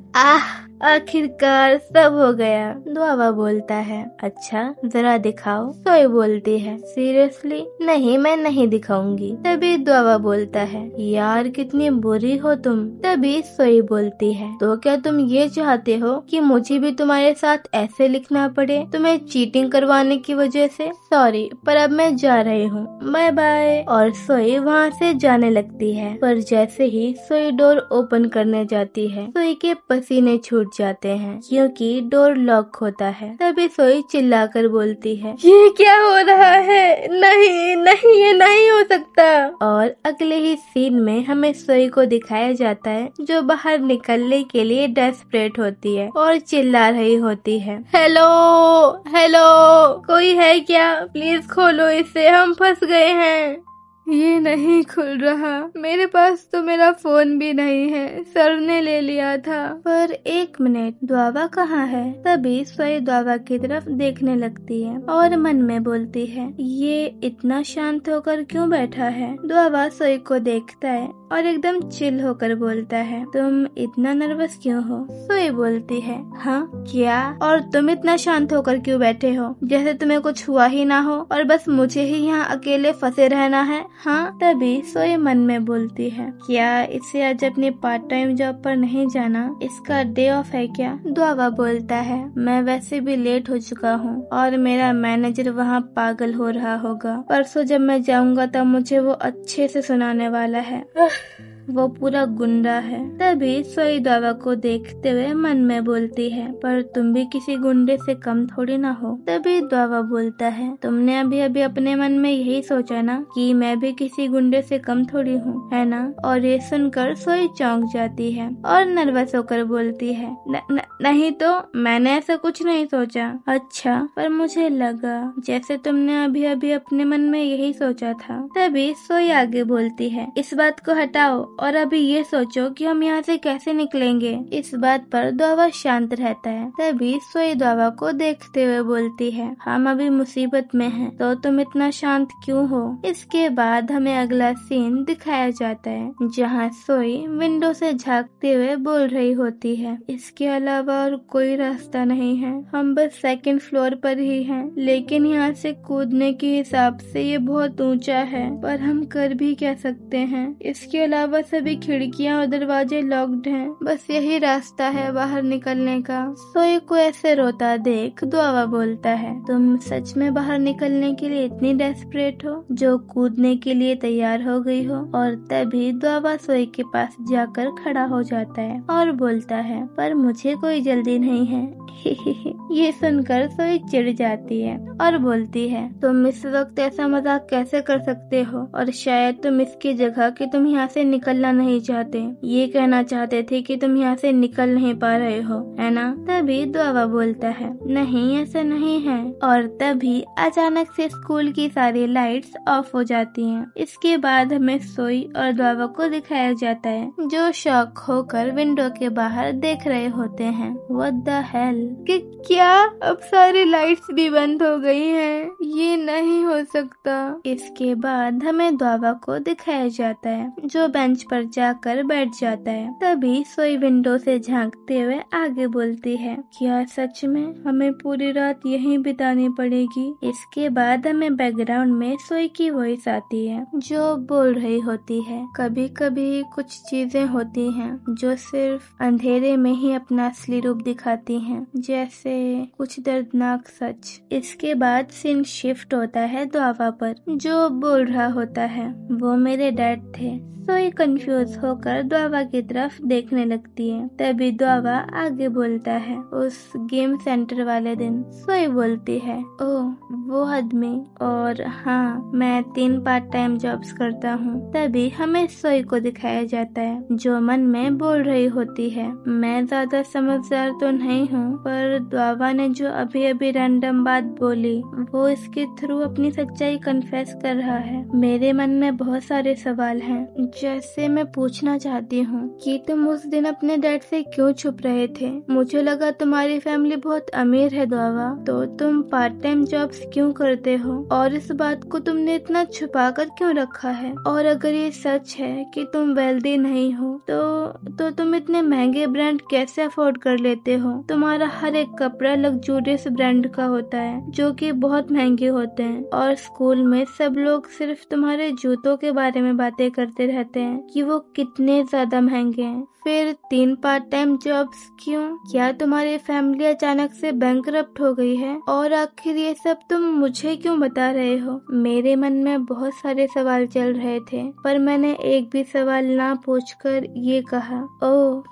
आखिरकार सब हो गया। द्वावा बोलता है, अच्छा जरा दिखाओ। सोई बोलती है, सीरियसली? नहीं, मैं नहीं दिखाऊंगी। तभी द्वावा बोलता है, यार कितनी बुरी हो तुम। तभी सोई बोलती है, तो क्या तुम ये चाहते हो कि मुझे भी तुम्हारे साथ ऐसे लिखना पड़े, तुम्हें चीटिंग करवाने की वजह से? सॉरी, पर अब मैं जा रही हूँ, बाय बाय। और सोई वहाँ से जाने लगती है, पर जैसे ही सोई डोर ओपन करने जाती है, सोई के पसीने छूट जाते हैं क्योंकि डोर लॉक होता है। तभी सोई चिल्लाकर बोलती है, ये क्या हो रहा है? नहीं नहीं, ये नहीं हो सकता। और अगले ही सीन में हमें सोई को दिखाया जाता है, जो बाहर निकलने के लिए डेस्परेट होती है और चिल्ला रही होती है, हेलो हेलो, कोई है क्या? प्लीज खोलो इसे, हम फंस गए हैं। ये नहीं खुल रहा, मेरे पास तो मेरा फोन भी नहीं है, सर ने ले लिया था। पर एक मिनट, द्वावा कहाँ है? तभी सोई द्वावा की तरफ देखने लगती है और मन में बोलती है, ये इतना शांत होकर क्यों बैठा है? द्वावा सोई को देखता है और एकदम चिल होकर बोलता है, तुम इतना नर्वस क्यों हो? सोई बोलती है, हाँ क्या? और तुम इतना शांत होकर क्यों बैठे हो, जैसे तुम्हें कुछ हुआ ही ना हो और बस मुझे ही यहाँ अकेले फंसे रहना है? हाँ। तभी सोई मन में बोलती है, क्या इसे आज अपने पार्ट टाइम जॉब पर नहीं जाना? इसका डे ऑफ है क्या? द्वावा बोलता है, मैं वैसे भी लेट हो चुका हूँ और मेरा मैनेजर वहाँ पागल हो रहा होगा। परसों जब मैं जाऊँगा तब मुझे वो अच्छे से सुनाने वाला है। वो पूरा गुंडा है। तभी सोई द्वावा को देखते हुए मन में बोलती है, पर तुम भी किसी गुंडे से कम थोड़ी ना हो। तभी द्वावा बोलता है, तुमने अभी अभी अपने मन में यही सोचा ना कि मैं भी किसी गुंडे से कम थोड़ी हूँ, है ना? और ये सुनकर सोई चौंक जाती है और नर्वस होकर बोलती है, नहीं तो मैंने ऐसा कुछ नहीं सोचा। अच्छा, पर मुझे लगा जैसे तुमने अभी अभी अपने मन में यही सोचा था। तभी सोई आगे बोलती है, इस बात को हटाओ और अभी ये सोचो कि हम यहाँ से कैसे निकलेंगे। इस बात पर द्वावा शांत रहता है। तभी सोई द्वावा को देखते हुए बोलती है, हम अभी मुसीबत में हैं, तो तुम इतना शांत क्यों हो? इसके बाद हमें अगला सीन दिखाया जाता है जहाँ सोई विंडो से झांकते हुए बोल रही होती है, इसके अलावा और कोई रास्ता नहीं है, हम बस सेकंड फ्लोर पर ही हैं, लेकिन यहाँ से कूदने के हिसाब से ये बहुत ऊंचा है, पर हम कर भी क्या सकते हैं? इसके अलावा सभी खिड़कियां और दरवाजे लॉक्ड हैं, बस यही रास्ता है बाहर निकलने का। सोई को ऐसे रोता देख द्वावा बोलता है, तुम सच में बाहर निकलने के लिए इतनी डेस्परेट हो जो कूदने के लिए तैयार हो गई हो? और तभी द्वावा सोई के पास जाकर खड़ा हो जाता है और बोलता है, पर मुझे कोई जल्दी नहीं है। ये सुनकर सोई चिढ़ जाती है और बोलती है, तुम इस वक्त ऐसा मजाक कैसे कर सकते हो? और शायद तुम इसकी जगह कि तुम यहाँ से निकलना नहीं चाहते, ये कहना चाहते थे कि तुम यहाँ से निकल नहीं पा रहे हो, है ना? तभी द्वावा बोलता है, नहीं ऐसा नहीं है। और तभी अचानक से स्कूल की सारी लाइट्स ऑफ हो जाती हैं। इसके बाद हमें सोई और द्वावा को दिखाया जाता है जो शॉक होकर विंडो के बाहर देख रहे होते हैं। व्हाट द हेल, कि क्या अब सारी लाइट्स भी बंद हो गई हैं? ये नहीं हो सकता। इसके बाद हमें द्वावा को दिखाया जाता है जो बेंच पर जाकर बैठ जाता है। तभी सोई विंडो से झांकते हुए आगे बोलती है, क्या सच में हमें पूरी रात यहीं बितानी पड़ेगी? इसके बाद हमें बैकग्राउंड में सोई की वॉइस आती है जो बोल रही होती है, कभी कभी कुछ चीजें होती हैं जो सिर्फ अंधेरे में ही अपना असली रूप दिखाती हैं, जैसे कुछ दर्दनाक सच। इसके बाद सीन शिफ्ट होता है द्वावा पर जो बोल रहा होता है, वो मेरे डैड थे। सोई कंफ्यूज होकर द्वावा की तरफ देखने लगती है। तभी द्वावा आगे बोलता है, उस गेम सेंटर वाले दिन। सोई बोलती है, ओह वो आदमी, और हाँ मैं 3 पार्ट टाइम जॉब्स करता हूँ। तभी हमें सोई को दिखाया जाता है जो मन में बोल रही होती है, मैं ज्यादा समझदार तो नहीं हूँ, पर द्वावा ने जो अभी अभी रैंडम बात बोली वो इसके थ्रू अपनी सच्चाई कन्फेस कर रहा है। मेरे मन में बहुत सारे सवाल हैं, जैसे मैं पूछना चाहती हूँ कि तुम उस दिन अपने डैड से क्यों छुप रहे थे? मुझे लगा तुम्हारी फैमिली बहुत अमीर है द्वावा, तो तुम पार्ट टाइम जॉब्स क्यों करते हो? और इस बात को तुमने इतना छुपा कर क्यों रखा है? और अगर ये सच है कि तुम वेल्दी नहीं हो तो तुम इतने महंगे ब्रांड कैसे अफोर्ड कर लेते हो? तुम्हारा हर एक कपड़ा लग्जूरियस ब्रांड का होता है जो कि बहुत महंगे होते हैं, और स्कूल में सब लोग सिर्फ तुम्हारे जूतों के बारे में बातें करते रहते हैं कि वो कितने ज्यादा महंगे हैं। फिर 3 पार्ट टाइम जॉब्स क्यों? क्या तुम्हारी फैमिली अचानक से बैंकरप्ट हो गई है? और आखिर ये सब तुम मुझे क्यों बता रहे हो? मेरे मन में बहुत सारे सवाल चल रहे थे, पर मैंने एक भी सवाल ना पूछकर ये कहा, ओह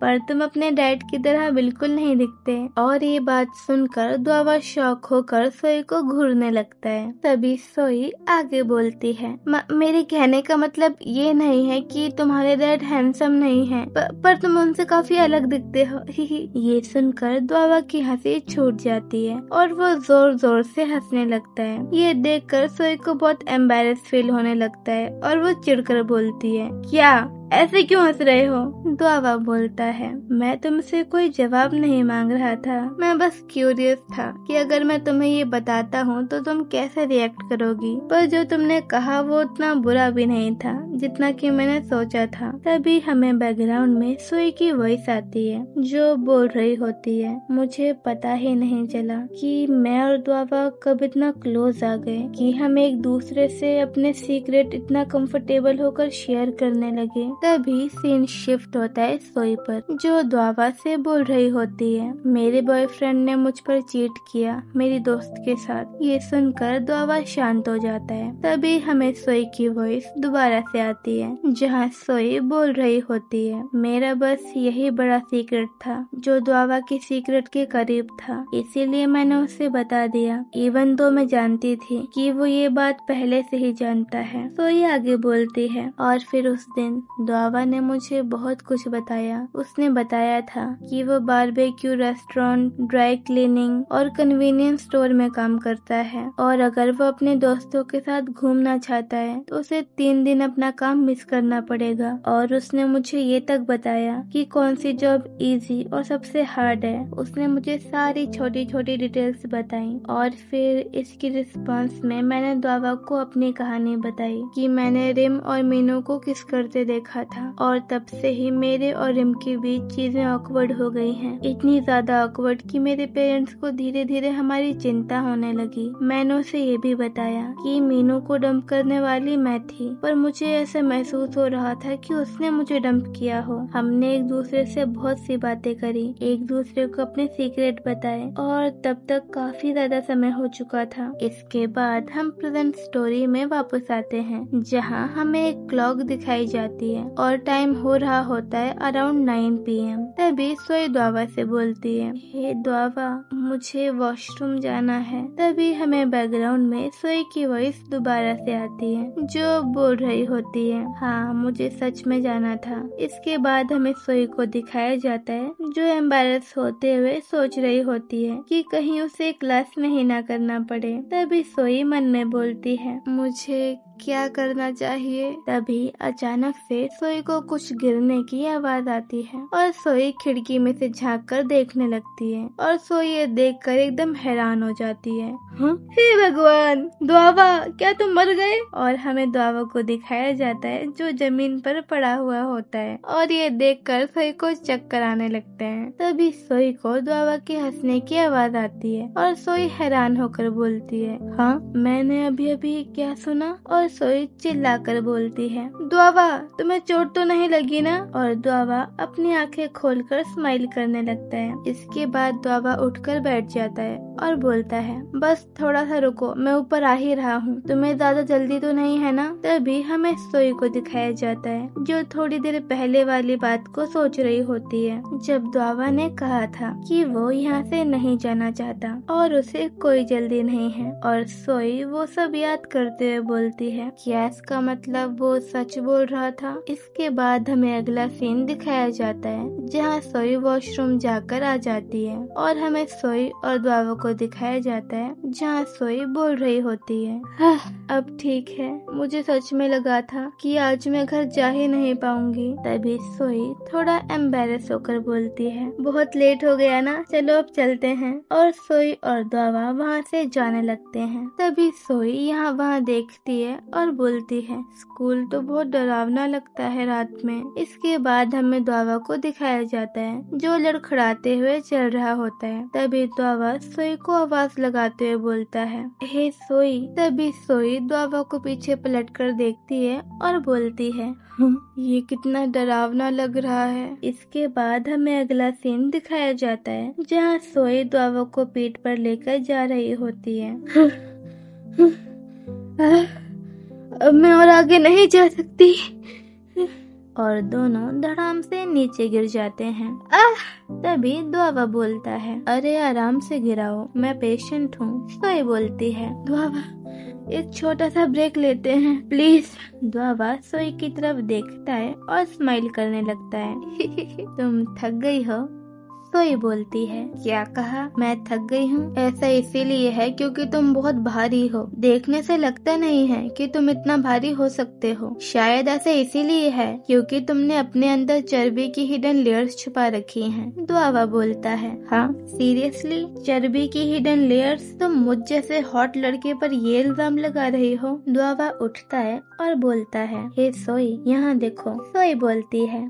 पर तुम अपने डैड की तरह बिल्कुल नहीं दिखते। और ये बात सुनकर द्वावा शॉक होकर सोई को घूरने लगता है। तभी सोई आगे बोलती है, मेरे कहने का मतलब ये नहीं है कि तुम्हारे डैड हैंडसम नहीं है, पर तुम उनसे काफी अलग दिखते हो। ये सुनकर द्वावा की हंसी छूट जाती है और वो जोर जोर से हंसने लगता है। ये देखकर सोई को बहुत एम्बैरेस फील होने लगता है और वो चिढ़कर बोलती है, क्या ऐसे क्यों हंस रहे हो? द्वावा बोलता है, मैं तुमसे कोई जवाब नहीं मांग रहा था, मैं बस क्यूरियस था कि अगर मैं तुम्हें ये बताता हूँ तो तुम कैसे रिएक्ट करोगी। पर जो तुमने कहा वो उतना बुरा भी नहीं था जितना कि मैंने सोचा था। तभी हमें बैकग्राउंड में सोई की वॉइस आती है जो बोल रही होती है, मुझे पता ही नहीं चला कि मैं और द्वावा कब इतना क्लोज आ गए कि हम एक दूसरे से अपने सीक्रेट इतना कंफर्टेबल होकर शेयर करने लगे। तभी सीन शिफ्ट होता है सोई पर, जो द्वावा से बोल रही होती है, मेरे बॉयफ्रेंड ने मुझ पर चीट किया मेरी दोस्त के साथ। ये सुनकर द्वावा शांत हो जाता है। तभी हमें सोई की वॉइस दोबारा से आती है जहाँ सोई बोल रही होती है, मेरा बस यही बड़ा सीक्रेट था जो द्वावा की सीक्रेट के करीब था, इसीलिए मैंने उसे बता दिया, इवन तो मैं जानती थी कि वो ये बात पहले से ही जानता है। सोई आगे बोलती है, और फिर उस दिन द्वावा ने मुझे बहुत कुछ बताया। उसने बताया था कि वो बारबेक्यू रेस्टोरेंट, ड्राई क्लीनिंग और कन्वीनियंस स्टोर में काम करता है, और अगर वो अपने दोस्तों के साथ घूमना चाहता है तो उसे 3 दिन अपना काम मिस करना पड़ेगा। और उसने मुझे ये तक बताया कि कौन सी जॉब इजी और सबसे हार्ड है। उसने मुझे सारी छोटी छोटी डिटेल्स बताई और फिर इसकी रिस्पांस में मैंने द्वावा को अपनी कहानी बताई कि मैंने रिम और मीनू को किस करते देखा था, और तब से ही मेरे और रिम के बीच चीजें ऑकवर्ड हो गई हैं, इतनी ज्यादा ऑकवर्ड कि मेरे पेरेंट्स को धीरे धीरे हमारी चिंता होने लगी। मैंने उसे ये भी बताया कि मीनू को डंप करने वाली मैं थी, पर मुझे ऐसा महसूस हो रहा था कि उसने मुझे डंप किया हो। हमने एक दूसरे से बहुत सी बातें करी, एक दूसरे को अपने सीक्रेट बताए, और तब तक काफी ज्यादा समय हो चुका था। इसके बाद हम प्रेजेंट स्टोरी में वापस आते हैं जहाँ हमें एक क्लॉक दिखाई जाती है और टाइम हो रहा होता है अराउंड 9 PM। तभी सोई द्वावा से बोलती है, हे द्वावा, मुझे वॉशरूम जाना है। तभी हमें बैकग्राउंड में सोई की वॉइस दोबारा से आती है जो बोल रही होती है, हाँ मुझे सच में जाना था। इसके बाद हमें सोई को दिखाया जाता है जो एम्बैरेस होते हुए सोच रही होती है कि कहीं उसे क्लास नहीं ना करना पड़े। तभी सोई मन में बोलती है, मुझे क्या करना चाहिए। तभी अचानक से सोई को कुछ गिरने की आवाज आती है और सोई खिड़की में से झांक कर देखने लगती है, और सोई ये देखकर एकदम हैरान हो जाती है, हे भगवान, द्वावा क्या तुम मर गए? और हमें द्वावा को दिखाया जाता है जो जमीन पर पड़ा हुआ होता है, और ये देखकर सोई को चक्कर आने लगते हैं। तभी सोई को द्वावा के हंसने की आवाज आती है और सोई हैरान होकर बोलती है, हाँ मैंने अभी अभी क्या सुना? और सोई चिल्लाकर बोलती है, द्वावा तुम्हें चोट तो नहीं लगी ना? और द्वावा अपनी आंखें खोलकर स्माइल करने लगता है। इसके बाद द्वावा उठकर बैठ जाता है और बोलता है, बस थोड़ा सा रुको, मैं ऊपर आ ही रहा हूँ, तुम्हें ज्यादा जल्दी तो नहीं है ना? तभी हमें सोई को दिखाया जाता है जो थोड़ी देर पहले वाली बात को सोच रही होती है, जब द्वावा ने कहा था कि वो यहाँ से नहीं जाना चाहता और उसे कोई जल्दी नहीं है। और सोई वो सब याद करते हुए बोलती है, क्या इसका मतलब वो सच बोल रहा था? इसके बाद हमें अगला सीन दिखाया जाता है जहाँ सोई वॉशरूम जाकर आ जाती है, और हमें सोई और द्वावा को दिखाया जाता है जहाँ सोई बोल रही होती है, अब ठीक है, मुझे सच में लगा था कि आज मैं घर जा ही नहीं पाऊंगी। तभी सोई थोड़ा एम्बैरेस होकर बोलती है, बहुत लेट हो गया ना, चलो अब चलते हैं। और सोई और द्वावा वहाँ से जाने लगते हैं। तभी सोई यहाँ वहाँ देखती है और बोलती है, स्कूल तो बहुत डरावना लगता है रात में। इसके बाद हमें द्वावा को दिखाया जाता है जो लड़खड़ाते हुए चल रहा होता है। तभी द्वावा सोई को आवाज लगाते हुए बोलता है, हे सोई। तभी सोई द्वावा को पीछे पलटकर देखती है और बोलती है, ये कितना डरावना लग रहा है। इसके बाद हमें अगला सीन दिखाया जाता है जहाँ सोई द्वावा को पीठ पर लेकर जा रही होती है। अब मैं और आगे नहीं जा सकती। और दोनों धड़ाम से नीचे गिर जाते हैं। तभी द्वावा बोलता है, अरे आराम से गिराओ, मैं पेशेंट हूँ। सोई बोलती है, द्वावा एक छोटा सा ब्रेक लेते हैं प्लीज। द्वावा सोई की तरफ देखता है और स्माइल करने लगता है। तुम थक गई हो? सोई बोलती है। क्या कहा? मैं थक गई हूँ? ऐसा इसीलिए है क्योंकि तुम बहुत भारी हो। देखने से लगता नहीं है कि तुम इतना भारी हो सकते हो। शायद ऐसा इसीलिए है क्योंकि तुमने अपने अंदर चर्बी की हिडन लेयर्स छुपा रखी हैं। द्वावा बोलता है। हाँ सीरियसली? चर्बी की हिडन लेयर्स? तुम मुझ जैसे हॉट लड़के पर ये इल्जाम लगा रही हो? द्वावा उठता है और बोलता है, हे सोई यहाँ देखो। सोई बोलती है,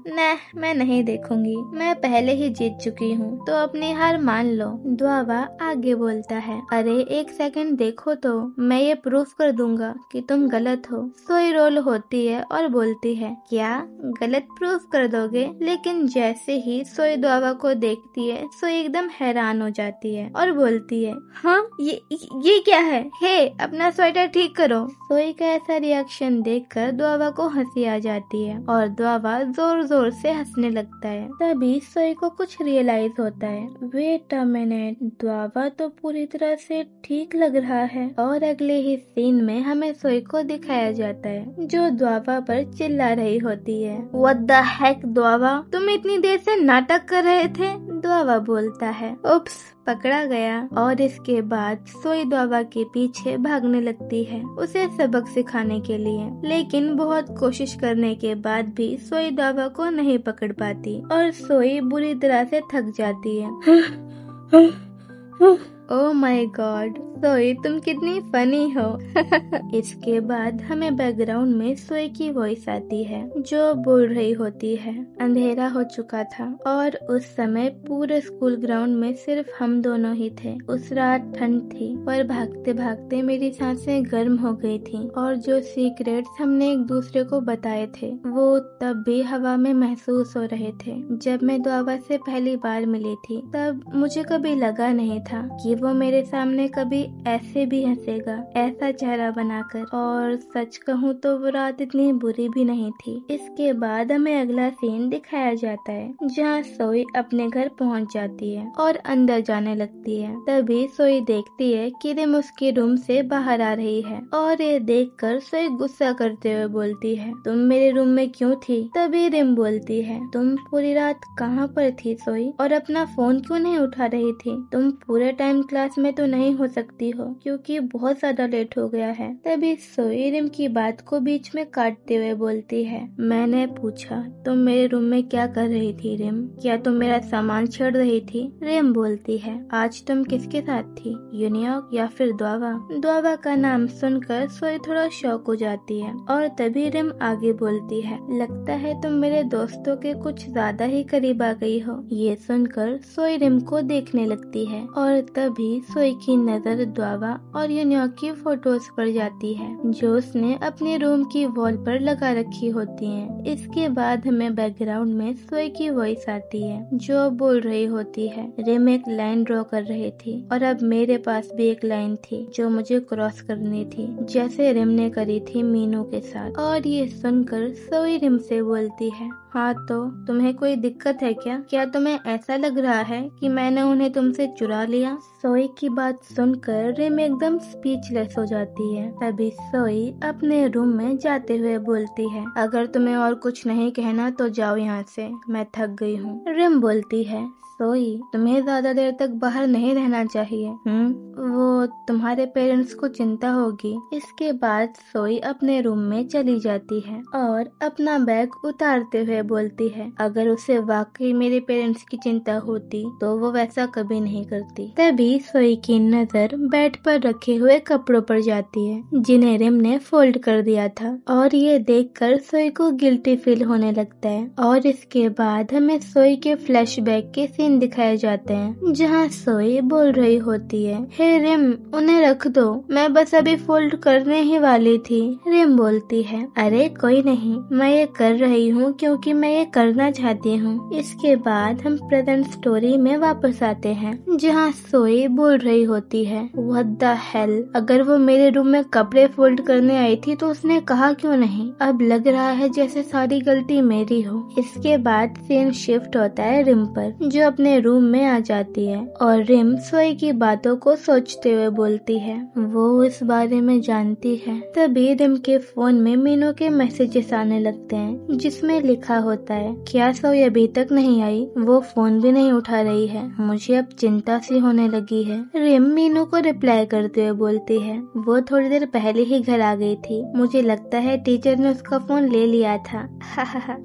मैं नहीं देखूंगी, मैं पहले ही जीत चुकी हूँ, तो अपनी हार मान लो। द्वावा आगे बोलता है, अरे एक सेकंड देखो तो, मैं ये प्रूफ कर दूंगा कि तुम गलत हो। सोई रोल होती है और बोलती है, क्या गलत प्रूफ कर दोगे? लेकिन जैसे ही सोई द्वावा को देखती है, सोई एकदम हैरान हो जाती है और बोलती है, हाँ ये क्या है? हे अपना स्वेटर ठीक करो। सोई का ऐसा रिएक्शन देखकर द्वावा को हंसी आ जाती है और द्वावा जोर जोर से हंसने लगता है। तभी सोई को कुछ रियलाइज होता है, वेट अ मिनट, द्वावा तो पूरी तरह से ठीक लग रहा है। और अगले ही सीन में हमें सोई को दिखाया जाता है जो द्वावा पर चिल्ला रही होती है, व्हाट द हेक द्वावा, तुम इतनी देर से नाटक कर रहे थे? द्वावा बोलता है, उप्स पकड़ा गया। और इसके बाद सोई द्वावा के पीछे भागने लगती है उसे सबक सिखाने के लिए, लेकिन बहुत कोशिश करने के बाद भी सोई द्वावा को नहीं पकड़ पाती और सोई बुरी तरह से थक जाती है। ओह माय गॉड, सोई तुम कितनी फनी हो। इसके बाद हमें बैकग्राउंड में सोई की वॉइस आती है जो बोल रही होती है, अंधेरा हो चुका था और उस समय पूरे स्कूल ग्राउंड में सिर्फ हम दोनों ही थे। उस रात ठंड थी पर भागते भागते मेरी सांसें गर्म हो गई थी और जो सीक्रेट्स हमने एक दूसरे को बताए थे वो तब भी हवा में महसूस हो रहे थे। जब मैं द्वावा से पहली बार मिली थी तब मुझे कभी लगा नहीं था कि वो मेरे सामने कभी ऐसे भी हंसेगा, ऐसा चेहरा बनाकर। और सच कहूँ तो वो रात इतनी बुरी भी नहीं थी। इसके बाद हमें अगला सीन दिखाया जाता है जहाँ सोई अपने घर पहुँच जाती है और अंदर जाने लगती है। तभी सोई देखती है कि रिम उसके रूम से बाहर आ रही है और ये देखकर सोई गुस्सा करते हुए बोलती है, तुम मेरे रूम में क्यों थी? तभी रिम बोलती है, तुम पूरी रात कहाँ पर थी सोई, और अपना फोन क्यों नहीं उठा रही थी? तुम पूरे टाइम क्लास में तो नहीं हो सकती हो क्योंकि बहुत ज्यादा लेट हो गया है। तभी सोई रिम की बात को बीच में काटते हुए बोलती है, मैंने पूछा तुम मेरे रूम में क्या कर रही थी रिम? क्या तुम मेरा सामान छेड़ रही थी? रिम बोलती है, आज तुम किसके साथ थी, यूनियॉक या फिर द्वावा? द्वावा का नाम सुनकर सोई थोड़ा शॉक हो जाती है और तभी रिम आगे बोलती है, लगता है तुम मेरे दोस्तों के कुछ ज्यादा ही करीब आ गई हो। ये सुनकर सोई रिम को देखने लगती है और तभी सोई की नजर द्वावा और यूनियॉक की फोटोज पर जाती है जो उसने अपने रूम की वॉल पर लगा रखी होती हैं। इसके बाद हमें बैकग्राउंड में सोई की वॉइस आती है जो बोल रही होती है, रिम एक लाइन ड्रॉ कर रही थी और अब मेरे पास भी एक लाइन थी जो मुझे क्रॉस करनी थी, जैसे रिम ने करी थी मीनू के साथ। और ये सुनकर सोई रिम से बोलती है, हाँ तो तुम्हें कोई दिक्कत है क्या? क्या तुम्हें ऐसा लग रहा है कि मैंने उन्हें तुमसे चुरा लिया? सोई की बात सुनकर रिम एकदम स्पीचलेस हो जाती है। तभी सोई अपने रूम में जाते हुए बोलती है, अगर तुम्हें और कुछ नहीं कहना तो जाओ यहाँ से, मैं थक गई हूँ। रिम बोलती है, सोई तुम्हें ज्यादा देर तक बाहर नहीं रहना चाहिए। वो तुम्हारे पेरेंट्स को चिंता होगी। इसके बाद सोई अपने रूम में चली जाती है और अपना बैग उतारते हुए बोलती है, अगर उसे वाकई मेरे पेरेंट्स की चिंता होती तो वो वैसा कभी नहीं करती। तभी सोई की नजर बेड पर रखे हुए कपड़ों पर जाती है जिन्हें रिम ने फोल्ड कर दिया था और ये देखकर सोई को गिल्टी फील होने लगता है। और इसके बाद हमें सोई के फ्लैशबैक के सीन दिखाए जाते हैं जहाँ सोई बोल रही होती है, हे रिम उन्हें रख दो, मैं बस अभी फोल्ड करने ही वाली थी। रिम बोलती है, अरे कोई नहीं, मैं ये कर रही हूँ क्योंकि मैं ये करना चाहती हूँ। इसके बाद हम प्रेजेंट स्टोरी में वापस आते हैं, जहाँ सोई बोल रही होती है, व्हाट द हेल, अगर वो मेरे रूम में कपड़े फोल्ड करने आई थी तो उसने कहा क्यों नहीं। अब लग रहा है जैसे सारी गलती मेरी हो। इसके बाद सीन शिफ्ट होता है रिम पर, जो अपने रूम में आ जाती है और रिम सोई की बातों को सोचते हुए बोलती है वो इस बारे में जानती है। तभी रिम के फोन में मीनू के मैसेजेस आने लगते हैं, जिसमें लिखा होता है क्या सोई अभी तक नहीं आई, वो फोन भी नहीं उठा रही है, मुझे अब चिंता सी होने लगी है। रिम मीनू को रिप्लाई करते हुए बोलती है वो थोड़ी देर पहले ही घर आ गई थी, मुझे लगता है टीचर ने उसका फोन ले लिया था।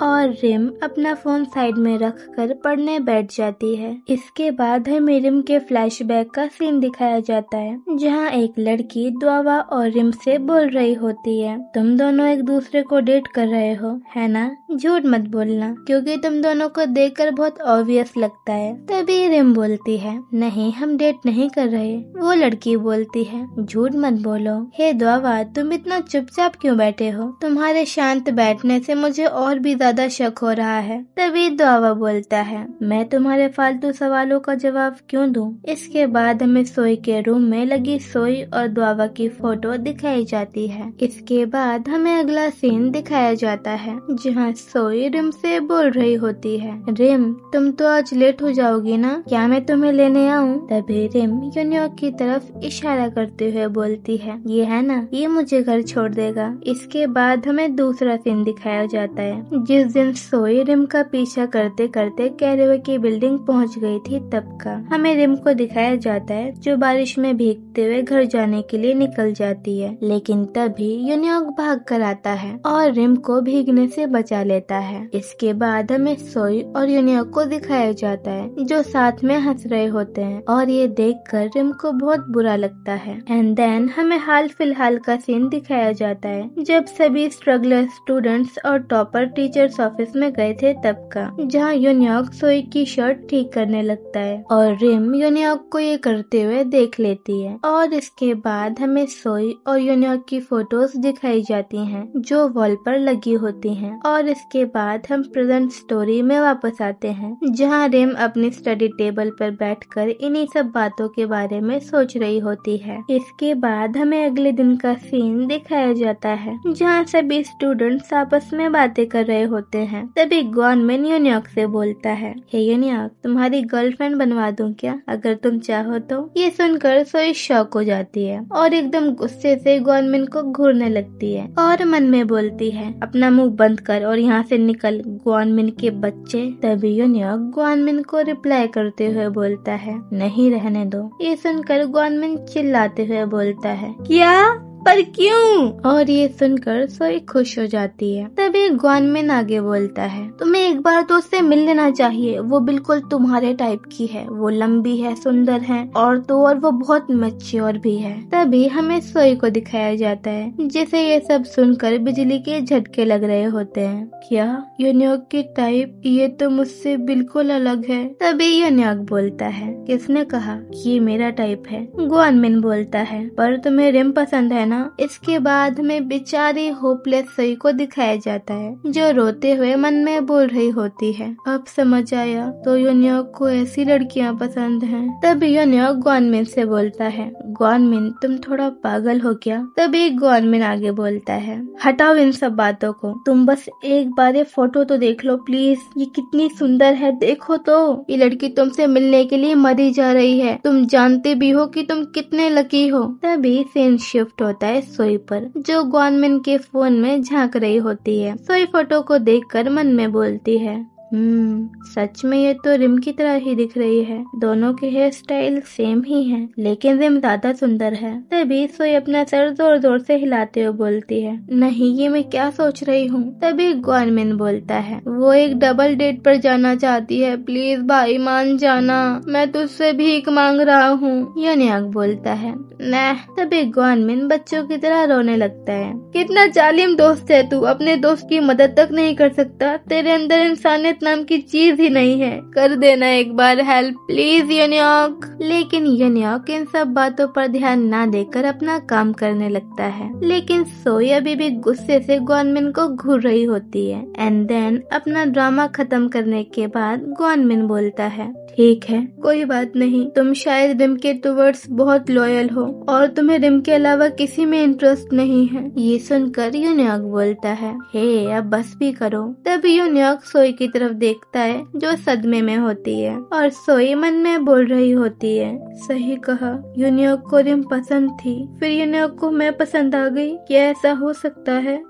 और रिम अपना फोन साइड में रख कर पढ़ने बैठ जाती है। इसके बाद हमें रिम के फ्लैशबैक का सीन दिखाया जाता है, जहाँ एक लड़की द्वावा और रिम से बोल रही होती है तुम दोनों एक दूसरे को डेट कर रहे हो है ना, झूठ मत बोलना क्योंकि तुम दोनों को देखकर बहुत ऑब्वियस लगता है। तभी रिम बोलती है नहीं हम डेट नहीं कर रहे। वो लड़की बोलती है झूठ मत बोलो। हे द्वावा तुम इतना चुपचाप क्यों बैठे हो, तुम्हारे शांत बैठने से मुझे और भी ज्यादा शक हो रहा है। तभी द्वावा बोलता है मैं तुम्हारे फालतू सवालों का जवाब क्यों दूं। इसके बाद हमें सोई के रूम में लगी सोई और द्वावा की फोटो दिखाई जाती है। इसके बाद हमें अगला सीन दिखाया जाता है, जहाँ सोई रिम से बोल रही होती है रिम तुम तो आज लेट हो जाओगी ना, क्या मैं तुम्हें लेने आऊँ। तभी रिम यूनियोक की तरफ इशारा करते हुए बोलती है ये है ना, ये मुझे घर छोड़ देगा। इसके बाद हमें दूसरा सीन दिखाया जाता है, जिस दिन सोई रिम का पीछा करते करते कैरेवे की बिल्डिंग पहुंच गई थी तब का। हमें रिम को दिखाया जाता है जो बारिश में भीगते हुए घर जाने के लिए निकल जाती है, लेकिन तभी यूनियोक भाग कर आता है और रिम को भीगने से बचा लेता है। इसके बाद हमें सोई और यूनियोक को दिखाया जाता है जो साथ में हंस रहे होते हैं और ये देखकर रिम को बहुत बुरा लगता है। एंड देन हमें हाल फिलहाल का सीन दिखाया जाता है, जब सभी स्ट्रगलर स्टूडेंट्स और टॉपर टीचर्स ऑफिस में गए थे तब का, जहाँ यूनियोक सोई की शर्ट ठीक करने लगता है और रिम यूनियोक को ये करते हुए देख लेती है। और इसके बाद हमें सोई और यूनियोक की फोटोज दिखाई जाती हैं जो वॉल पर लगी होती हैं। और इसके बाद हम प्रेजेंट स्टोरी में वापस आते हैं, जहाँ रिम अपनी स्टडी टेबल पर बैठकर इन्हीं सब बातों के बारे में सोच रही होती है। इसके बाद हमें अगले दिन का सीन दिखाया जाता है, जहाँ सभी स्टूडेंट्स आपस में बातें कर रहे होते हैं। तभी गॉनमिन यूनियोक से बोलता है हे यूनियोक तुम्हारी गर्लफ्रेंड बनवा दूं क्या, अगर तुम चाहो तो। ये सुनकर सोई शॉक हो जाती है और एकदम गुस्से से गॉनमिन को घूरने लगती है और मन में बोलती है अपना मुंह बंद कर और यहाँ से निकल गॉनमिन के बच्चे। तभी यूनियोक गॉनमिन को रिप्लाई करते हुए बोलता है नहीं रहने दो। ये सुनकर गॉनमिन चिल्लाते हुए बोलता है क्या, पर क्यों। और ये सुनकर सोई खुश हो जाती है। तभी गॉनमिन आगे बोलता है तुम्हें एक बार तो उससे मिल लेना चाहिए, वो बिल्कुल तुम्हारे टाइप की है, वो लंबी है, सुंदर है और तो और वो बहुत मैच्योर भी है। तभी हमें सोई को दिखाया जाता है, जिसे ये सब सुनकर बिजली के झटके लग रहे होते हैं। क्या यूनियोक की टाइप, ये तो मुझसे बिल्कुल अलग है। तभी यूनियोक बोलता है किसने कहा कि ये मेरा टाइप है। गॉनमिन बोलता है पर तुम्हें रिम पसंद है ना। इसके बाद हमें बेचारी होपलेस सोई को दिखाया जाता है, जो रोते हुए मन में बोल रही होती है अब समझ आया, तो यूनियोक को ऐसी लड़कियां पसंद हैं। तभी यूनियोक गॉनमिन से बोलता है गॉनमिन तुम थोड़ा पागल हो क्या। तभी गॉनमिन आगे बोलता है हटाओ इन सब बातों को, तुम बस एक बार ये फोटो तो देख लो प्लीज, ये कितनी सुंदर है, देखो तो। ये लड़की तुमसे मिलने के लिए मरी जा रही है, तुम जानते भी हो कि तुम कितने लकी हो। तभी सीन शिफ्ट होता है सोई पर, जो गॉनमिन के फोन में झांक रही होती है। सोई फोटो को देखकर मन में बोलती है सच में ये तो रिम की तरह ही दिख रही है, दोनों के हेयर स्टाइल सेम ही हैं, लेकिन रिम ज्यादा सुंदर है। तभी सोई अपना सर जोर जोर से हिलाते हुए बोलती है नहीं ये मैं क्या सोच रही हूँ। तभी गॉनमिन बोलता है वो एक डबल डेट पर जाना चाहती है, प्लीज भाई मान जाना, मैं तुझसे भीख मांग रहा हूँ। यूनियोक बोलता है न। तभी गॉनमिन बच्चों की तरह रोने लगता है कितना जालिम दोस्त है तू, अपने दोस्त की मदद तक नहीं कर सकता, तेरे अंदर इंसानियत चॉकलेट नाम की चीज ही नहीं है। कर देना एक बार हेल्प प्लीज यूनियॉक। लेकिन यूनियॉक इन सब बातों पर ध्यान ना देकर अपना काम करने लगता है। लेकिन सोई अभी भी गुस्से से गॉनमिन को घूर रही होती है। एंड देन अपना ड्रामा खत्म करने के बाद गॉनमिन बोलता है, ठीक है कोई बात नहीं, तुम शायद रिम के टुवर्ड्स बहुत लॉयल हो और तुम्हें रिम के अलावा किसी में इंटरेस्ट नहीं है। ये सुनकर यूनियॉक बोलता है, हे अब बस भी करो। तब यूनियॉक सोई की तरफ देखता है जो सदमे में होती है और सोई मन में बोल रही होती है, सही कहा, यूनियॉक को रिम पसंद थी, फिर यूनियॉक को मैं पसंद आ गई। क्या ऐसा हो सकता है?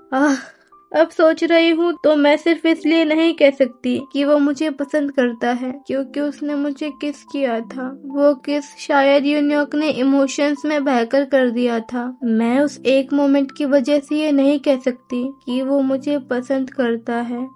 अब सोच रही हूँ तो मैं सिर्फ इसलिए नहीं कह सकती कि वो मुझे पसंद करता है क्योंकि उसने मुझे किस किया था। वो किस शायद यूनियॉक ने इमोशंस में बहकर कर दिया था। मैं उस एक मोमेंट की वजह से ये नहीं कह सकती कि वो मुझे पसंद करता है।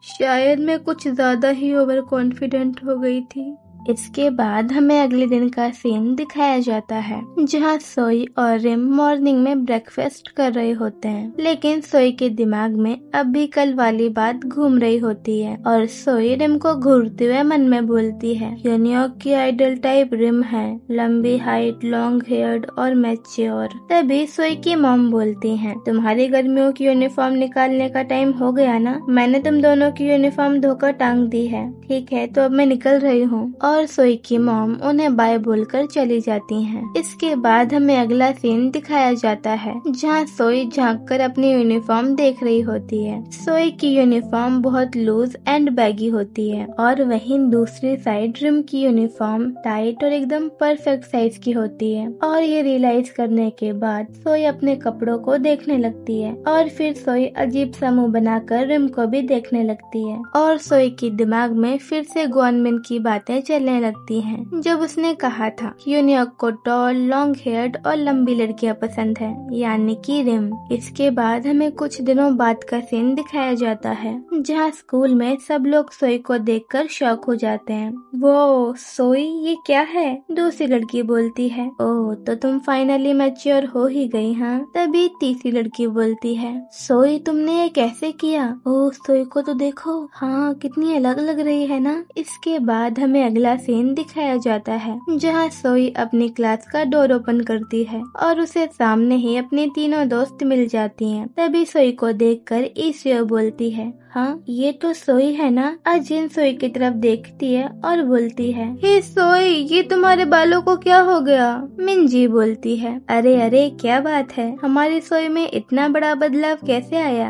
शायद मैं कुछ ज्यादा ही ओवर कॉन्फिडेंट हो गई थी। इसके बाद हमें अगले दिन का सीन दिखाया जाता है जहाँ सोई और रिम मॉर्निंग में ब्रेकफास्ट कर रहे होते हैं। लेकिन सोई के दिमाग में अब भी कल वाली बात घूम रही होती है और सोई रिम को घूरते हुए मन में बोलती है, यूनियॉक की आइडल टाइप रिम है, लंबी हाइट, लॉन्ग हेयर्ड और मैच्योर। तभी सोई की मॉम बोलती है, तुम्हारी गर्मियों की यूनिफॉर्म निकालने का टाइम हो गया ना, मैंने तुम दोनों की यूनिफॉर्म धोकर टांग दी है, ठीक है तो अब मैं निकल रही हूँ। और सोई की मॉम उन्हें बाय बोलकर चली जाती हैं। इसके बाद हमें अगला सीन दिखाया जाता है जहां सोई झांककर अपनी यूनिफॉर्म देख रही होती है। सोई की यूनिफॉर्म बहुत लूज एंड बैगी होती है और वहीं दूसरी साइड रिम की यूनिफॉर्म टाइट और एकदम परफेक्ट साइज की होती है। और ये रियलाइज करने के बाद सोई अपने कपड़ों को देखने लगती है और फिर सोई अजीब सा मुंह बनाकर रिम को भी देखने लगती है और सोई की दिमाग में फिर से गॉनमिन की बातें चलने लगती हैं जब उसने कहा था यूनियॉक को टॉल, लॉन्ग हेयर्ड और लंबी लड़कियां पसंद है, यानी कि रिम। इसके बाद हमें कुछ दिनों बाद का सीन दिखाया जाता है जहां स्कूल में सब लोग सोई को देखकर शॉक हो जाते हैं। वो सोई, ये क्या है? दूसरी लड़की बोलती है, ओह तो तुम फाइनली मैच्योर हो ही गई। हाँ। तभी तीसरी लड़की बोलती है, सोई तुमने ये कैसे किया? ओह सोई को तो देखो, हाँ कितनी अलग लग रही है ना। इसके बाद हमें अगला सीन दिखाया जाता है जहां सोई अपनी क्लास का डोर ओपन करती है और उसे सामने ही अपनी तीनों दोस्त मिल जाती हैं। तभी सोई को देखकर ईसियो बोलती है, हाँ ये तो सोई है ना। अजिन सोई की तरफ देखती है और बोलती है, हे सोई ये तुम्हारे बालों को क्या हो गया? मिंजी बोलती है, अरे अरे क्या बात है, हमारी सोई में इतना बड़ा बदलाव कैसे आया?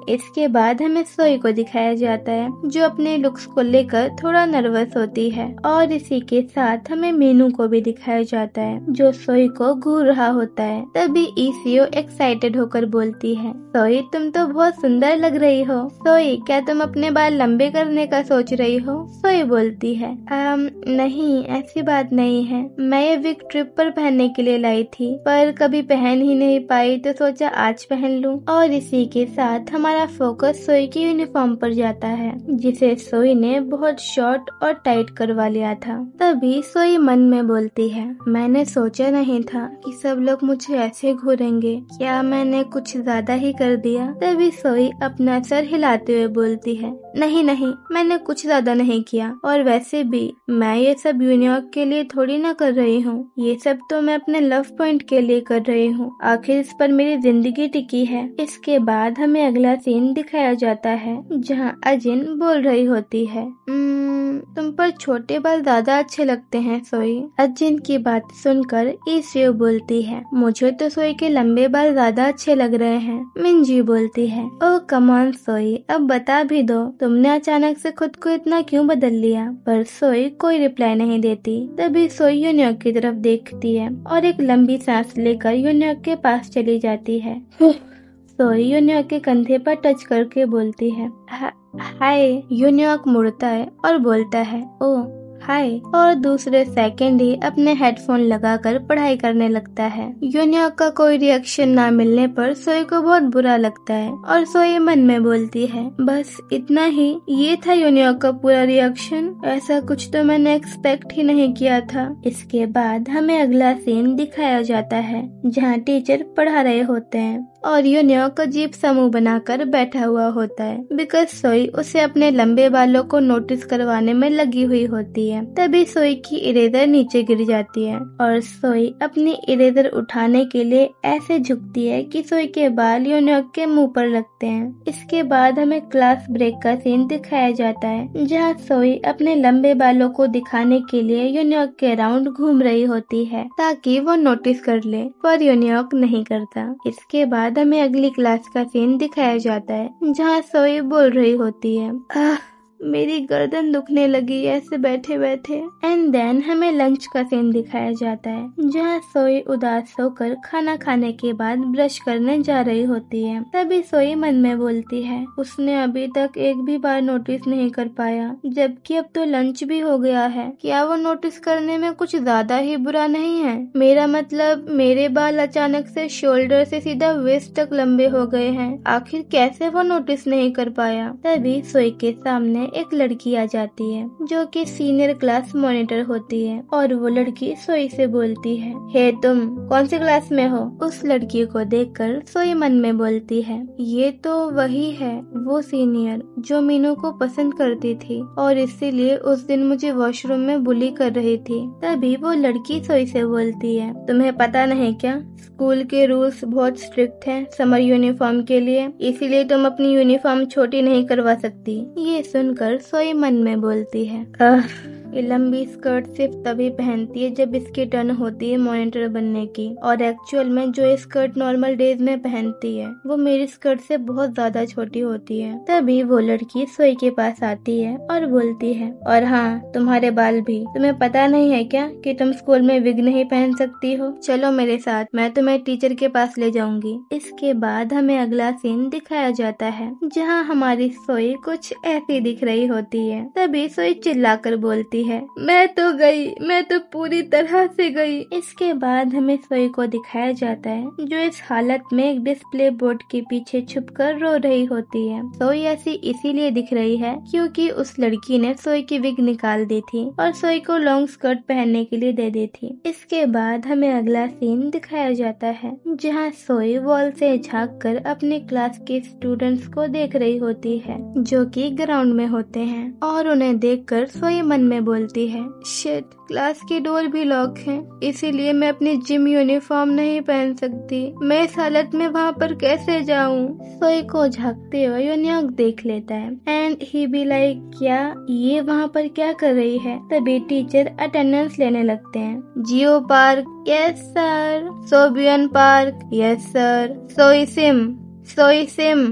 इसके बाद हमें सोई को दिखाया जाता है जो अपने लुक्स को लेकर थोड़ा नर्वस होती है और इसी के साथ हमें मीनू को भी दिखाया जाता है जो सोई को घूर रहा होता है। तभी ईसीओ एक्साइटेड होकर बोलती है, सोई तुम तो बहुत सुंदर लग रही हो। सोई क्या तुम अपने बाल लंबे करने का सोच रही हो? सोई बोलती है, नहीं ऐसी बात नहीं है, मैं ये विग ट्रिप पर पहनने के लिए लाई थी पर कभी पहन ही नहीं पाई तो सोचा आज पहन लूं। और इसी के साथ हमारा फोकस सोई की यूनिफॉर्म पर जाता है जिसे सोई ने बहुत शॉर्ट और टाइट करवा लिया था। तभी सोई मन में बोलती है, मैंने सोचा नहीं था कि सब लोग मुझे ऐसे घूरेंगे, क्या मैंने कुछ ज्यादा ही कर दिया? तभी सोई अपना सर हिलाते हुए बोलती है, नहीं नहीं मैंने कुछ ज्यादा नहीं किया और वैसे भी मैं ये सब यूनियॉक के लिए थोड़ी ना कर रही हूँ, ये सब तो मैं अपने लव पॉइंट के लिए कर रही हूँ, आखिर इस पर मेरी जिंदगी टिकी है। इसके बाद हमें अगला सीन दिखाया जाता है जहाँ अजिन बोल रही होती है, तुम पर छोटे बाल ज्यादा अच्छे लगते हैं सोई। अजिन की बात सुनकर ईसियो बोलती है, मुझे तो सोई के लंबे बाल ज्यादा अच्छे लग रहे हैं। मिंजी बोलती है, ओह कम ऑन सोई अब बता भी दो, तुमने अचानक से खुद को इतना क्यों बदल लिया? पर सोई कोई रिप्लाई नहीं देती। तभी सोई यूनियॉक की तरफ देखती है और एक लंबी सांस लेकर यूनियॉक के पास चली जाती है। सोई यूनियॉक के कंधे पर टच करके बोलती है, हाय। यूनियॉक मुड़ता है और बोलता है, ओह हाय, और दूसरे सेकंड ही अपने हेडफोन लगाकर पढ़ाई करने लगता है। यूनियॉक का कोई रिएक्शन ना मिलने पर सोई को बहुत बुरा लगता है और सोई मन में बोलती है, बस इतना ही, ये था यूनियॉक का पूरा रिएक्शन, ऐसा कुछ तो मैंने एक्सपेक्ट ही नहीं किया था। इसके बाद हमें अगला सीन दिखाया जाता है जहाँ टीचर पढ़ा रहे होते हैं और यूनियोक अजीब सा मुंह बनाकर बैठा हुआ होता है बिकॉज सोई उसे अपने लंबे बालों को नोटिस करवाने में लगी हुई होती है। तभी सोई की इरेजर नीचे गिर जाती है और सोई अपनी इरेजर उठाने के लिए ऐसे झुकती है कि सोई के बाल यूनियोक के मुंह पर लगते हैं। इसके बाद हमें क्लास ब्रेक का सीन दिखाया जाता है जहाँ सोई अपने लंबे बालों को दिखाने के लिए यूनियोक के राउंड घूम रही होती है ताकि वो नोटिस कर ले, पर यूनियोक नहीं करता। इसके बाद हमें अगली क्लास का सीन दिखाया जाता है जहाँ सोई बोल रही होती है, मेरी गर्दन दुखने लगी ऐसे बैठे बैठे। एंड देन हमें लंच का सीन दिखाया जाता है जहाँ सोई उदास होकर खाना खाने के बाद ब्रश करने जा रही होती है। तभी सोई मन में बोलती है उसने अभी तक एक भी बार नोटिस नहीं कर पाया, जबकि अब तो लंच भी हो गया है। क्या वो नोटिस करने में कुछ ज्यादा ही बुरा नहीं है? मेरा मतलब मेरे बाल अचानक से शोल्डर से सीधा वेस्ट तक लंबे हो गए हैं, आखिर कैसे वो नोटिस नहीं कर पाया। तभी सोई के सामने एक लड़की आ जाती है जो कि सीनियर क्लास मॉनिटर होती है और वो लड़की सोई से बोलती है, हे तुम कौन सी क्लास में हो? उस लड़की को देखकर सोई मन में बोलती है, ये तो वही है वो सीनियर जो मीनू को पसंद करती थी और इसीलिए उस दिन मुझे वॉशरूम में बुली कर रही थी। तभी वो लड़की सोई से बोलती है, तुम्हें पता नहीं क्या, स्कूल के रूल्स बहुत स्ट्रिक्ट हैं समर यूनिफॉर्म के लिए, इसीलिए तुम अपनी यूनिफॉर्म छोटी नहीं करवा सकती। ये सुनकर सोई मन में बोलती है, ये लंबी स्कर्ट सिर्फ तभी पहनती है जब इसकी टर्न होती है मॉनिटर बनने की, और एक्चुअल में जो ये स्कर्ट नॉर्मल डेज में पहनती है वो मेरी स्कर्ट से बहुत ज्यादा छोटी होती है। तभी वो लड़की सोई के पास आती है और बोलती है, और हाँ तुम्हारे बाल भी, तुम्हें पता नहीं है क्या कि तुम स्कूल में विग नहीं पहन सकती हो? चलो मेरे साथ, मैं तुम्हें टीचर के पास ले जाऊंगी। इसके बाद हमें अगला सीन दिखाया जाता है जहाँ हमारी सोई कुछ ऐसी दिख रही होती है। तभी सोई चिल्लाकर बोलती है, मैं तो गई, मैं तो पूरी तरह से गई। इसके बाद हमें सोई को दिखाया जाता है जो इस हालत में एक डिस्प्ले बोर्ड के पीछे छुपकर रो रही होती है। सोई ऐसी इसीलिए दिख रही है क्योंकि उस लड़की ने सोई की विग निकाल दी थी और सोई को लॉन्ग स्कर्ट पहनने के लिए दे दी थी। इसके बाद हमें अगला सीन दिखाया जाता है जहाँ सोई वॉल से झाँक कर अपने क्लास के स्टूडेंट्स को देख रही होती है जो कि ग्राउंड में होते हैं, और उन्हें देखकर सोई मन में बोलती है, शिट, क्लास की डोर भी लॉक है, इसीलिए मैं अपनी जिम यूनिफॉर्म नहीं पहन सकती। मैं इस हालत में वहाँ पर कैसे जाऊँ? सोई को झांकते हुए यूनियोक देख लेता है एंड ही बी लाइक, क्या ये वहाँ पर क्या कर रही है? तभी टीचर अटेंडेंस लेने लगते हैं। जियो पार्क, यस सर। सोबियन पार्क, यस सर। सोई सिम, सोई सिम,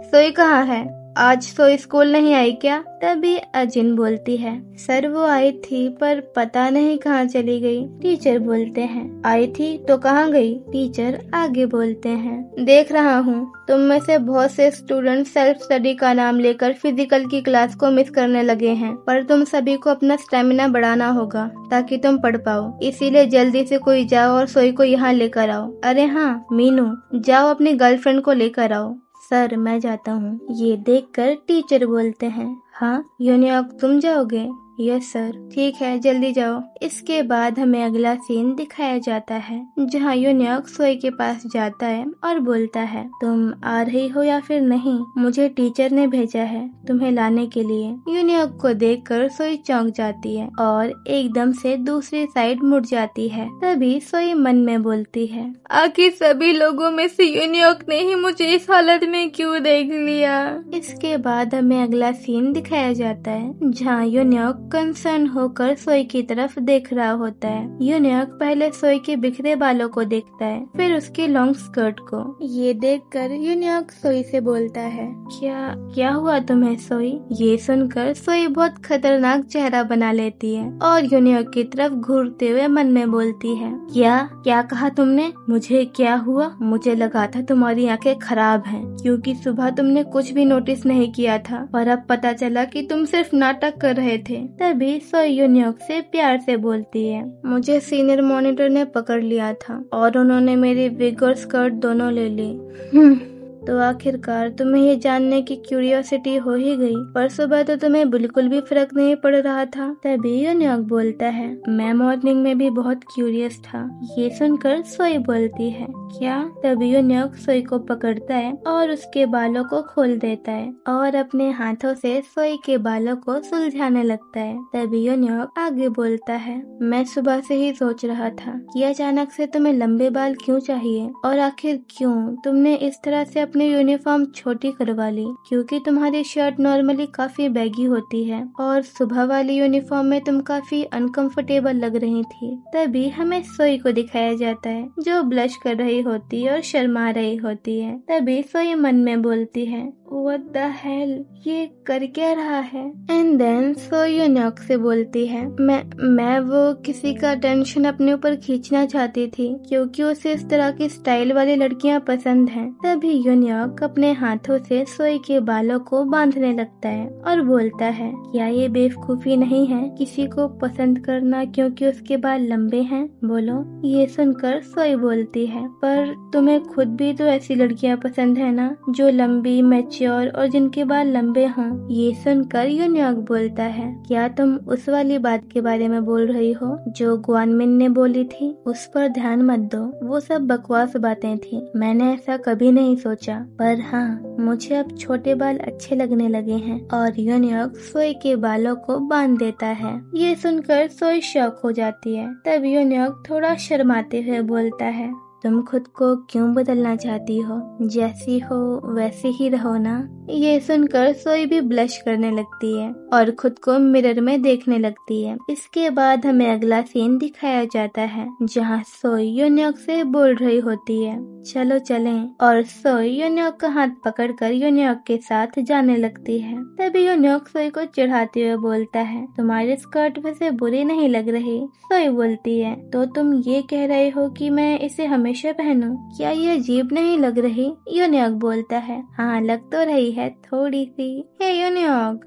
सोई कहाँ है? आज सोई स्कूल नहीं आई क्या? तभी अजिन बोलती है, सर वो आई थी पर पता नहीं कहाँ चली गई। टीचर बोलते हैं, आई थी तो कहाँ गई? टीचर आगे बोलते हैं, देख रहा हूँ तुम में से बहुत से स्टूडेंट सेल्फ स्टडी का नाम लेकर फिजिकल की क्लास को मिस करने लगे हैं, पर तुम सभी को अपना स्टेमिना बढ़ाना होगा ताकि तुम पढ़ पाओ, इसीलिए जल्दी से कोई जाओ और सोई को यहाँ लेकर आओ। अरे हाँ मीनू, जाओ अपनी गर्लफ्रेंड को लेकर आओ। सर मैं जाता हूँ। ये देखकर टीचर बोलते हैं, हाँ यूनियोक तुम जाओगे? Yes sir. ठीक है जल्दी जाओ। इसके बाद हमें अगला सीन दिखाया जाता है जहाँ यूनियोक सोई के पास जाता है और बोलता है, तुम आ रही हो या फिर नहीं? मुझे टीचर ने भेजा है तुम्हें लाने के लिए। यूनियोक को देखकर सोई चौंक जाती है और एकदम से दूसरी साइड मुड़ जाती है। तभी सोई मन में बोलती है, आखिर सभी लोगों में से यूनियोक ने ही मुझे इस हालत में क्यों देख लिया? इसके बाद हमें अगला सीन दिखाया जाता है जहाँ यूनियोक कंसर्न होकर सोई की तरफ देख रहा होता है। यूनियोक पहले सोई के बिखरे बालों को देखता है, फिर उसकी लॉन्ग स्कर्ट को। ये देखकर यूनियोक सोई से बोलता है, क्या हुआ तुम्हें सोई? ये सुनकर सोई बहुत खतरनाक चेहरा बना लेती है और यूनियोक की तरफ घूरते हुए मन में बोलती है, क्या कहा तुमने? मुझे क्या हुआ? मुझे लगा था तुम्हारी आंखें खराब हैं क्योंकि सुबह तुमने कुछ भी नोटिस नहीं किया था और अब पता चला कि तुम सिर्फ नाटक कर रहे थे। तभी सोई यूनियोक से प्यार से बोलती है, मुझे सीनियर मॉनिटर ने पकड़ लिया था और उन्होंने मेरी विग और स्कर्ट दोनों ले ली। तो आखिरकार तुम्हें ये जानने की क्यूरियोसिटी हो ही गई, पर सुबह तो तुम्हें बिल्कुल भी फर्क नहीं पड़ रहा था। तभी योन्योक बोलता है, मैं मॉर्निंग में भी बहुत क्यूरियस था। ये सुनकर सोई बोलती है, क्या? तभी योन्योक सोई को पकड़ता है और उसके बालों को खोल देता है और अपने हाथों से सोई के बालों को सुलझाने लगता है। तभी योन्योक आगे बोलता है, मैं सुबह से ही सोच रहा था कि अचानक से तुम्हें लंबे बाल क्यों चाहिए, और आखिर क्यों तुमने इस तरह से अपनी यूनिफॉर्म छोटी करवा ली, क्योंकि तुम्हारी शर्ट नॉर्मली काफी बैगी होती है और सुबह वाली यूनिफॉर्म में तुम काफी अनकंफर्टेबल लग रही थी। तभी हमें सोई को दिखाया जाता है जो ब्लश कर रही होती है और शर्मा रही होती है। तभी सोई मन में बोलती है, What the hell? ये कर क्या रहा है? एंड देन सोई योन्योक से बोलती है, मैं वो किसी का टेंशन अपने ऊपर खींचना चाहती थी क्योंकि उसे इस तरह की स्टाइल वाली लड़कियां पसंद हैं। तभी योन्योक अपने हाथों से सोई के बालों को बांधने लगता है और बोलता है, क्या ये बेवकूफी नहीं है किसी को पसंद करना क्योंकि उसके बाल लंबे हैं? बोलो। ये सुनकर सोई बोलती है, पर तुम्हें खुद भी तो ऐसी लड़कियां पसंद है ना जो लंबी, मैच्योर और जिनके बाल लंबे हों। ये सुनकर योन्योक बोलता है, क्या तुम उस वाली बात के बारे में बोल रही हो जो ग्वानमिन ने बोली थी? उस पर ध्यान मत दो, वो सब बकवास बातें थी। मैंने ऐसा कभी नहीं सोचा, पर हाँ, मुझे अब छोटे बाल अच्छे लगने लगे हैं। और योन्योक सोई के बालों को बांध देता है। ये सुनकर सोई शॉक हो जाती है। तब योन्योक थोड़ा शर्माते हुए बोलता है, तुम खुद को क्यों बदलना चाहती हो? जैसी हो वैसे ही रहो ना। ये सुनकर सोई भी ब्लश करने लगती है और खुद को मिरर में देखने लगती है। इसके बाद हमें अगला सीन दिखाया जाता है जहाँ सोई योन्योक से बोल रही होती है, चलो चलें, और सोई योन्योक का हाथ पकड़कर योन्योक के साथ जाने लगती है। तभी योन्योक सोई को चिढ़ाते हुए बोलता है, तुम्हारी स्कर्ट वैसे बुरी नहीं लग रही। सोई बोलती है, तो तुम ये कह रहे हो कि मैं इसे हमेशा पहनूं? क्या ये अजीब नहीं लग रही? योन्योक बोलता है, हाँ लग तो रही है थोड़ी सी। हे योन्योक,